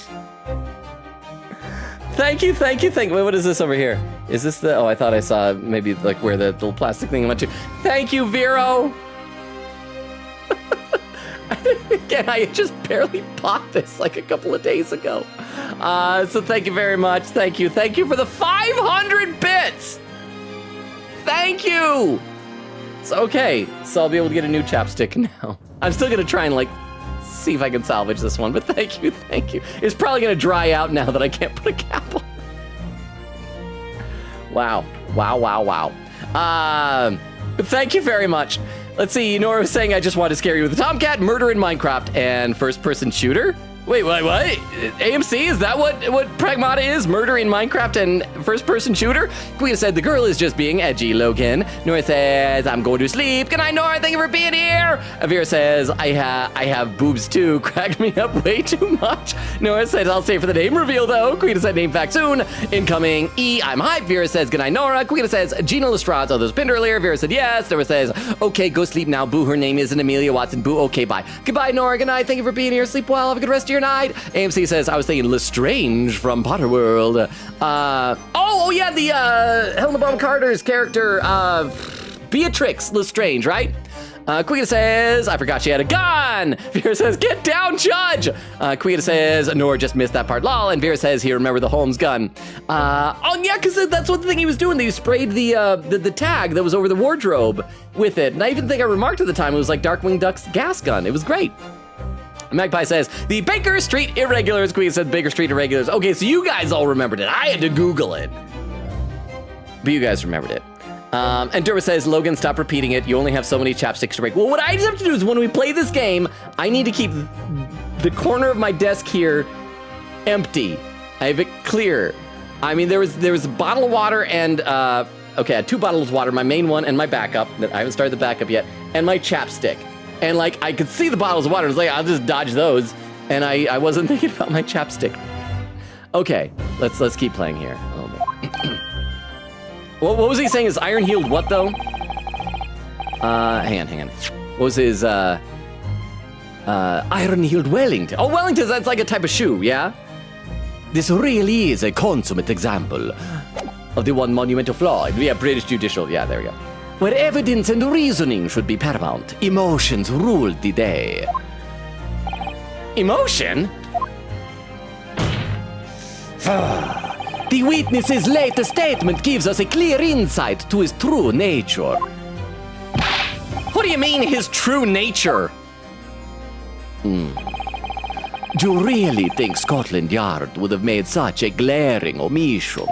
Thank you. Wait, what is this over here? Is this the, I thought I saw maybe like where the little plastic thing went to. Thank you, Vero. Again, I just barely bought this like a couple of days ago. So thank you very much. Thank you for the 500 bits. Thank you. So, okay, so I'll be able to get a new chapstick now. I'm still gonna try and like see if I can salvage this one, but thank you. It's probably gonna dry out now that I can't put a cap on. Wow. Thank you very much. Let's see, Nora was saying, I just want to scare you with the Tomcat, murder in Minecraft, and first-person shooter? Wait, what? AMC, is that what Pragmata is? Murder in Minecraft and first-person shooter? Queen said, the girl is just being edgy, Logan. Nora says, I'm going to sleep. Good night, Nora, thank you for being here. Avira says, I have boobs too. Cracked me up way too much. Nora says, I'll stay for the name reveal, though. Queen said, name fact soon. Incoming E, I'm hyped. Vera says, good night, Nora. Queen says, Gina Lestrade, those pinned earlier. Vera said, yes. Nora says, okay, go sleep now. Boo, her name isn't Amelia Watson. Boo, okay, bye. Goodbye, Nora. Good night. Thank you for being here. Sleep well. Have a good rest of your night. AMC says, I was thinking Lestrange from Potterworld. Yeah, the Helena Bonham Carter's character, Beatrix Lestrange, right? Quita says, I forgot she had a gun. Vera says, get down, Judge. Quita says, Nora just missed that part, lol. And Vera says, he remembered the Holmes gun. Oh yeah, because that's what the thing he was doing. He sprayed the tag that was over the wardrobe with it. And I even think I remarked at the time, it was like Darkwing Duck's gas gun. It was great. Magpie says, the Baker Street Irregulars. Quita said, Baker Street Irregulars. Okay, so you guys all remembered it. I had to Google it. But you guys remembered it. And Durva says, Logan, stop repeating it. You only have so many chapsticks to break. Well, what I just have to do is when we play this game, I need to keep the corner of my desk here empty. I have it clear. I mean, there was a bottle of water and, okay, I had 2 bottles of water, my main one and my backup. I haven't started the backup yet. And my chapstick. And like, I could see the bottles of water. I was like, I'll just dodge those. And I wasn't thinking about my chapstick. Okay, let's keep playing here. Oh, man. What was he saying? Is iron healed what though? Hang on. What was his iron healed Wellington? Oh, Wellington, that's like a type of shoe, yeah? This really is a consummate example Of the one monumental flaw. Yeah, British judicial. Yeah, there we go. where evidence and reasoning should be paramount. Emotions ruled the day. Emotion? The witness's latest statement gives us a clear insight to his true nature. What do you mean, his true nature? Do you really think Scotland Yard would have made such a glaring omission?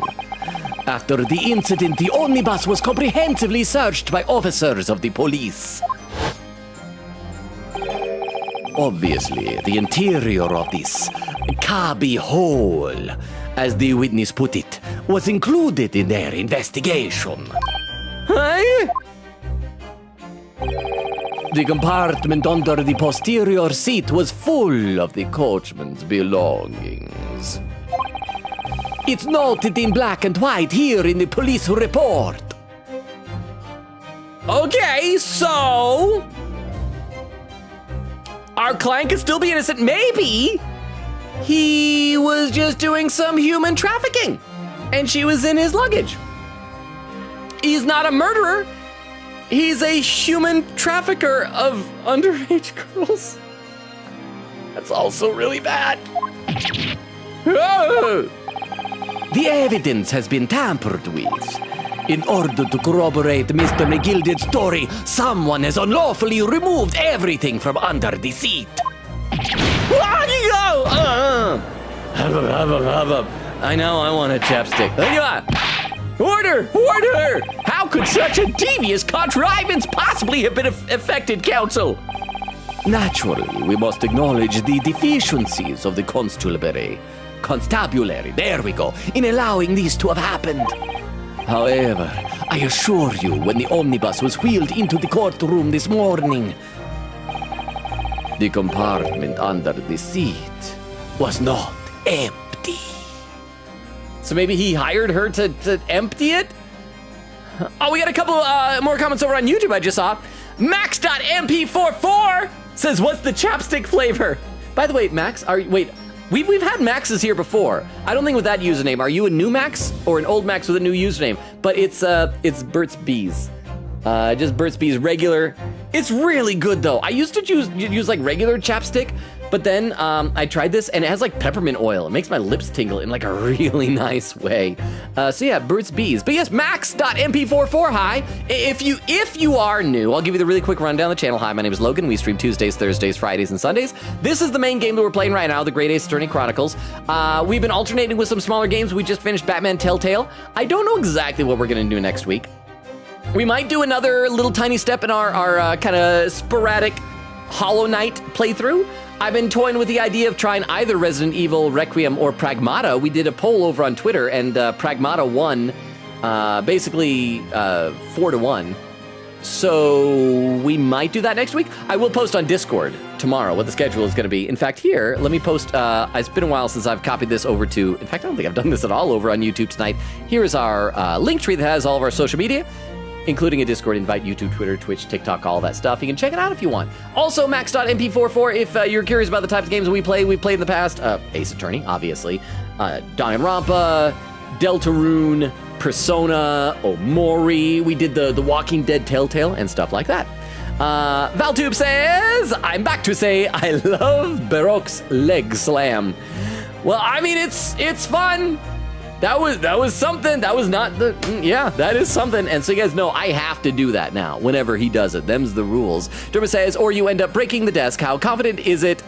After the incident, the omnibus was comprehensively searched by officers of the police. Obviously, the interior of this cubby hole, as the witness put it, was included in their investigation. Hey? The compartment under the posterior seat was full of the coachman's belongings. It's noted in black and white here in the police report. Okay, so... our client could still be innocent. Maybe he was just doing some human trafficking and she was in his luggage. He's not a murderer. He's a human trafficker of underage girls. That's also really bad. Oh! The evidence has been tampered with. In order to corroborate Mr. McGilded's story, someone has unlawfully removed everything from under the seat. I know, I want a chapstick. Order! Order! How could such a devious contrivance possibly have been affected, counsel? Naturally, we must acknowledge the deficiencies of the constabulary, there we go, in allowing these to have happened. However, I assure you, when the omnibus was wheeled into the courtroom this morning, the compartment under the seat was not empty. So maybe he hired her to empty it? Oh, we got a couple more comments over on YouTube I just saw. Max.mp44 says, what's the chapstick flavor? By the way, Max, we've had Maxes here before. I don't think with that username. Are you a new Max or an old Max with a new username? But it's Burt's Bees. Just Burt's Bees regular. It's really good though. I used to use like regular chapstick, but then I tried this and it has like peppermint oil. It makes my lips tingle in like a really nice way. So yeah, Burt's Bees. But yes, Max.mp44, hi. If you are new, I'll give you the really quick rundown of the channel. Hi, my name is Logan. We stream Tuesdays, Thursdays, Fridays, and Sundays. This is the main game that we're playing right now, the Great Ace Attorney Chronicles. We've been alternating with some smaller games. We just finished Batman Telltale. I don't know exactly what we're gonna do next week. We might do another little tiny step in our kind of sporadic Hollow Knight playthrough. I've been toying with the idea of trying either Resident Evil Requiem or Pragmata. We did a poll over on Twitter, and Pragmata won, basically 4-1. So we might do that next week. I will post on Discord tomorrow what the schedule is going to be. In fact, here, let me post, it's been a while since I've copied this over to, in fact, I don't think I've done this at all over on YouTube tonight. Here is our link tree that has all of our social media, including a Discord invite, YouTube, Twitter, Twitch, TikTok, all that stuff. You can check it out if you want. Also, Max.mp44, if you're curious about the types of games we've played in the past. Ace Attorney, obviously. Danganronpa, Deltarune, Persona, Omori. We did the Walking Dead Telltale and stuff like that. Valtube says, I'm back to say I love Baroque's leg slam. Well, I mean, it's fun. That was something. That was not the, yeah, that is something. And so you guys know I have to do that now whenever he does it. Them's the rules. Derma says, or you end up breaking the desk. How confident is it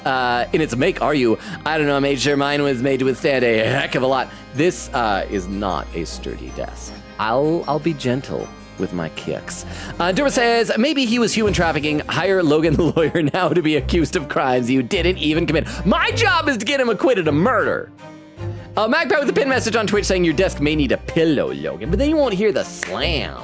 in its make are you? I don't know, I made sure mine was made to withstand a heck of a lot. This is not a sturdy desk. I'll be gentle with my kicks. Derma says, maybe he was human trafficking. Hire Logan the lawyer now to be accused of crimes you didn't even commit. My job is to get him acquitted of murder. Magpie with a pin message on Twitch saying your desk may need a pillow, Logan, but then you won't hear the slam.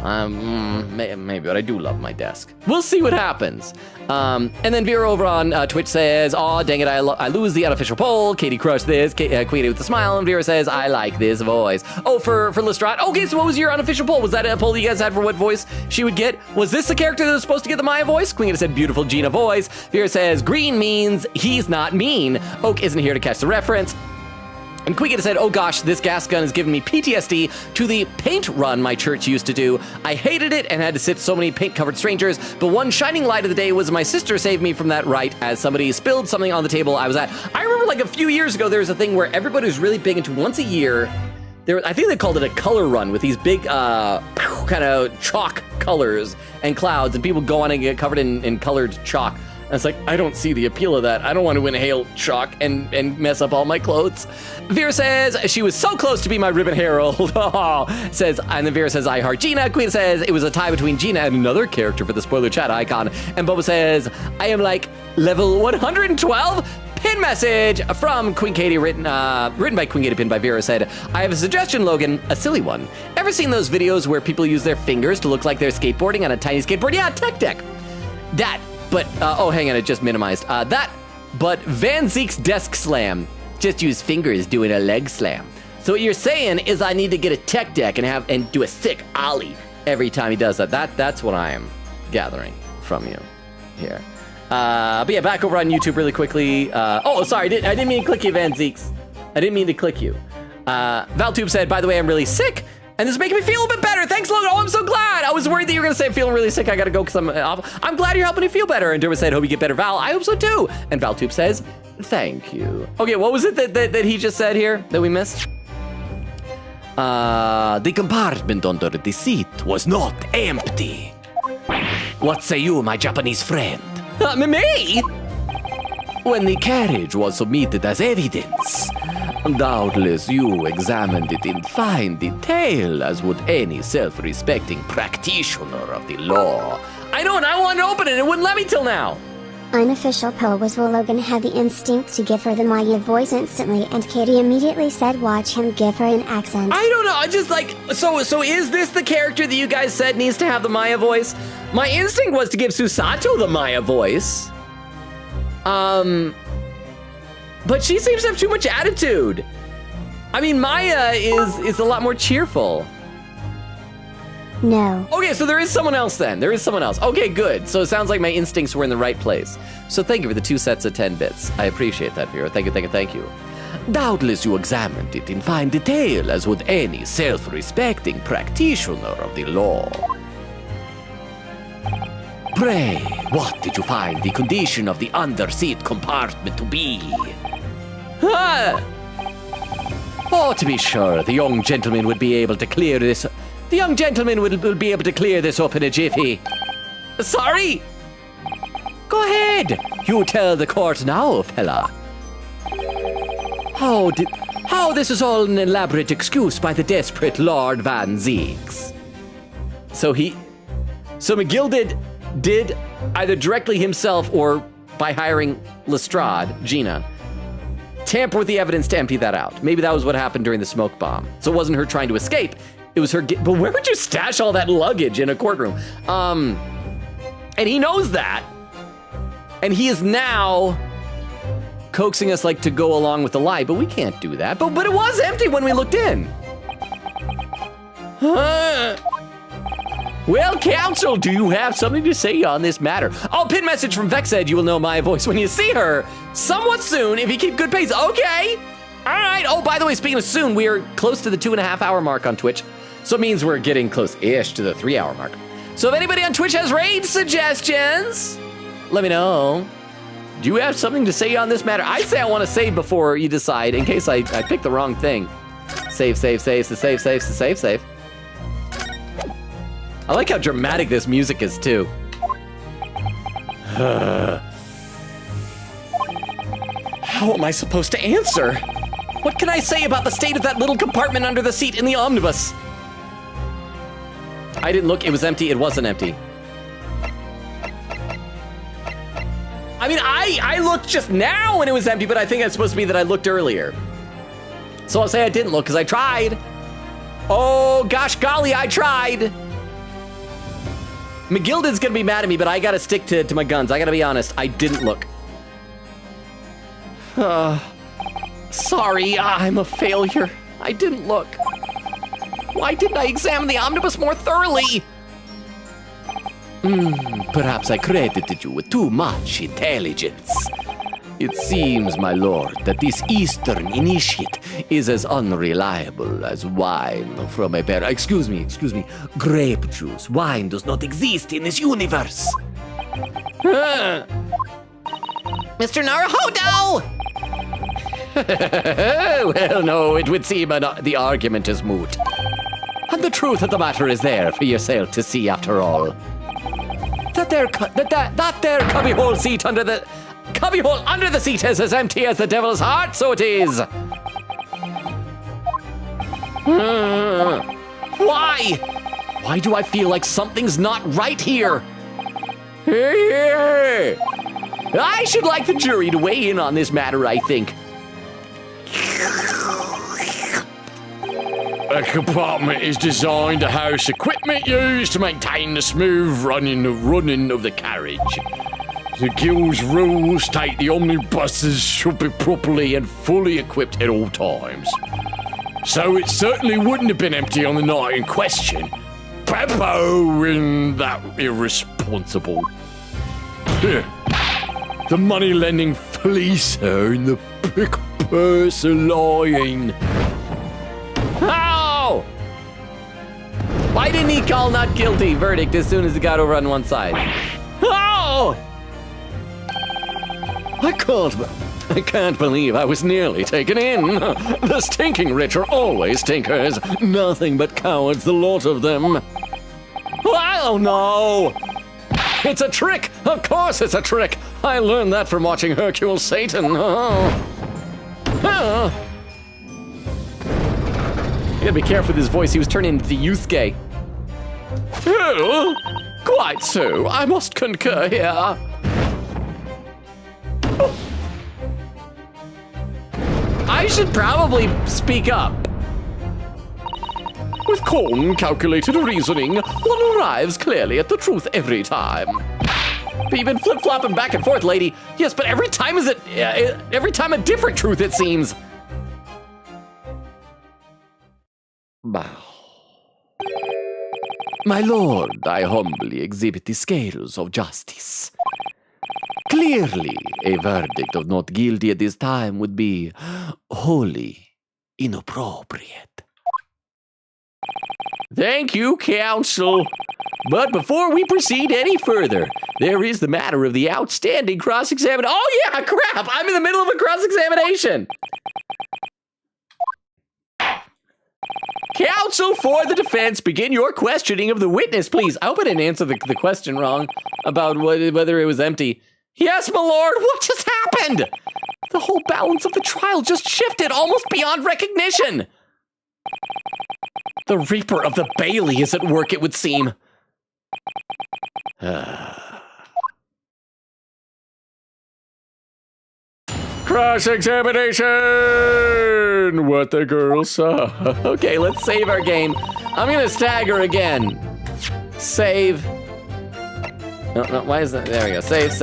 Maybe, but I do love my desk. We'll see what happens. And then Vera over on Twitch says, aw, dang it, I lose the unofficial poll. Katie crushed this. Queenie with a smile, and Vera says, I like this voice. Oh, for Lestrade. Okay, so what was your unofficial poll? Was that a poll you guys had for what voice she would get? Was this the character that was supposed to get the Maya voice? Queen said, beautiful Gina voice. Vera says, green means he's not mean. Oak isn't here to catch the reference. And Quiggita said, oh gosh, this gas gun has given me PTSD to the paint run my church used to do. I hated it and had to sit so many paint-covered strangers, but one shining light of the day was my sister saved me from that right as somebody spilled something on the table I was at. I remember like a few years ago, there was a thing where everybody was really big into once a year. I think they called it a color run with these big kind of chalk colors and clouds, and people go on and get covered in colored chalk. And it's like, I don't see the appeal of that. I don't want to inhale chalk and mess up all my clothes. Vera says, she was so close to be my ribbon herald. Says, and then Vera says, I heart Gina. Queen says, it was a tie between Gina and another character for the spoiler chat icon. And Boba says, I am like level 112? Pin message from Queen Katie, written by Queen Katie, pinned by Vera, said, I have a suggestion, Logan, a silly one. Ever seen those videos where people use their fingers to look like they're skateboarding on a tiny skateboard? Yeah, tech deck. That. But, oh, hang on, it just minimized. But Van Zeek's desk slam, just use fingers doing a leg slam. So what you're saying is I need to get a tech deck and do a sick ollie every time he does that. That's what I am gathering from you here. But yeah, back over on YouTube really quickly. Oh, sorry, I didn't mean to click you, Van Zeeks. I didn't mean to click you. Valtube said, by the way, I'm really sick. And this is making me feel a bit better. Thanks, Logan. Oh, I'm so glad. I was worried that you were going to say I'm feeling really sick. I got to go because I'm off. I'm glad you're helping me feel better. And Derma said, hope you get better, Val. I hope so, too. And Valtube says, thank you. Okay, what was it that he just said here that we missed? The compartment under the seat was not empty. What say you, my Japanese friend? Me? When the carriage was submitted as evidence, doubtless you examined it in fine detail, as would any self-respecting practitioner of the law. I know, and I wanted to open it. It wouldn't let me till now. Unofficial poll was, will Logan have the instinct to give her the Maya voice instantly, and Katie immediately said watch him give her an accent. I don't know, I just like, so is this the character that you guys said needs to have the Maya voice? My instinct was to give Susato the Maya voice. But she seems to have too much attitude. I mean, Maya is a lot more cheerful. No. Okay, so there is someone else then. There is someone else. Okay, good. So it sounds like my instincts were in the right place. So thank you for the 2 sets of 10 bits. I appreciate that, Vera. Thank you. Doubtless you examined it in fine detail, as would any self-respecting practitioner of the law. Pray, what did you find the condition of the underseat compartment to be? Oh, to be sure, the young gentleman would be able to clear this. The young gentleman will be able to clear this up in a jiffy. Sorry? Go ahead. You tell the court now, fella. How this is all an elaborate excuse by the desperate Lord Van Zeeks. So McGill did either directly himself or by hiring Lestrade, Gina, tamper with the evidence to empty that out. Maybe that was what happened during the smoke bomb. So it wasn't her trying to escape. It was her. But where would you stash all that luggage in a courtroom? And he knows that. And he is now coaxing us like to go along with the lie, but we can't do that. But it was empty when we looked in. Well, counsel, do you have something to say on this matter? Oh, pin message from Vex said you will know my voice when you see her somewhat soon if you keep good pace. Okay. All right. Oh, by the way, speaking of soon, we are close to the 2.5 hour mark on Twitch. So it means we're getting close-ish to the 3 hour mark. So if anybody on Twitch has raid suggestions, let me know. Do you have something to say on this matter? I say I want to save before you decide, in case I pick the wrong thing. Save. I like how dramatic this music is, too. How am I supposed to answer? What can I say about the state of that little compartment under the seat in the omnibus? I didn't look, it was empty, it wasn't empty. I mean, I looked just now when it was empty, but I think it's supposed to be that I looked earlier. So I'll say I didn't look, because I tried. Oh, gosh golly, I tried. McGilden's gonna be mad at me, but I gotta stick to my guns. I gotta be honest, I didn't look. Sorry, I'm a failure. I didn't look. Why didn't I examine the omnibus more thoroughly? Perhaps I credited you with too much intelligence. It seems, my lord, that this Eastern initiate is as unreliable as wine from a bear. Excuse me, grape juice. Wine does not exist in this universe. Mr. Naruhodo! Well, no, it would seem the argument is moot. And the truth of the matter is there for yourself to see after all. That there cubbyhole seat under the... Cubbyhole under the seat is as empty as the devil's heart, so it is. Why? Why do I feel like something's not right here? I should like the jury to weigh in on this matter, I think. A compartment is designed to house equipment used to maintain the smooth running of the carriage. The Guild's rules state the omnibuses should be properly and fully equipped at all times. So it certainly wouldn't have been empty on the night in question. Beppo in that irresponsible. The money-lending fleecer in the pick purse lying. How? Why didn't he call not guilty verdict as soon as it got over on one side? Oh! I can't believe I was nearly taken in. The stinking rich are always stinkers. Nothing but cowards, the lot of them. Oh no! It's a trick! Of course it's a trick! I learned that from watching Hercule Satan. Oh. You gotta be careful with his voice. He was turning into the Yusuke. Oh, quite so. I must concur here. I should probably speak up. With calm, calculated reasoning, one arrives clearly at the truth every time. But you've been flip-flopping back and forth, lady. Yes, but every time every time a different truth, it seems. Bow. My lord, I humbly exhibit the scales of justice. Clearly, a verdict of not guilty at this time would be wholly inappropriate. Thank you, counsel. But before we proceed any further, there is the matter of the outstanding cross-examination. Oh yeah, crap! I'm in the middle of a cross-examination. Counsel for the defense, begin your questioning of the witness, please. I hope I didn't answer the question wrong about whether it was empty. Yes, my lord, what just happened? The whole balance of the trial just shifted almost beyond recognition. The Reaper of the Bailey is at work, it would seem. Cross-examination! What the girl saw. Okay, let's save our game. I'm gonna stagger again. Save. No, why is that? There we go. Save.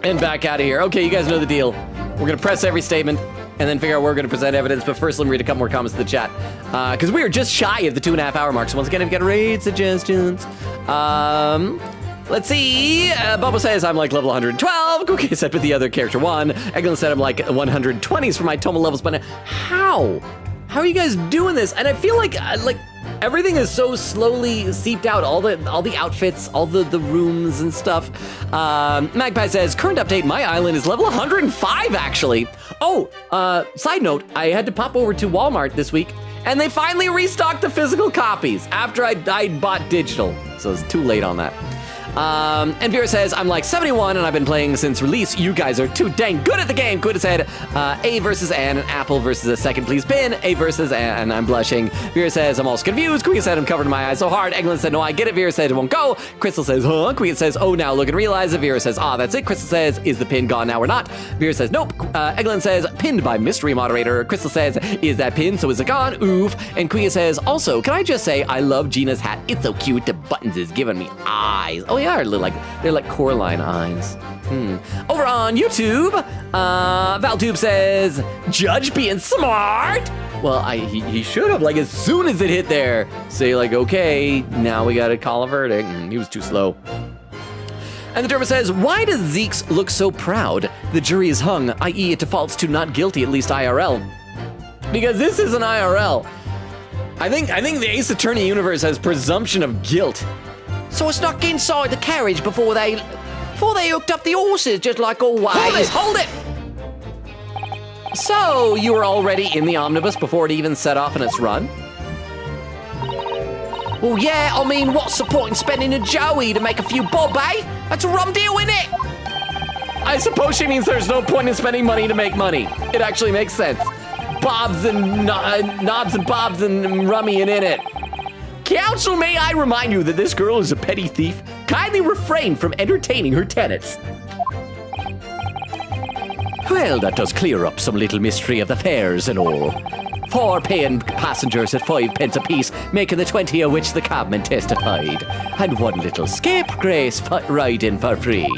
And back out of here. Okay, you guys know the deal. We're gonna press every statement and then figure out where we're gonna present evidence. But first, let me read a couple more comments in the chat. Because we are just shy of the 2.5 hour mark. So once again, if you've got raid suggestions. Let's see. Bubba says I'm like level 112. Cookie said with the other character 1. Eglin said I'm like 120s for my Toma levels. But how? How are you guys doing this? And I feel like everything is so slowly seeped out. All the outfits, all the rooms and stuff. Magpie says, current update, my island is level 105 actually. Oh, side note, I had to pop over to Walmart this week and they finally restocked the physical copies after I bought digital. So it's too late on that. And Vera says, I'm like 71 and I've been playing since release. You guys are too dang good at the game. Quita said, A versus Ann and Apple versus a second please pin. A versus Ann, I'm blushing. Vera says, I'm also confused. Quita said, I'm covering my eyes so hard. Eglin said, no, I get it. Vera said, it won't go. Crystal says, huh? Quita says, oh, now look and realize it. Vera says, that's it. Crystal says, is the pin gone now or not? Vera says, nope. Eglin says, pinned by mystery moderator. Crystal says, is that pin? So is it gone? Oof. And Quita says, also, can I just say, I love Gina's hat. It's so cute. The buttons is giving me eyes. Oh, yeah, they're like Coraline eyes. Over on YouTube, Valtube says, Judge being smart. Well, he should have, like, as soon as it hit there, say, like, okay, now we gotta call a verdict. He was too slow. And the Derma says, why does Zeke's look so proud? The jury is hung, i.e. it defaults to not guilty, at least IRL. Because this is an IRL. I think the Ace Attorney universe has presumption of guilt. So I snuck inside the carriage before they hooked up the horses, just like always. Hold it! So, you were already in the omnibus before it even set off in its run? Well, yeah, I mean, what's the point in spending a Joey to make a few bob, eh? That's a rum deal, innit? I suppose she means there's no point in spending money to make money. It actually makes sense. Bobs and knobs and bobs and rummy and in it. Counsel, may I remind you that this girl is a petty thief? Kindly refrain from entertaining her tenants. Well, that does clear up some little mystery of the fares and all. 4 paying passengers at 5 pence apiece, making the 20 of which the cabman testified. And 1 little scapegrace riding for free.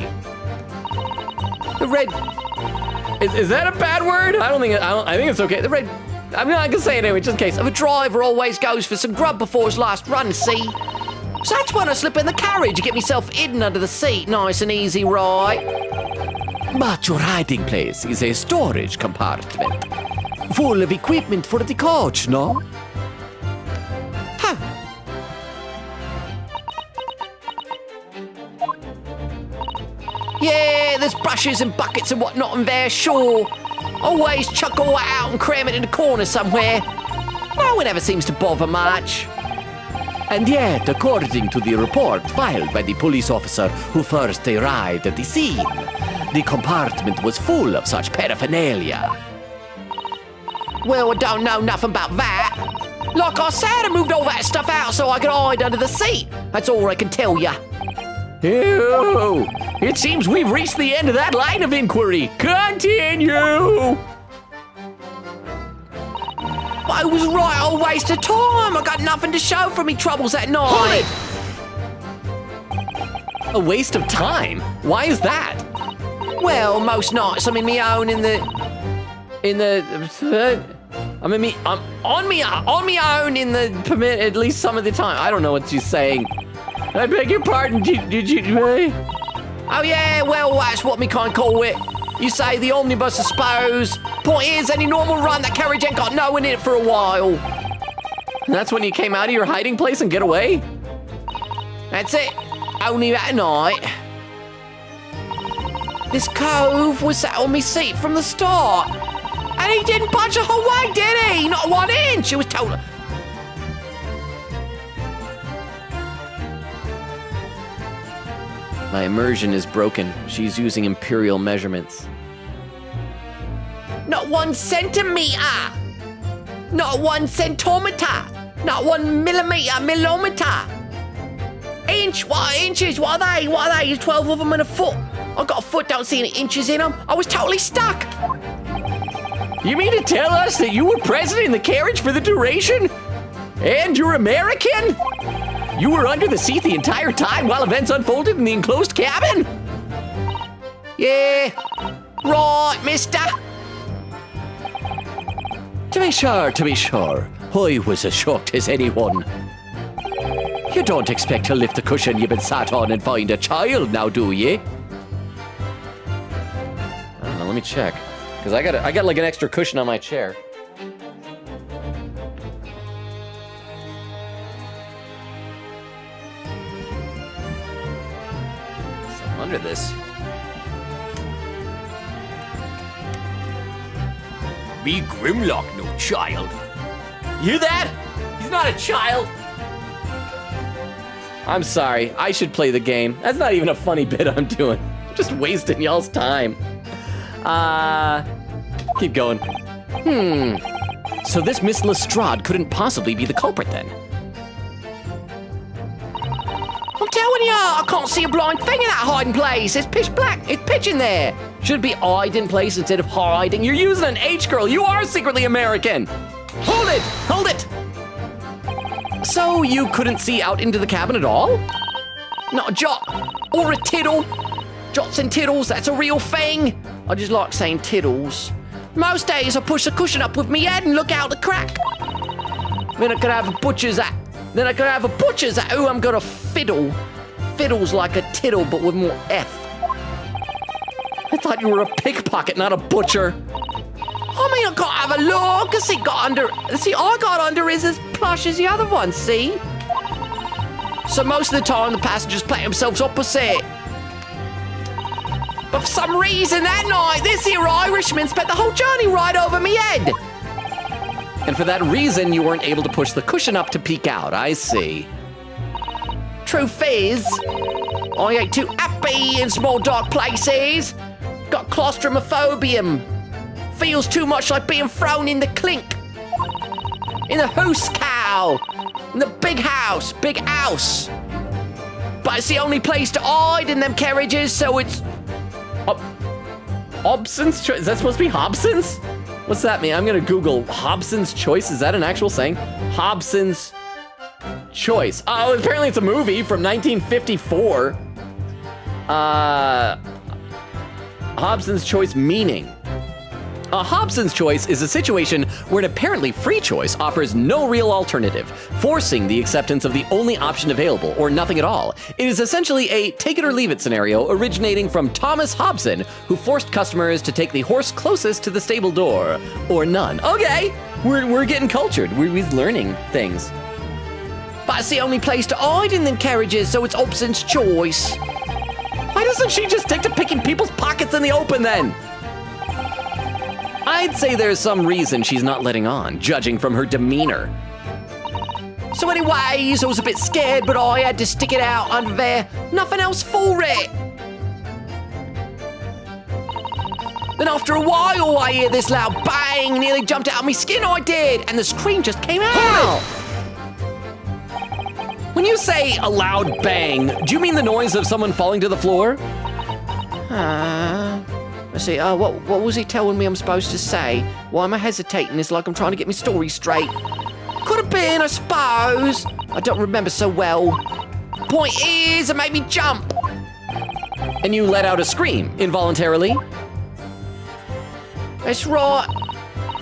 The red... Is that a bad word? I think it's okay. The red... I'm not gonna say it anyway, just in case. A driver always goes for some grub before his last run, see? So that's when I slip in the carriage and get myself hidden under the seat, nice and easy, right? But your hiding place is a storage compartment. Full of equipment for the coach, no? Huh. Yeah, there's brushes and buckets and whatnot in there, sure. Always chuck all that out and cram it in the corner somewhere. No one ever seems to bother much. And yet, according to the report filed by the police officer who first arrived at the scene, the compartment was full of such paraphernalia. Well, I don't know nothing about that. Like I said, I moved all that stuff out so I could hide under the seat. That's all I can tell ya. Ew! It seems we've reached the end of that line of inquiry. Continue! I was right, I'll waste of time. I got nothing to show for me troubles that night. A waste of time? Why is that? Well, most nights I'm in my own I'm on me own in the permit at least some of the time. I don't know what she's saying. I beg your pardon, did you? Oh yeah, well that's what me kind call it. You say the omnibus, I suppose. Point is, any normal run, that carriage ain't got no one in it for a while. And that's when you came out of your hiding place and get away? That's it. Only that night. This cove was sat on me seat from the start. And he didn't budge the whole way, did he? Not 1 inch. It was total... My immersion is broken. She's using imperial measurements. Not 1 centimeter. Not 1 centometer. Not 1 millimeter. Inch? What inches? What are they? What are they? There's 12 of them in a foot. I got a foot, don't see any inches in them. I was totally stuck. You mean to tell us that you were present in the carriage for the duration? And you're American? You were under the seat the entire time while events unfolded in the enclosed cabin? Yeah. Right, mister. To be sure. I was as shocked as anyone. You don't expect to lift the cushion you've been sat on and find a child now, do ye? I don't know, let me check. Because I got like an extra cushion on my chair. me Grimlock, no child. You hear that? He's not a child. I'm sorry. I should play the game. That's not even a funny bit I'm doing. I'm just wasting y'all's time. Keep going. So this Miss Lestrade couldn't possibly be the culprit then. I'm telling you, I can't see a blind thing in that hiding place. It's pitch black. It's pitch in there. Should be hide in place instead of hiding. You're using an H, girl. You are secretly American. Hold it. Hold it. So you couldn't see out into the cabin at all? Not a jot or a tittle. Jots and tittles, that's a real thing. I just like saying tittles. Most days I push the cushion up with me head and look out the crack. Then I could have a butcher's at. Who I'm gonna fiddle. Fiddles like a tittle, but with more F. I thought you were a pickpocket, not a butcher. I mean, I can't have a look. I got under is as plush as the other one, see? So most of the time the passengers play themselves opposite. But for some reason that night, this here Irishman spent the whole journey right over me head. And for that reason, you weren't able to push the cushion up to peek out. I see. Truth is, I ain't too happy in small dark places. Got claustrophobia. Feels too much like being thrown in the clink. In the hoose cow. In the big house. But it's the only place to hide in them carriages, so it's... Hobson's choice? Is that supposed to be Hobson's? What's that mean? I'm gonna Google Hobson's choice. Is that an actual saying? Hobson's choice. Oh, apparently it's a movie from 1954. Hobson's choice meaning. A Hobson's choice is a situation where an apparently free choice offers no real alternative, forcing the acceptance of the only option available, or nothing at all. It is essentially a take it or leave it scenario originating from Thomas Hobson, who forced customers to take the horse closest to the stable door, or none. Okay, we're getting cultured. We're learning things. But it's the only place to hide in them carriages, so it's Hobson's choice. Why doesn't she just stick to picking people's pockets in the open then? I'd say there's some reason she's not letting on, judging from her demeanor. So anyways, I was a bit scared, but I had to stick it out under there. Nothing else for it. Then after a while, I hear this loud bang, nearly jumped out of my skin, I did, and the scream just came out. When you say a loud bang, do you mean the noise of someone falling to the floor? Let's see, what was he telling me I'm supposed to say? Why am I hesitating? It's like I'm trying to get my story straight. Could have been, I suppose. I don't remember so well. Point is, it made me jump. And you let out a scream, involuntarily? That's right.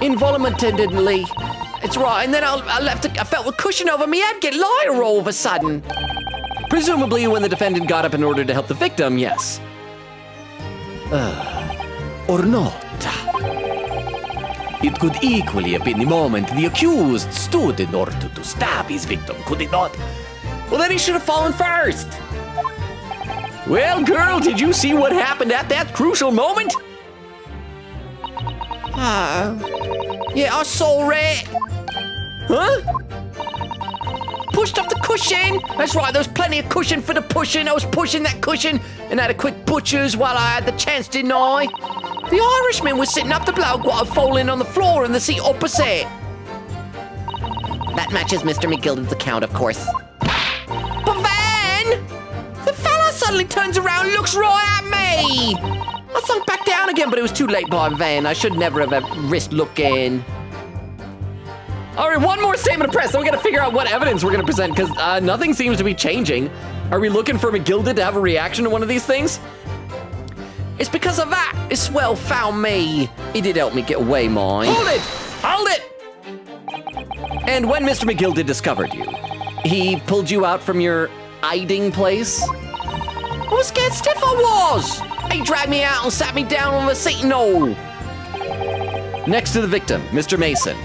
Involuntarily. It's right, and then I felt the cushion over me head get lighter all of a sudden. Presumably when the defendant got up in order to help the victim, yes. Or not. It could equally have been the moment the accused stood in order to stab his victim, could it not? Well, then he should have fallen first. Well, girl, did you see what happened at that crucial moment? Yeah, I saw it. Huh? Pushed off the cushion. That's right, there was plenty of cushion for the pushing. I was pushing that cushion and had a quick butcher's while I had the chance, didn't I? The Irishman was sitting up the bloke while I'd fallen on the floor in the seat opposite. That matches Mr. McGilden's account, of course. But then, the fella suddenly turns around and looks right at me. I sunk back down again, but it was too late by then. I should never have risked looking. All right, one more statement of press. Then we got to figure out what evidence we're going to present because nothing seems to be changing. Are we looking for McGilded to have a reaction to one of these things? It's because of that. This swell found me. He did help me get away, mine. Hold it! Hold it! And when Mr. McGilded discovered you, he pulled you out from your hiding place? I was scared stiff, I was. He dragged me out and sat me down on the seat and all. Next to the victim, Mr. Mason.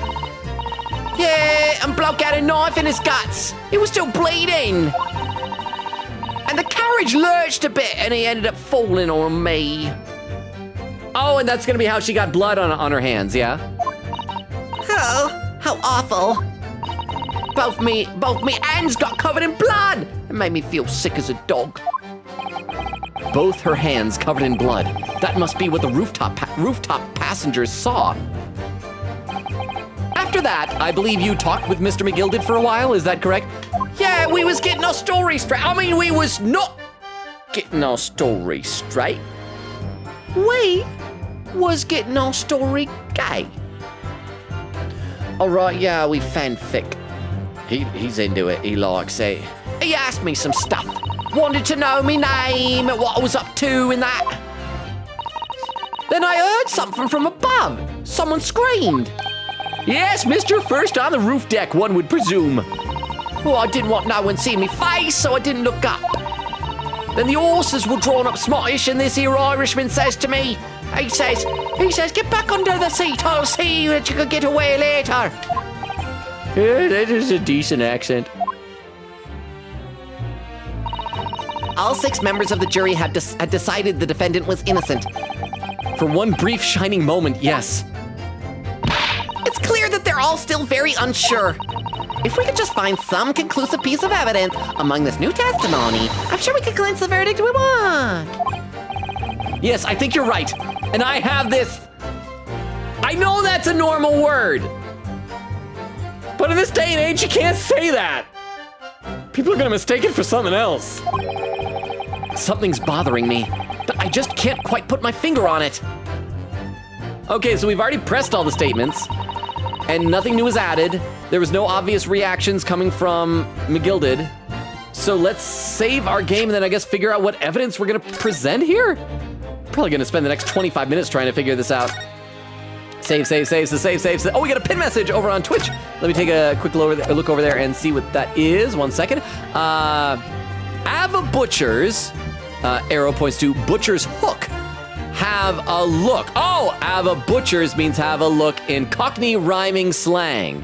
Yeah, and bloke had a knife in his guts. He was still bleeding. And the carriage lurched a bit and he ended up falling on me. Oh, and that's gonna be how she got blood on her hands, yeah? Oh, how awful. Both me hands got covered in blood. It made me feel sick as a dog. Both her hands covered in blood. That must be what the rooftop passengers saw. After that, I believe you talked with Mr. McGilded for a while, is that correct? Yeah, we was getting our story straight. I mean, we was not getting our story straight. We was getting our story gay. All right, yeah, we fanfic. He's into it. He likes it. He asked me some stuff. Wanted to know me name, what I was up to and that. Then I heard something from above. Someone screamed. Yes, Mr. First on the roof deck, one would presume. Well, I didn't want no one seeing me face, so I didn't look up. Then the horses were drawn up smartish, and this here Irishman says to me, he says, get back under the seat, I'll see that you can get away later. Yeah, that is a decent accent. All 6 members of the jury had decided the defendant was innocent. For one brief shining moment, yes. It's clear that they're all still very unsure. If we could just find some conclusive piece of evidence among this new testimony, I'm sure we could clinch the verdict we want. Yes, I think you're right. And I have this. I know that's a normal word. But in this day and age, you can't say that. People are gonna mistake it for something else. Something's bothering me. I just can't quite put my finger on it. Okay, so we've already pressed all the statements, and nothing new was added. There was no obvious reactions coming from McGilded. So let's save our game and then I guess figure out what evidence we're gonna present here. Probably gonna spend the next 25 minutes trying to figure this out. Save. Oh, we got a pin message over on Twitch. Let me take a quick look over there and see what that is. 1 second. Ava Butchers, arrow points to Butcher's Hook. Have a look. Oh, Ava Butchers means have a look in Cockney rhyming slang.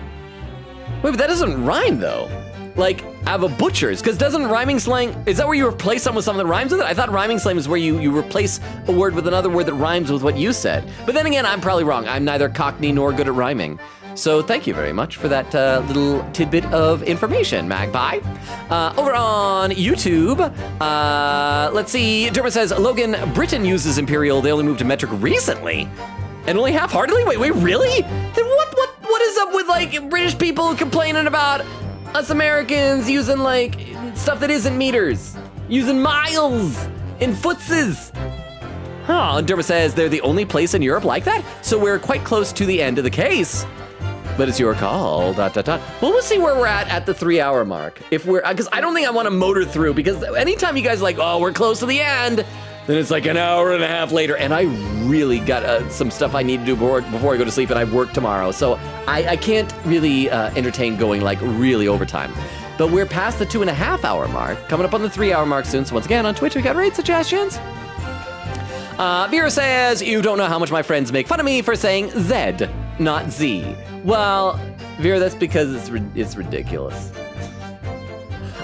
Wait, but that doesn't rhyme though. Like, Ava Butchers, because doesn't rhyming slang, is that where you replace something with something that rhymes with it? I thought rhyming slang is where you replace a word with another word that rhymes with what you said. But then again, I'm probably wrong. I'm neither Cockney nor good at rhyming. So thank you very much for that little tidbit of information, Magpie. Over on YouTube, let's see, Dermot says, Logan, Britain uses Imperial, they only moved to metric recently. And only half-heartedly? Wait, really? Then what is up with like British people complaining about us Americans using like stuff that isn't meters, using miles in footses? Huh, and Dermot says they're the only place in Europe like that, so we're quite close to the end of the case. But it's your call, ... Well, we'll see where we're at the 3-hour mark. If we're, because I don't think I want to motor through, because anytime you guys are like, oh, we're close to the end, then it's like an hour and a half later, and I really got some stuff I need to do before I go to sleep, and I work tomorrow. So I can't really entertain going like really overtime. But we're past the 2.5-hour mark, coming up on the 3-hour mark soon. So once again, on Twitch, we got raid suggestions. Vera says, you don't know how much my friends make fun of me for saying Z, not Z. Well, Vera, that's because it's ridiculous.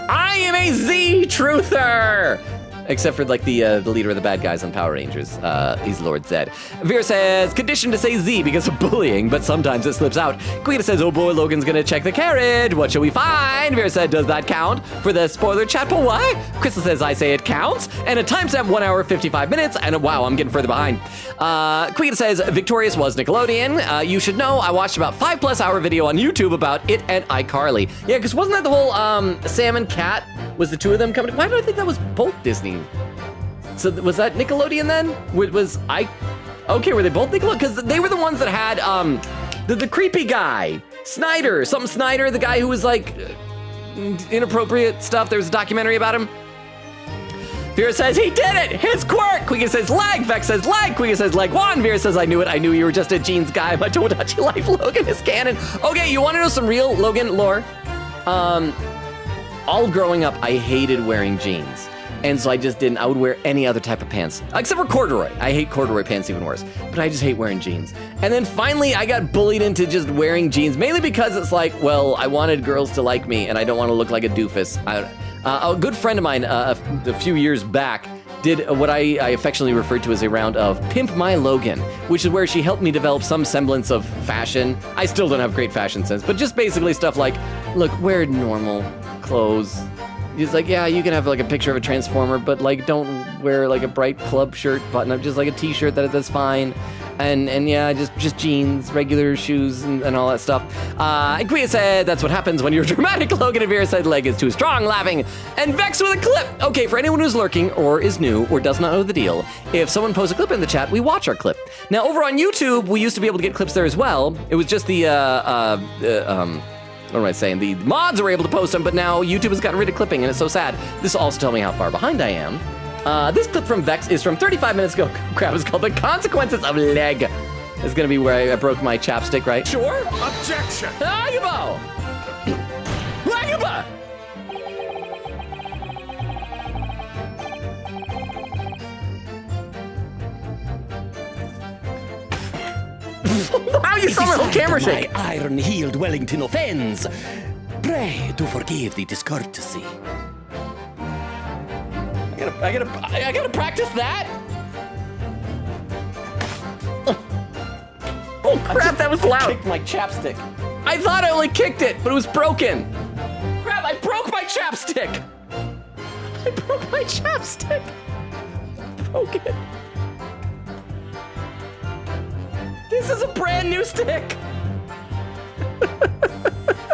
I am a Z truther! Except for like the leader of the bad guys on Power Rangers. He's Lord Zed. Vera says, conditioned to say Z because of bullying, but sometimes it slips out. Quita says, oh boy, Logan's gonna check the carriage. What shall we find? Vera said, does that count for the spoiler chat? But why? Crystal says, I say it counts. And a timestamp 1 hour, 55 minutes. And wow, I'm getting further behind. Quita says, Victorious was Nickelodeon. You should know, I watched about 5+ hour video on YouTube about it and iCarly. Yeah, because wasn't that the whole Sam and Cat was the two of them coming? Why do I think that was both Disney? So was that Nickelodeon then? Okay, were they both Nickelodeon? Because they were the ones that had the creepy guy, Snyder, the guy who was like inappropriate stuff. There was a documentary about him. Vera says, he did it! His quirk! Quigga says, lag! Vex says, lag! Quigga says, lag 1! Vera says, I knew it. I knew you were just a jeans guy. My Tomodachi life, Logan is canon. Okay, you want to know some real Logan lore? All growing up, I hated wearing jeans. And so I just didn't. I would wear any other type of pants, except for corduroy. I hate corduroy pants even worse, but I just hate wearing jeans. And then finally, I got bullied into just wearing jeans, mainly because it's like, well, I wanted girls to like me, and I don't want to look like a doofus. A good friend of mine, a few years back, did what I affectionately referred to as a round of Pimp My Logan, which is where she helped me develop some semblance of fashion. I still don't have great fashion sense, but just basically stuff like, look, wear normal clothes. He's like, yeah, you can have like a picture of a transformer, but like don't wear like a bright club shirt button up, just like a t-shirt that's fine. And yeah, just jeans, regular shoes, and all that stuff. And Quia said, that's what happens when you're dramatic. Logan and Vera said, leg is too strong, laughing. And Vex with a clip. Okay, for anyone who's lurking, or is new, or does not know the deal, if someone posts a clip in the chat, we watch our clip. Now, over on YouTube, we used to be able to get clips there as well. It was just the, what am I saying? The mods were able to post them, but now YouTube has gotten rid of clipping, and it's so sad. This will also tell me how far behind I am. This clip from Vex is from 35 minutes ago. Crap, it's called The Consequences of Leg. It's gonna be where I broke my chapstick, right? Sure. Objection! Agabo! Agaba! How you saw my whole camera shake? My iron-heeled Wellington offends. Pray to forgive the discourtesy. I gotta practice that. Oh crap, that was loud. I kicked my chapstick. I thought I only kicked it, but it was broken. Crap, I broke my chapstick. I broke my chapstick. Broke it. This is a brand new stick.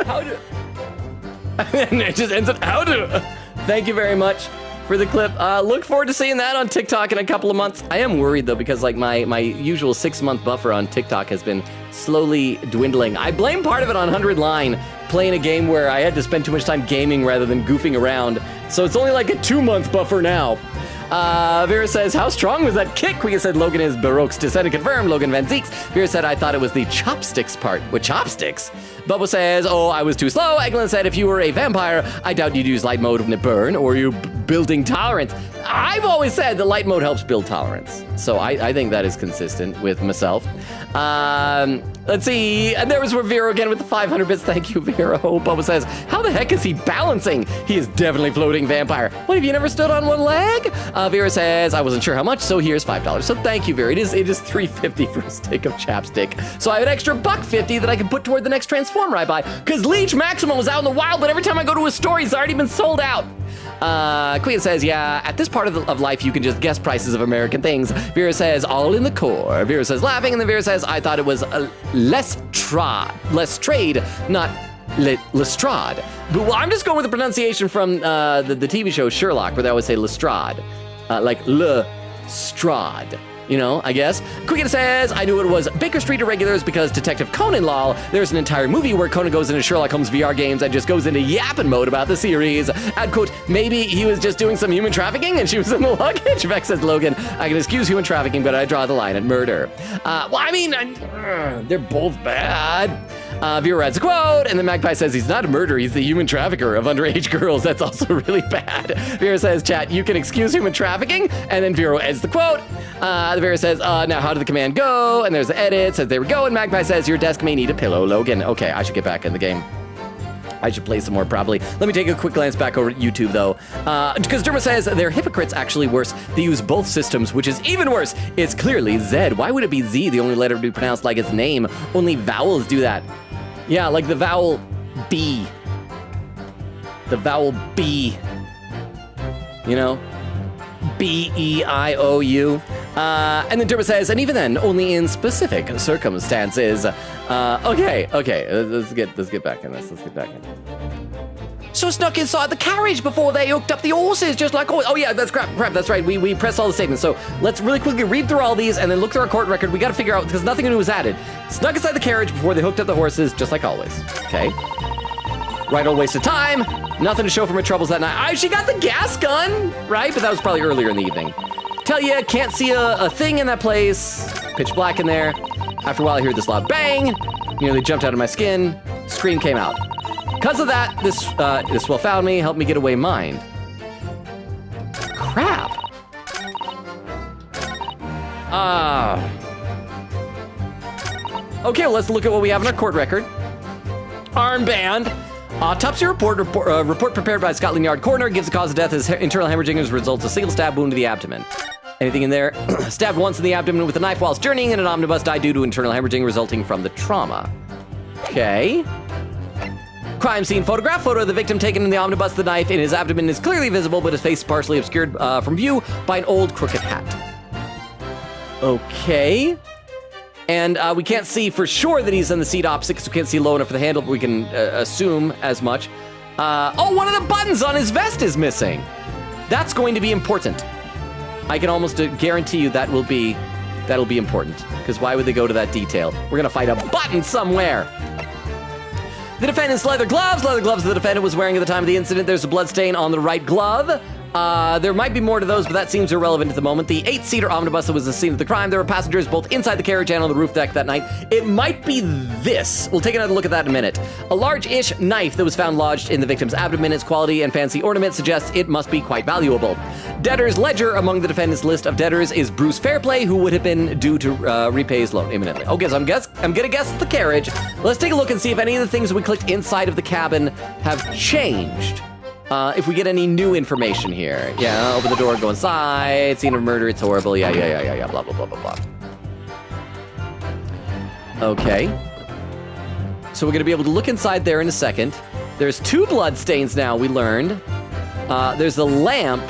How do? And it just ends up how do? Thank you very much for the clip. Look forward to seeing that on TikTok in a couple of months. I am worried though, because like my usual 6-month buffer on TikTok has been slowly dwindling. I blame part of it on 100 Line, playing a game where I had to spend too much time gaming rather than goofing around. So it's only like a 2-month buffer now. Vera says, how strong was that kick? Quia said, Logan is Baroque's descendant confirmed. Logan Van Zeeks. Vera said, I thought it was the chopsticks part. With chopsticks? Bubba says, oh, I was too slow. Eglin said, if you were a vampire, I doubt you'd use light mode when it burn, or you building tolerance. I've always said that light mode helps build tolerance. So I think that is consistent with myself. Let's see. And there was Vero again with the 500 bits. Thank you, Vero. Bubba says, how the heck is he balancing? He is definitely floating vampire. What, have you never stood on one leg? Vera says, I wasn't sure how much, so here's $5. So thank you, Vera. It is $3.50 for a stick of chapstick. So I have an extra $1.50 that I can put toward the next Transformer I buy. Because Leech Maximum was out in the wild, but every time I go to a store, he's already been sold out. Queen says, yeah, at this part of life, you can just guess prices of American things. Vera says, all in the core. Vera says, laughing, and then Vera says, I thought it was Lestrade, not Lestrade. But well, I'm just going with the pronunciation from the TV show Sherlock, where they always say Lestrade, like Lestrade. You know, I guess. Quicken says, I knew it was Baker Street Irregulars because Detective Conan Law. There's an entire movie where Conan goes into Sherlock Holmes VR games and just goes into yapping mode about the series. Add quote, maybe he was just doing some human trafficking and she was in the luggage. Vex says, Logan, I can excuse human trafficking, but I draw the line at murder. Well, I mean, they're both bad. Vera adds a quote, and then Magpie says he's not a murderer, he's the human trafficker of underage girls. That's also really bad. Vera says, chat, you can excuse human trafficking, and then Vera ends the quote. Vera says, now how did the command go? And there's the edit, says there we go, and Magpie says, your desk may need a pillow, Logan. Okay, I should get back in the game. I should play some more probably. Let me take a quick glance back over at YouTube though. Because Derma says they're hypocrites, actually worse. They use both systems, which is even worse. It's clearly Z. Why would it be Z, the only letter to be pronounced like its name? Only vowels do that. Yeah, like the vowel B. The vowel B. You know? B-E-I-O-U. And then Derma says, and even then, only in specific circumstances. Okay, let's get back in this. Let's get back in. So snuck inside the carriage before they hooked up the horses, just like, oh yeah, that's crap, that's right. We pressed all the statements. So let's really quickly read through all these and then look through our court record. We got to figure out, because nothing new was added. Snuck inside the carriage before they hooked up the horses, just like always. Okay. Right old waste of time. Nothing to show for my troubles that night. She got the gas gun, right? But that was probably earlier in the evening. Tell ya, can't see a thing in that place. Pitch black in there. After a while, I heard this loud bang. Nearly jumped out of my skin. Scream came out. Because of that, this well found me, helped me get away mine. Crap. Okay, well, let's look at what we have in our court record. Armband. Autopsy report prepared by Scotland Yard coroner gives the cause of death as internal hemorrhaging as a result of a single stab wound to the abdomen. Anything in there? Stabbed once in the abdomen with a knife whilst journeying in an omnibus, died due to internal hemorrhaging resulting from the trauma. Okay. Crime scene photograph. Photo of the victim taken in the omnibus. The knife in his abdomen is clearly visible, but his face is partially obscured from view by an old crooked hat. Okay. And we can't see for sure that he's in the seat opposite because we can't see low enough for the handle, but we can assume as much. Oh, one of the buttons on his vest is missing. That's going to be important. I can almost guarantee you that'll be important, because why would they go to that detail? We're gonna find a button somewhere. The defendant's leather gloves the defendant was wearing at the time of the incident. There's a blood stain on the right glove. There might be more to those, but that seems irrelevant at the moment. The 8-seater omnibus that was the scene of the crime. There were passengers both inside the carriage and on the roof deck that night. It might be this. We'll take another look at that in a minute. A large-ish knife that was found lodged in the victim's abdomen. Its quality and fancy ornament suggests it must be quite valuable. Debtor's ledger among the defendant's list of debtors is Bruce Fairplay, who would have been due to repay his loan imminently. Okay, so I'm gonna guess the carriage. Let's take a look and see if any of the things we clicked inside of the cabin have changed. If we get any new information here. Yeah, open the door, go inside, scene of murder, it's horrible, yeah, blah, blah, blah, blah, blah. Okay. So we're gonna be able to look inside there in a second. There's 2 blood stains now, we learned. There's a lamp.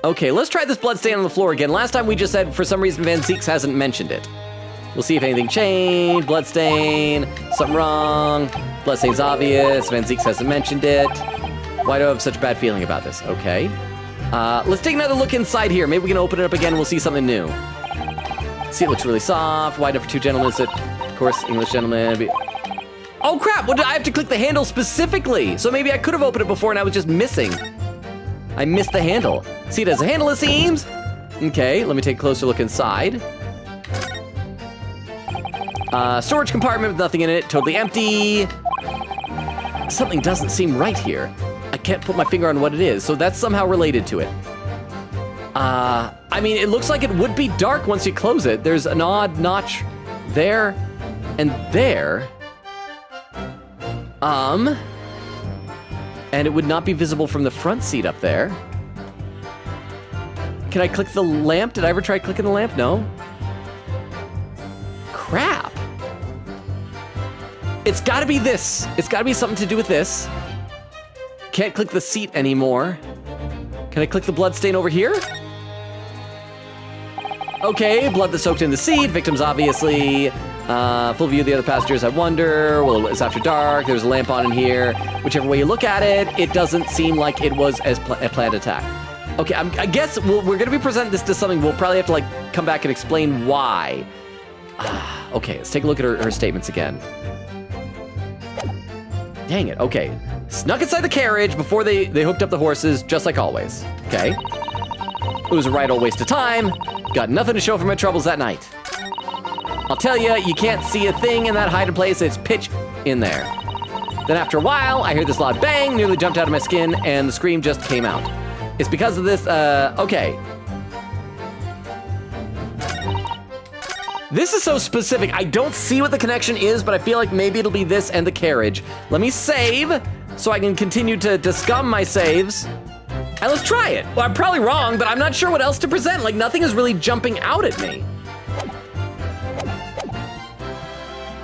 Okay, let's try this blood stain on the floor again. Last time we just said, for some reason, Van Zeeks hasn't mentioned it. We'll see if anything changed. Blood stain, something wrong. Blood stain's obvious. Van Zeeks hasn't mentioned it. Why do I have such a bad feeling about this? Okay. Let's take another look inside here. Maybe we can open it up again and we'll see something new. See, it looks really soft. Wide enough for 2 gentlemen. So, of course, English gentlemen. Oh, crap. What did I have to click the handle specifically? So maybe I could have opened it before and I was just missing. I missed the handle. See, it has a handle, it seems. Okay, let me take a closer look inside. Storage compartment with nothing in it, totally empty. Something doesn't seem right here. I can't put my finger on what it is, so that's somehow related to it. I mean, it looks like it would be dark once you close it. There's an odd notch there and there. And it would not be visible from the front seat up there. Can I click the lamp? Did I ever try clicking the lamp? No. Crap. It's gotta be this. It's gotta be something to do with this. Can't click the seat anymore. Can I click the blood stain over here? Okay, blood that's soaked in the seat. Victims obviously. Full view of the other passengers, I wonder. Well, it's after dark. There's a lamp on in here. Whichever way you look at it, it doesn't seem like it was a planned attack. Okay, I guess we're going to be presenting this to something. We'll probably have to, come back and explain why. Okay, let's take a look at her statements again. Dang it, okay. Snuck inside the carriage before they hooked up the horses, just like always. Okay. It was a right old waste of time. Got nothing to show for my troubles that night. I'll tell you, you can't see a thing in that hiding place. It's pitch in there. Then after a while, I heard this loud bang, nearly jumped out of my skin, and the scream just came out. It's because of this, okay. This is so specific. I don't see what the connection is, but I feel like maybe it'll be this and the carriage. Let me save so I can continue to scum my saves. And let's try it. Well, I'm probably wrong, but I'm not sure what else to present. Nothing is really jumping out at me.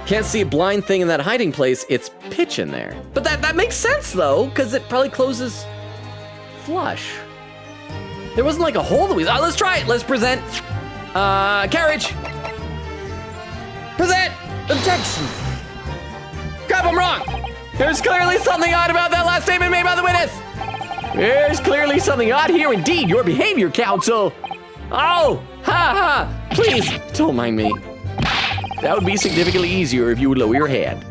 Can't see a blind thing in that hiding place. It's pitch in there. But that makes sense, though, because it probably closes flush. There wasn't a hole that we... let's try it. Let's present. Carriage. Present. Objection. Crap, I'm wrong. There's clearly something odd about that last statement made by the witness. There's clearly something odd here indeed. Your behavior, counsel. Oh, ha. Please, don't mind me. That would be significantly easier if you would lower your hand.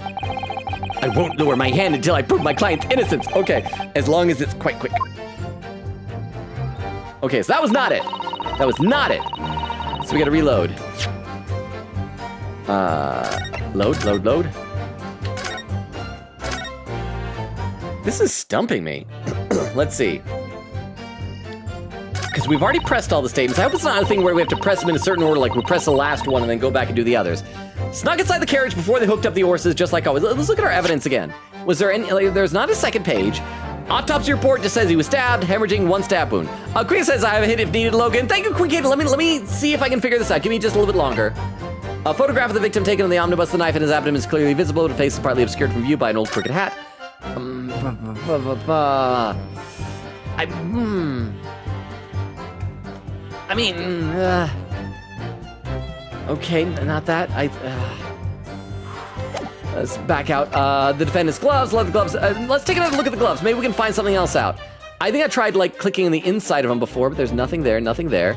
I won't lower my hand until I prove my client's innocence. Okay, as long as it's quite quick. Okay, so that was not it. That was not it. So we gotta reload. Load. This is stumping me. Let's see. Because we've already pressed all the statements. I hope it's not a thing where we have to press them in a certain order, like we press the last one and then go back and do the others. Snuck inside the carriage before they hooked up the horses, just like always. Let's look at our evidence again. Was there any, like, there's not a second page. Autopsy report just says he was stabbed, hemorrhaging, 1 stab wound. Quick says I have a hit if needed, Logan. Thank you, Quick. Let me see if I can figure this out. Give me just a little bit longer. A photograph of the victim taken on the omnibus. The knife in his abdomen is clearly visible. The face is partly obscured from view by an old crooked hat. Okay, not that. Let's back out. The defendant's gloves, leather gloves. Let's take another look at the gloves. Maybe we can find something else out. I think I tried like clicking on the inside of them before, but there's nothing there, nothing there.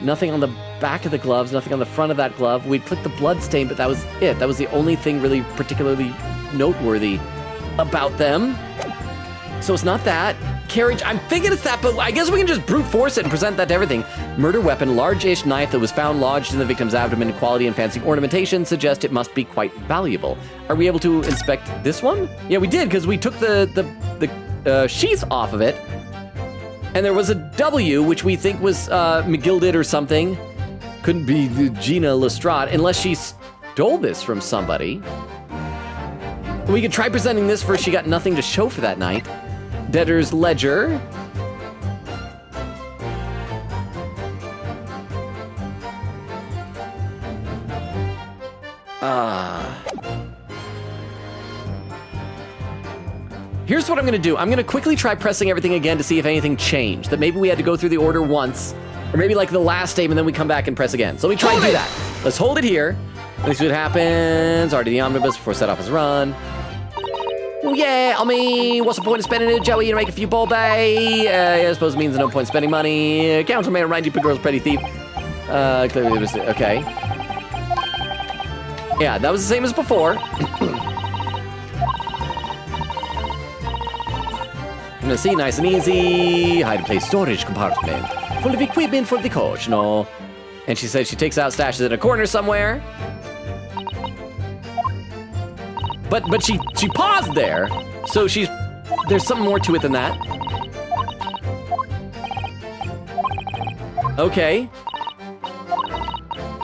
Nothing on the back of the gloves, nothing on the front of that glove. We'd clicked the blood stain, but that was it. That was the only thing really particularly noteworthy about them. So it's not that. Carriage, I'm thinking it's that, but I guess we can just brute force it and present that to everything. Murder weapon, large-ish knife that was found lodged in the victim's abdomen. Quality and fancy ornamentation suggest it must be quite valuable. Are we able to inspect this one? Yeah, we did, because we took the sheath off of it. And there was a W, which we think was McGilded or something. Couldn't be Gina Lestrade, unless she stole this from somebody. We could try presenting this for she got nothing to show for that night. Debtor's ledger. Here's what I'm gonna do. I'm gonna quickly try pressing everything again to see if anything changed. That maybe we had to go through the order once, or maybe like the last statement, then we come back and press again. So let me try and do that. Let's hold it here. Let's see what happens. Already the omnibus before set off his run. Oh yeah, I mean, what's the point of spending it, Joey? You make a few ball bay. I suppose it means no point spending money. Counterman, randy, big girl's pretty thief. Clearly it was, okay. Yeah, that was the same as before. I'm gonna see, nice and easy. Hide and place storage compartment. Full of equipment for the coach, no. And she says she takes out, stashes it in a corner somewhere. But she paused there, so there's something more to it than that. Okay.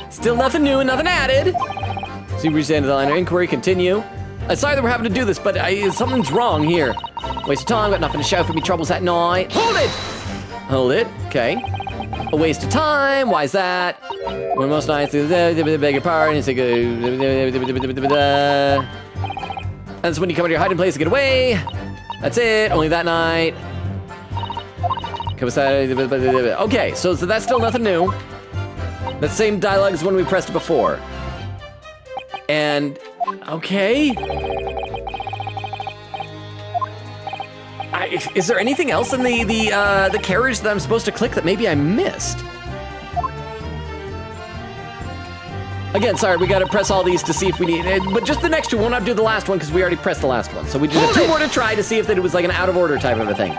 Still nothing new and nothing added. See, we reached the end of the line of inquiry, continue. Sorry that we're having to do this, but something's wrong here. Waste of time, got nothing to show for me troubles that night. Hold it! Hold it, okay. A waste of time, why is that? When most nights, beg your pardon, it's like that's when you come into your hiding place to get away. That's it, only that night. Okay, so that's still nothing new. That's the same dialogue as when we pressed it before. And, okay. Is there anything else in the carriage that I'm supposed to click that maybe I missed? Again, sorry, we gotta press all these to see if we need, but just the next two, we'll not do the last one because we already pressed the last one. So we just have two more to try to see if it was like an out of order type of a thing.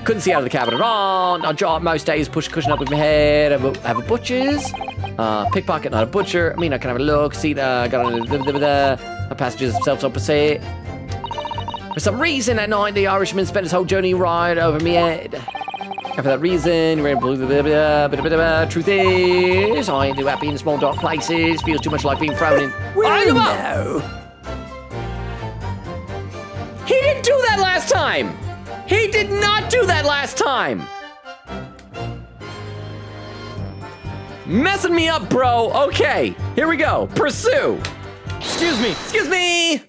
Couldn't see out of the cabinet at all. Not jaw most days, push cushion up with my head. Have a butcher's. Pickpocket, not a butcher. I mean, I can have a look, see, got a passages self-opposite. For some reason that night, the Irishman spent his whole journey right over me head. And for that reason, truth is, I ain't too happy in small dark places. Feels too much like being thrown in. No. He didn't do that last time. He did not do that last time. Messing me up, bro. Okay, here we go. Pursue. Excuse me. Excuse me.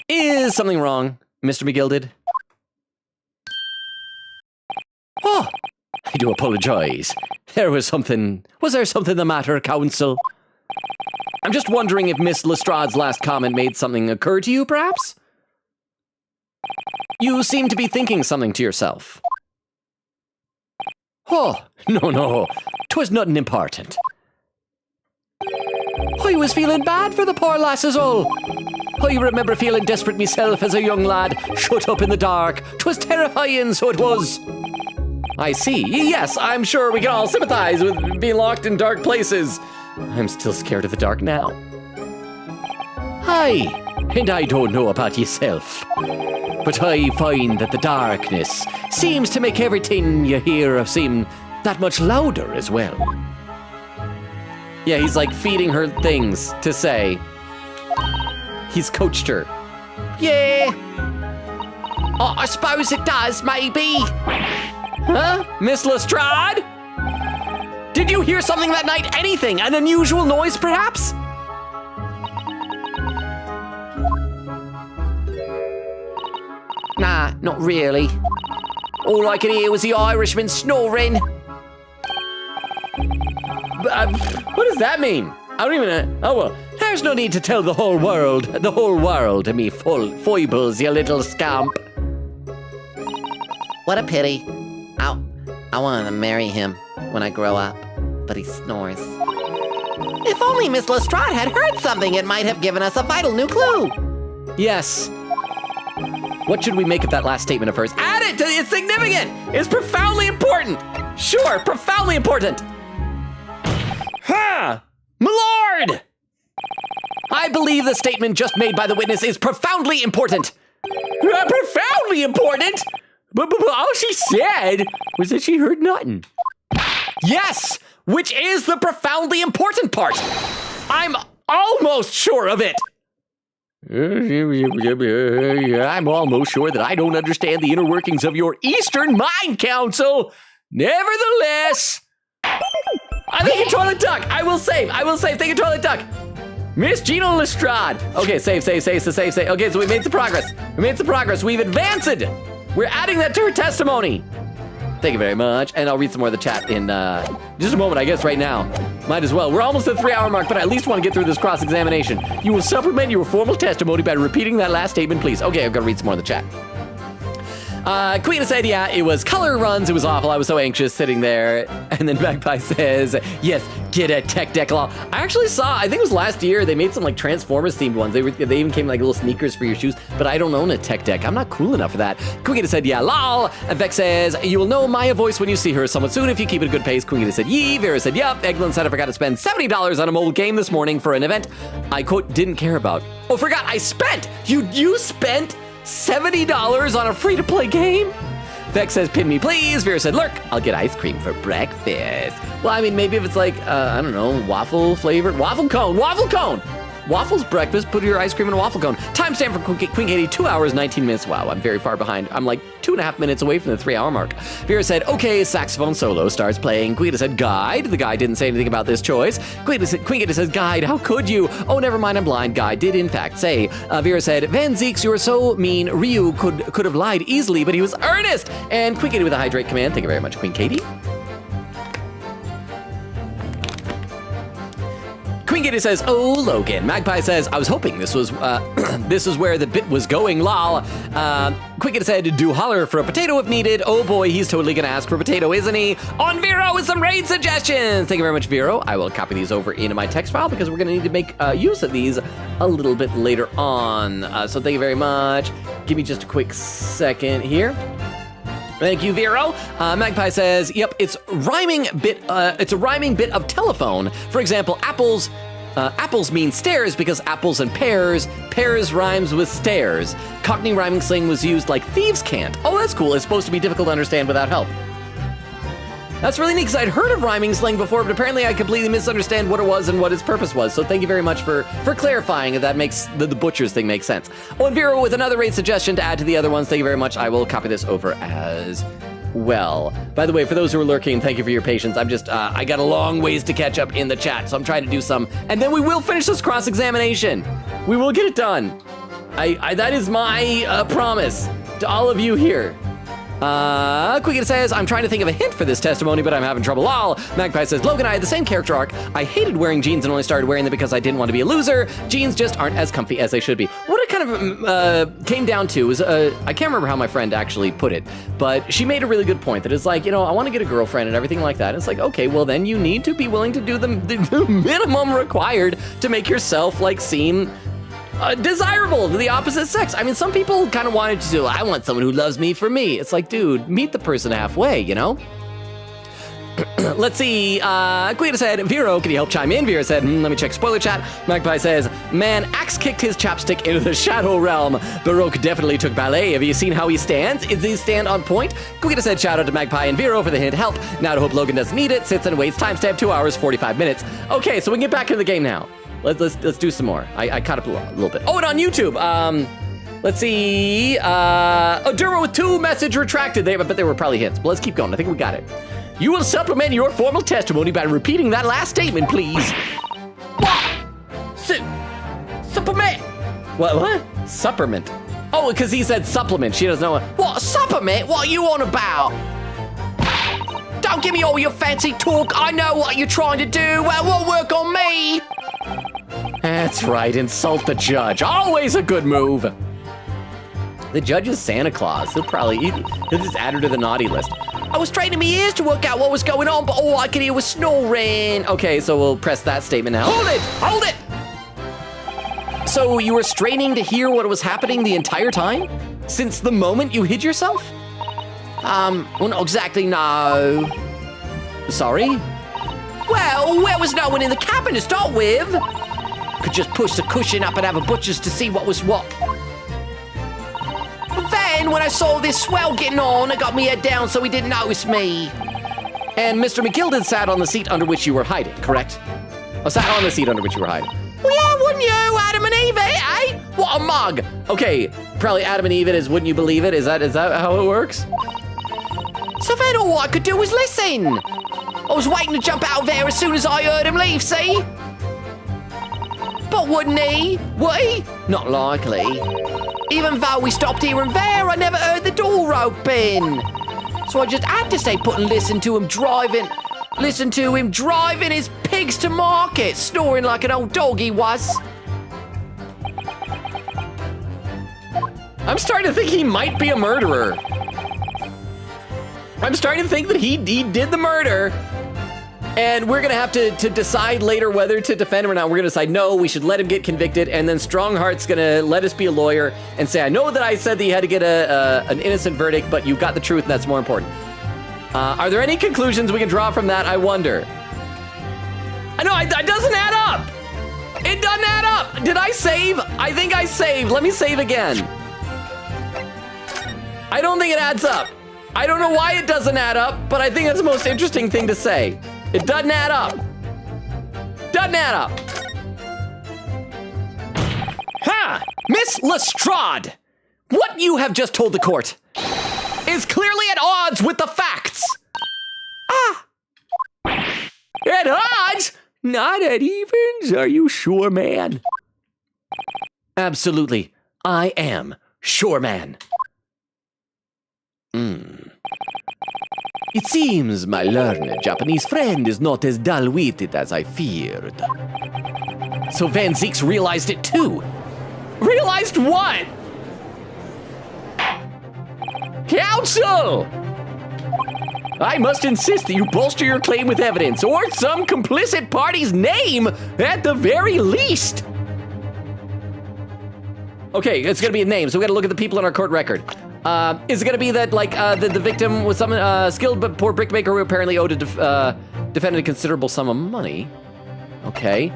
Is something wrong, Mr. McGilded? Oh, I do apologize. Was there something the matter, counsel? I'm just wondering if Miss Lestrade's last comment made something occur to you, perhaps? You seem to be thinking something to yourself. Oh, no, 'twas nothing important. I was feeling bad for the poor lasses all. I remember feeling desperate myself as a young lad, shut up in the dark. 'Twas terrifying, so it was. I see. Yes, I'm sure we can all sympathize with being locked in dark places. I'm still scared of the dark now. Hi, and I don't know about yourself, but I find that the darkness seems to make everything you hear of seem that much louder as well. Yeah, he's like feeding her things to say. He's coached her. Yeah. I suppose it does, maybe. Huh? Miss Lestrade? Did you hear something that night? Anything? An unusual noise, perhaps? Nah, not really. All I could hear was the Irishman snoring. What does that mean? I don't even know. Oh, well, there's no need to tell the whole world me foibles, you little scamp. What a pity. I want to marry him when I grow up, but he snores. If only Miss Lestrade had heard something, it might have given us a vital new clue. Yes. What should we make of that last statement of hers? Add it to it's significant. It's profoundly important. Sure, profoundly important. Ha! Milord! I believe the statement just made by the witness is profoundly important. Profoundly important? But all she said was that she heard nothing. Yes, which is the profoundly important part. I'm almost sure of it. I'm almost sure that I don't understand the inner workings of your Eastern Mind Council. Nevertheless, I think a toilet duck. I will save. Think a toilet duck. Miss Gina Lestrade. Okay, save. Okay, so we made some progress. We've advanced. We're adding that to her testimony. Thank you very much. And I'll read some more of the chat in just a moment, I guess, right now. Might as well. We're almost at the 3-hour mark, but I at least want to get through this cross-examination. You will supplement your formal testimony by repeating that last statement, please. Okay, I've got to read some more of the chat. Queen said, yeah, it was color runs. It was awful. I was so anxious sitting there. And then Magpie says, yes, get a tech deck law. I actually saw, I think it was last year, they made some like Transformers themed ones. They even came like little sneakers for your shoes, but I don't own a tech deck. I'm not cool enough for that. Queen said, yeah, lol. And Vex says, you will know Maya voice when you see her somewhat soon if you keep it a good pace. Queen said, yee. Vera said, yup. Eglin said, I forgot to spend $70 on a mobile game this morning for an event I, quote, didn't care about. Oh, forgot, I spent. You spent $70 on a free-to-play game? Vex says, pin me please. Vera said, lurk, I'll get ice cream for breakfast. Well, I mean, maybe if it's like, I don't know, waffle flavored, waffle cone. Waffles breakfast, put your ice cream in a waffle cone. Timestamp for Queen Katie, 2 hours, 19 minutes. Wow, I'm very far behind. I'm like 2.5 minutes away from the 3-hour mark. Vera said, okay, saxophone solo starts playing. Queen said, guide. The guy didn't say anything about this choice. Queen says, guide, how could you? Oh, never mind, I'm blind. Guy did in fact say. Vera said, Van Zeeks, you are so mean. Ryu could have lied easily, but he was earnest. And Queen Katie with a hydrate command. Thank you very much, Queen Katie. Queen Katie says, oh, Logan. Magpie says, I was hoping this was where the bit was going, lol. Queen Katie said, do holler for a potato if needed. Oh boy, he's totally gonna ask for a potato, isn't he? On Vero with some raid suggestions. Thank you very much, Vero. I will copy these over into my text file because we're gonna need to make use of these a little bit later on. So thank you very much. Give me just a quick second here. Thank you, Vero. Magpie says, yep, it's a rhyming bit of telephone. For example, apples mean stairs because apples and pears rhymes with stairs. Cockney rhyming slang was used like thieves can't. Oh, that's cool. It's supposed to be difficult to understand without help. That's really neat because I'd heard of rhyming slang before, but apparently I completely misunderstand what it was and what its purpose was. So thank you very much for clarifying. That makes the butchers thing make sense. Oh, and Vero with another raid suggestion to add to the other ones. Thank you very much. I will copy this over as well. By the way, for those who are lurking, thank you for your patience. I'm just, I got a long ways to catch up in the chat, so I'm trying to do some, and then we will finish this cross-examination. We will get it done. That is my promise to all of you here. Quicket says, I'm trying to think of a hint for this testimony, but I'm having trouble. Lol. Magpie says, Logan, I had the same character arc. I hated wearing jeans and only started wearing them because I didn't want to be a loser. Jeans just aren't as comfy as they should be. What it kind of came down to is, I can't remember how my friend actually put it, but she made a really good point that it's like, you know, I want to get a girlfriend and everything like that. It's like, okay, well then you need to be willing to do the minimum required to make yourself like seem desirable to the opposite sex. I mean, some people kind of wanted to do, I want someone who loves me for me. It's like, dude, meet the person halfway, you know? Let's see, Quita said, Vero, can you help chime in? Vera said, let me check spoiler chat. Magpie says, man, Axe kicked his chapstick into the shadow realm. Baroque definitely took ballet. Have you seen how he stands? Is his stand on point? Quita said, shout out to Magpie and Vero for the hint. Help. Now to hope Logan doesn't need it. Sits and waits. Timestamp 2 hours, 45 minutes. Okay, so we can get back into the game now. Let's do some more. I caught up a little bit. Oh, and on YouTube, Let's see. Dura with 2 message retracted. But they were probably hints. But let's keep going. I think we got it. You will supplement your formal testimony by repeating that last statement, please. What? Supplement. What? Supplement. Oh, because he said supplement. She doesn't know what supplement? What are you on about? Don't give me all your fancy talk. I know what you're trying to do. Well, it won't work on me. That's right. Insult the judge. Always a good move. The judge is Santa Claus. He'll just add her to the naughty list. I was straining my ears to work out what was going on, but all I could hear was snoring. Okay, so we'll press that statement now. Hold it! Hold it! So you were straining to hear what was happening the entire time? Since the moment you hid yourself? Well, not exactly, no. Sorry? Well, there was no one in the cabin to start with. Could just push the cushion up and have a butcher's to see what was what. But then, when I saw this swell getting on, I got my head down so he didn't notice me. And Mr. McGilded sat on the seat under which you were hiding, correct? Oh, sat on the seat under which you were hiding. Well, yeah, wouldn't you, Adam and Eve, eh? What a mug. Okay, probably Adam and Eve is wouldn't you believe it? Is that how it works? So then all I could do was listen. I was waiting to jump out there as soon as I heard him leave, see? But wouldn't he? Would he? Not likely. Even though we stopped here and there, I never heard the door open. So I just had to stay put and listen to him driving his pigs to market, snoring like an old dog he was. I'm starting to think he might be a murderer. I'm starting to think that he did the murder, and we're gonna have to decide later whether to defend him or not. We're gonna decide, no, we should let him get convicted, and then Strongheart's gonna let us be a lawyer and say, I know that I said that you had to get an innocent verdict, but you got the truth, and that's more important. Are there any conclusions we can draw from that, I wonder? I know, it doesn't add up! It doesn't add up! Did I save? I think I saved. Let me save again. I don't think it adds up. I don't know why it doesn't add up, but I think that's the most interesting thing to say. It doesn't add up. Doesn't add up. Ha! Miss Lestrade, what you have just told the court is clearly at odds with the facts. Ah! At odds? Not at evens? Are you sure, man? Absolutely. I am sure, man. It seems my learned Japanese friend is not as dull-witted as I feared. So Van Zeeks realized it too. Realized what? Counsel! I must insist that you bolster your claim with evidence, or some complicit party's name, at the very least. Okay, it's gonna be a name, so we gotta look at the people in our court record. Is it gonna be that, like, the victim was some skilled but poor brickmaker who apparently owed a defendant a considerable sum of money? Okay.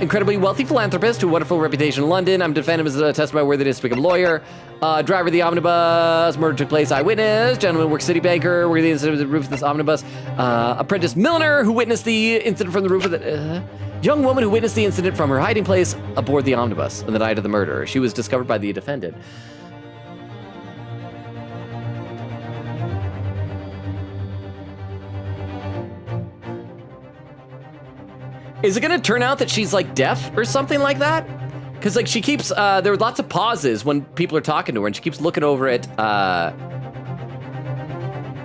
Incredibly wealthy philanthropist who wonderful reputation in London. I'm defending him as a testimony worthiness to become a lawyer. Driver of the omnibus, murder took place, eyewitness. Gentleman works city banker, working the incident of the roof of this omnibus. Apprentice milliner who witnessed the incident from the roof of the... young woman who witnessed the incident from her hiding place aboard the omnibus on the night of the murder. She was discovered by the defendant. Is it gonna turn out that she's like deaf or something like that? Because like she keeps, there are lots of pauses when people are talking to her and she keeps looking over at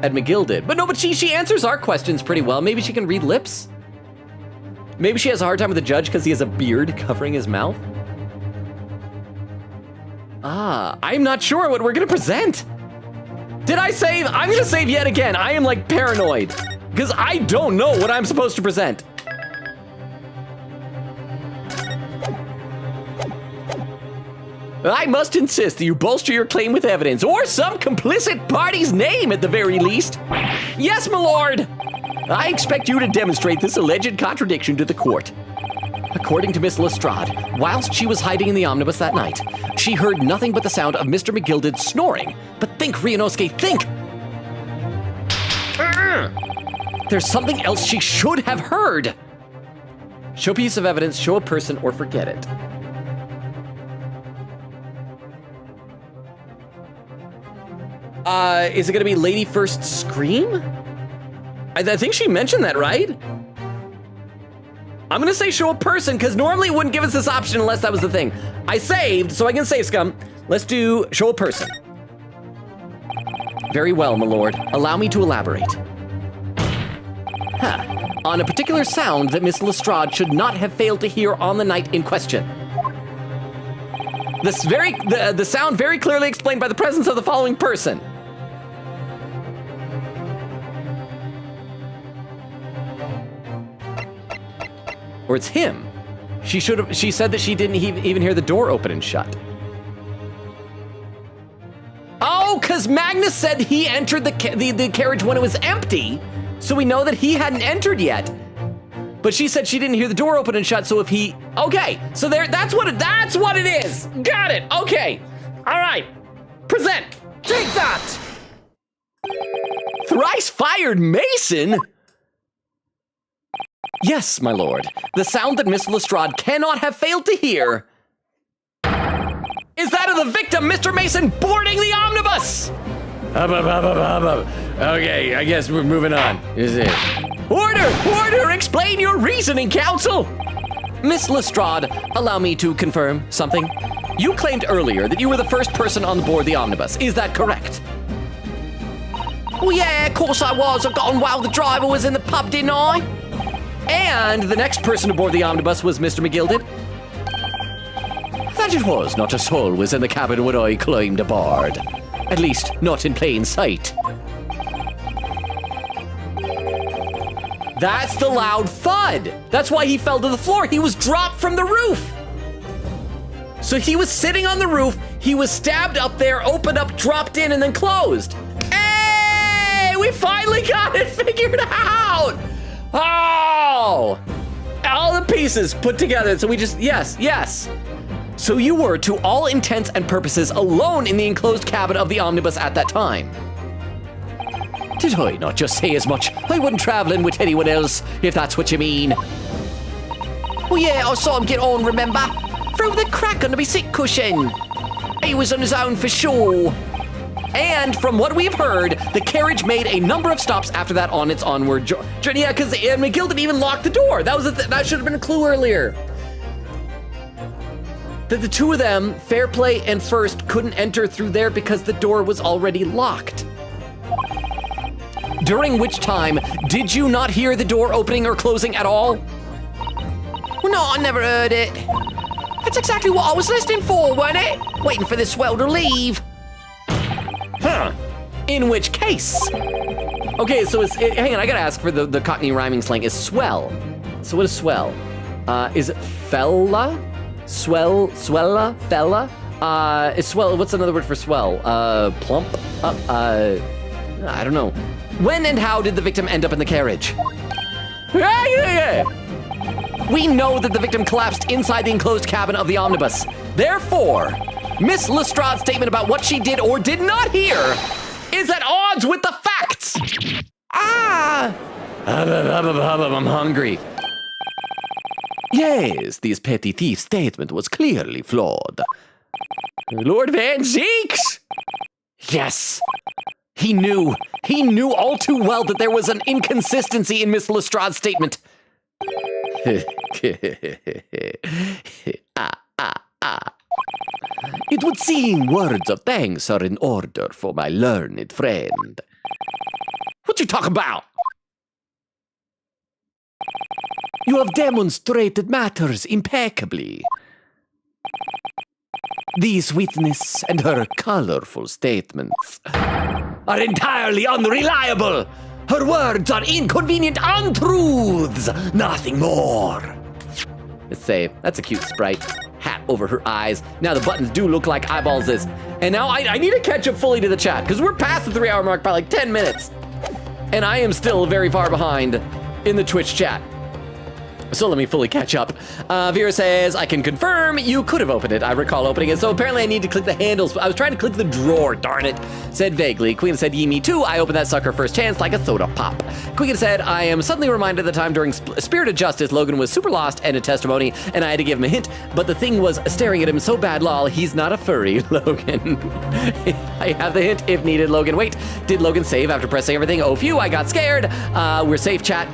McGilded. But no, but she answers our questions pretty well. Maybe she can read lips? Maybe she has a hard time with the judge because he has a beard covering his mouth? I'm not sure what we're gonna present. Did I save? I'm gonna save yet again. I am like paranoid because I don't know what I'm supposed to present. I must insist that you bolster your claim with evidence, or some complicit party's name at the very least. Yes, my lord. I expect you to demonstrate this alleged contradiction to the court. According to Miss Lestrade, whilst she was hiding in the omnibus that night, she heard nothing but the sound of Mr. McGilded snoring. But think, Ryunosuke, think! There's something else she should have heard. Show piece of evidence, show a person, or forget it. Is it gonna be Lady First Scream? I think she mentioned that, right? I'm gonna say show a person, because normally it wouldn't give us this option unless that was the thing. I saved, so I can save scum. Let's do show a person. Very well, my lord. Allow me to elaborate. On a particular sound that Miss Lestrade should not have failed to hear on the night in question. The sound very clearly explained by the presence of the following person. Or it's him. She said that she didn't even hear the door open and shut. Oh, because Magnus said he entered the carriage when it was empty, so we know that he hadn't entered yet. But she said she didn't hear the door open and shut, so if he... Okay, so that's what it is. Got it, okay. All right, present. Take that. Thrice fired Mason? Yes, my lord. The sound that Miss Lestrade cannot have failed to hear is that of the victim, Mr. Mason, boarding the omnibus! Okay, I guess we're moving on. Is it? Order! Explain your reasoning, counsel! Miss Lestrade, allow me to confirm something. You claimed earlier that you were the first person on board the omnibus. Is that correct? Well, yeah, of course I was. I got on while the driver was in the pub, didn't I? And the next person aboard the omnibus was Mr. McGilded? That it was. Not a soul was in the cabin when I climbed aboard. At least, not in plain sight. That's the loud thud. That's why he fell to the floor. He was dropped from the roof. So he was sitting on the roof. He was stabbed up there, opened up, dropped in, and then closed. Hey, we finally got it figured out. Oh, all the pieces put together. So we just, yes. So you were, to all intents and purposes, alone in the enclosed cabin of the omnibus at that time. Did I not just say as much? I wouldn't travel in with anyone else, if that's what you mean. Well, yeah, I saw him get on, remember? Through the crack under my seat cushion. He was on his own for sure. And from what we've heard, the carriage made a number of stops after that on its onward journey. Yeah, because McGill didn't even lock the door. That should have been a clue earlier. That the two of them, Fairplay and First, couldn't enter through there because the door was already locked. During which time, did you not hear the door opening or closing at all? Well, no, I never heard it. That's exactly what I was listening for, wasn't it? Waiting for the swell to leave. Huh. In which case... Okay, so hang on, I gotta ask for the Cockney rhyming slang. Is swell. So what is swell? Is it fella? Swella? Fella? Is swell, what's another word for swell? Plump? I don't know. When and how did the victim end up in the carriage? Yeah. We know that the victim collapsed inside the enclosed cabin of the omnibus. Therefore, Miss Lestrade's statement about what she did or did not hear is at odds with the facts. I'm hungry. Yes, this petty thief's statement was clearly flawed. Lord Van Zeeks! Yes. He knew all too well that there was an inconsistency in Miss Lestrade's statement. It would seem words of thanks are in order for my learned friend. What you talking about? You have demonstrated matters impeccably. These witness and her colorful statements are entirely unreliable. Her words are inconvenient untruths, nothing more. Let's say, that's a cute sprite. Hat over her eyes. Now the buttons do look like eyeballs is. And now I need to catch up fully to the chat, because we're past the 3-hour mark by like 10 minutes. And I am still very far behind in the Twitch chat. So let me fully catch up. Vera says, I can confirm you could have opened it. I recall opening it. So apparently I need to click the handles. I was trying to click the drawer, darn it. Said vaguely. Queen said, ye, me too. I opened that sucker first chance like a soda pop. Queen said, I am suddenly reminded of the time during Spirit of Justice, Logan was super lost and a testimony, and I had to give him a hint, but the thing was staring at him so bad, lol, he's not a furry, Logan. I have the hint if needed, Logan. Wait, did Logan save after pressing everything? Oh, phew, I got scared. We're safe, chat.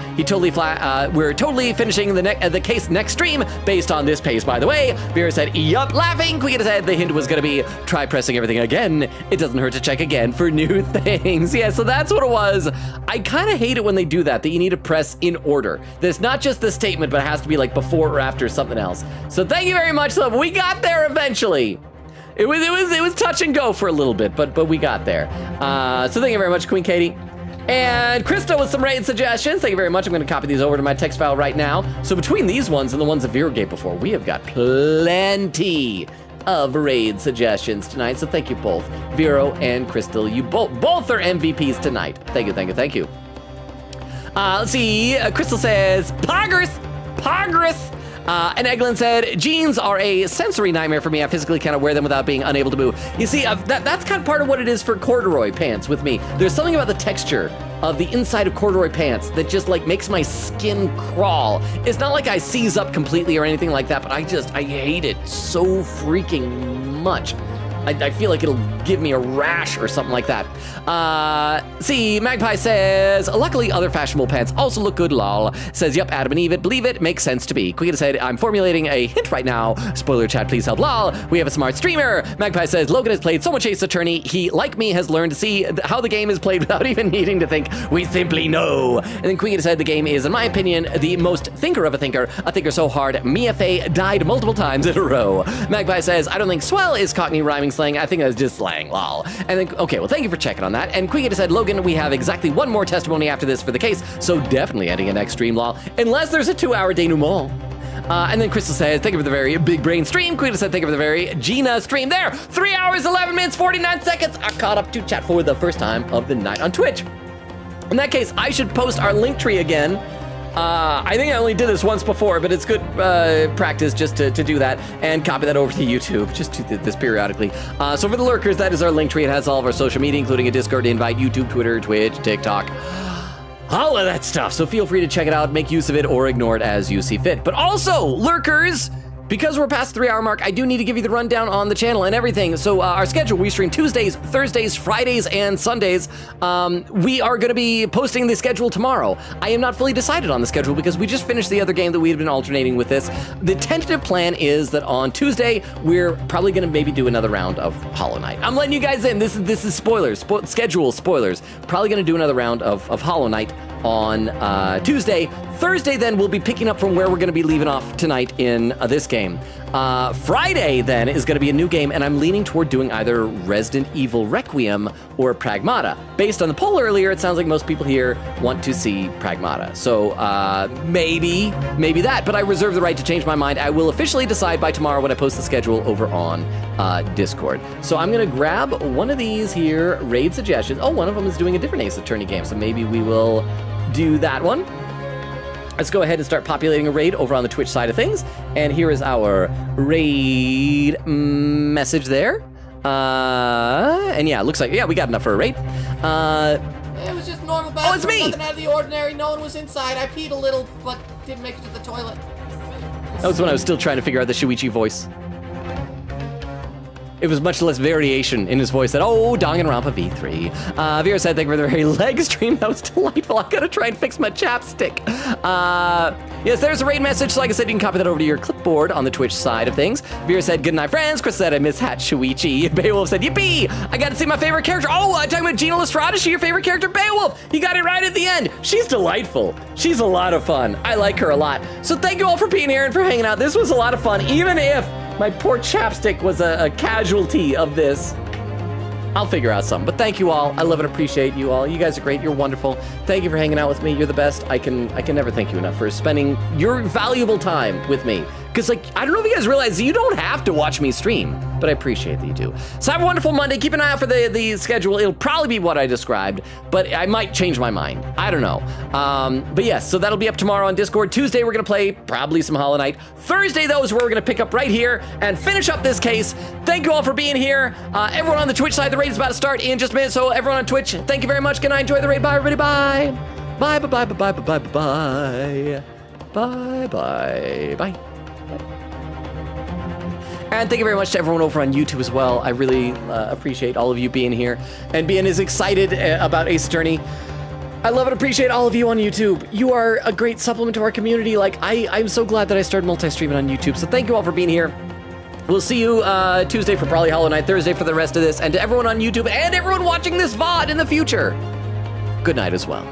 We're totally finishing the case next stream based on this pace, by the way. Vera said, yup, laughing. Queen said the hint was going to be try pressing everything again. It doesn't hurt to check again for new things. Yeah, so that's what it was. I kind of hate it when they do that you need to press in order. There's not just the statement, but it has to be like before or after something else. So thank you very much, though. We got there eventually. It was touch and go for a little bit, but we got there. So thank you very much, Queen Katie. And Krista with some raid suggestions. Thank you very much. I'm going to copy these over to my text file right now. So between these ones and the ones that Vera gave before, we have got plenty of raid suggestions tonight. So thank you both, Vero and Crystal. You both are MVPs tonight. Thank you. Let's see. Crystal says, Poggers. And Eglin said, jeans are a sensory nightmare for me. I physically cannot wear them without being unable to move. You see, that's kind of part of what it is for corduroy pants with me. There's something about the texture of the inside of corduroy pants that just like makes my skin crawl. It's not like I seize up completely or anything like that, but I hate it so freaking much. I feel like it'll give me a rash or something like that. See, Magpie says, luckily other fashionable pants also look good, lol. Says, yep, Adam and Eve it, believe it, makes sense to be. Queen said, I'm formulating a hint right now. Spoiler chat, please help, lol. We have a smart streamer. Magpie says, Logan has played so much Ace Attorney, he, like me, has learned to see how the game is played without even needing to think. We simply know. And then Queen said, the game is, in my opinion, the most thinker of a thinker so hard, Mia Fey died multiple times in a row. Magpie says, I don't think swell is Cockney rhyming slang. I think that's just slang, lol. And then, okay, well, thank you for checking on that. And Queen said, Logan, we have exactly one more testimony after this for the case, so definitely ending a next stream, lol. Unless there's a 2-hour denouement. And then Crystal says, thank you for the very big brain stream. Queen said, thank you for the very Gina stream there. 3 hours, 11 minutes, 49 seconds. I caught up to chat for the first time of the night on Twitch. In that case, I should post our link tree again. I think I only did this once before, but it's good practice just to do that and copy that over to YouTube. Just do this periodically. So for the lurkers, that is our link tree. It has all of our social media, including a Discord invite, YouTube, Twitter, Twitch, TikTok, all of that stuff. So feel free to check it out, make use of it, or ignore it as you see fit. But also, lurkers, because we're past the 3-hour mark, I do need to give you the rundown on the channel and everything. So our schedule, we stream Tuesdays, Thursdays, Fridays, and Sundays. We are going to be posting the schedule tomorrow. I am not fully decided on the schedule because we just finished the other game that we had been alternating with this. The tentative plan is that on Tuesday, we're probably going to maybe do another round of Hollow Knight. I'm letting you guys in. This is spoilers, schedule spoilers. Probably going to do another round of Hollow Knight on Tuesday. Thursday, then, we'll be picking up from where we're going to be leaving off tonight in this game. Friday, then, is going to be a new game, and I'm leaning toward doing either Resident Evil Requiem or Pragmata. Based on the poll earlier, it sounds like most people here want to see Pragmata. So maybe that, but I reserve the right to change my mind. I will officially decide by tomorrow when I post the schedule over on Discord. So I'm going to grab one of these here, raid suggestions. Oh, one of them is doing a different Ace Attorney game, so maybe we will do that one. Let's go ahead and start populating a raid over on the Twitch side of things. And here is our raid message there. And yeah, it looks like, yeah, we got enough for a raid. It was just normal bathroom. Oh, it's me! Nothing out of the ordinary. No one was inside. I peed a little, but didn't make it to the toilet. That was when I was still trying to figure out the Shuichi voice. It was much less variation in his voice than, oh, Danganronpa V3. Vera said, thank you for the very leg stream. That was delightful. I'm going to try and fix my chapstick. Yes, there's a raid message. So like I said, you can copy that over to your clipboard on the Twitch side of things. Vera said, good night, friends. Chris said, I miss Hat Shuichi. Beowulf said, yippee! I got to see my favorite character. Oh, talking about Gina Lestrada. Is she your favorite character? Beowulf! You got it right at the end. She's delightful. She's a lot of fun. I like her a lot. So thank you all for being here and for hanging out. This was a lot of fun, even if my poor chapstick was a casualty of this. I'll figure out something, but thank you all. I love and appreciate you all. You guys are great. You're wonderful. Thank you for hanging out with me. You're the best. I can never thank you enough for spending your valuable time with me. Because, like, I don't know if you guys realize you don't have to watch me stream, but I appreciate that you do. So have a wonderful Monday. Keep an eye out for the schedule. It'll probably be what I described, but I might change my mind. I don't know. But yes, so that'll be up tomorrow on Discord. Tuesday, we're going to play probably some Hollow Knight. Thursday, though, is where we're going to pick up right here and finish up this case. Thank you all for being here. Everyone on the Twitch side, the raid is about to start in just a minute. So everyone on Twitch, thank you very much. Can I enjoy the raid? Bye, everybody. Bye. Bye, bye, bye, bye, bye, bye, bye, bye, bye, bye. And thank you very much to everyone over on YouTube as well. I really appreciate all of you being here and being as excited about Ace Attorney. I love and appreciate all of you on YouTube. You are a great supplement to our community. Like, I'm so glad that I started multi-streaming on YouTube. So thank you all for being here. We'll see you Tuesday for probably Hollow Knight, Thursday for the rest of this, and to everyone on YouTube and everyone watching this VOD in the future, good night as well.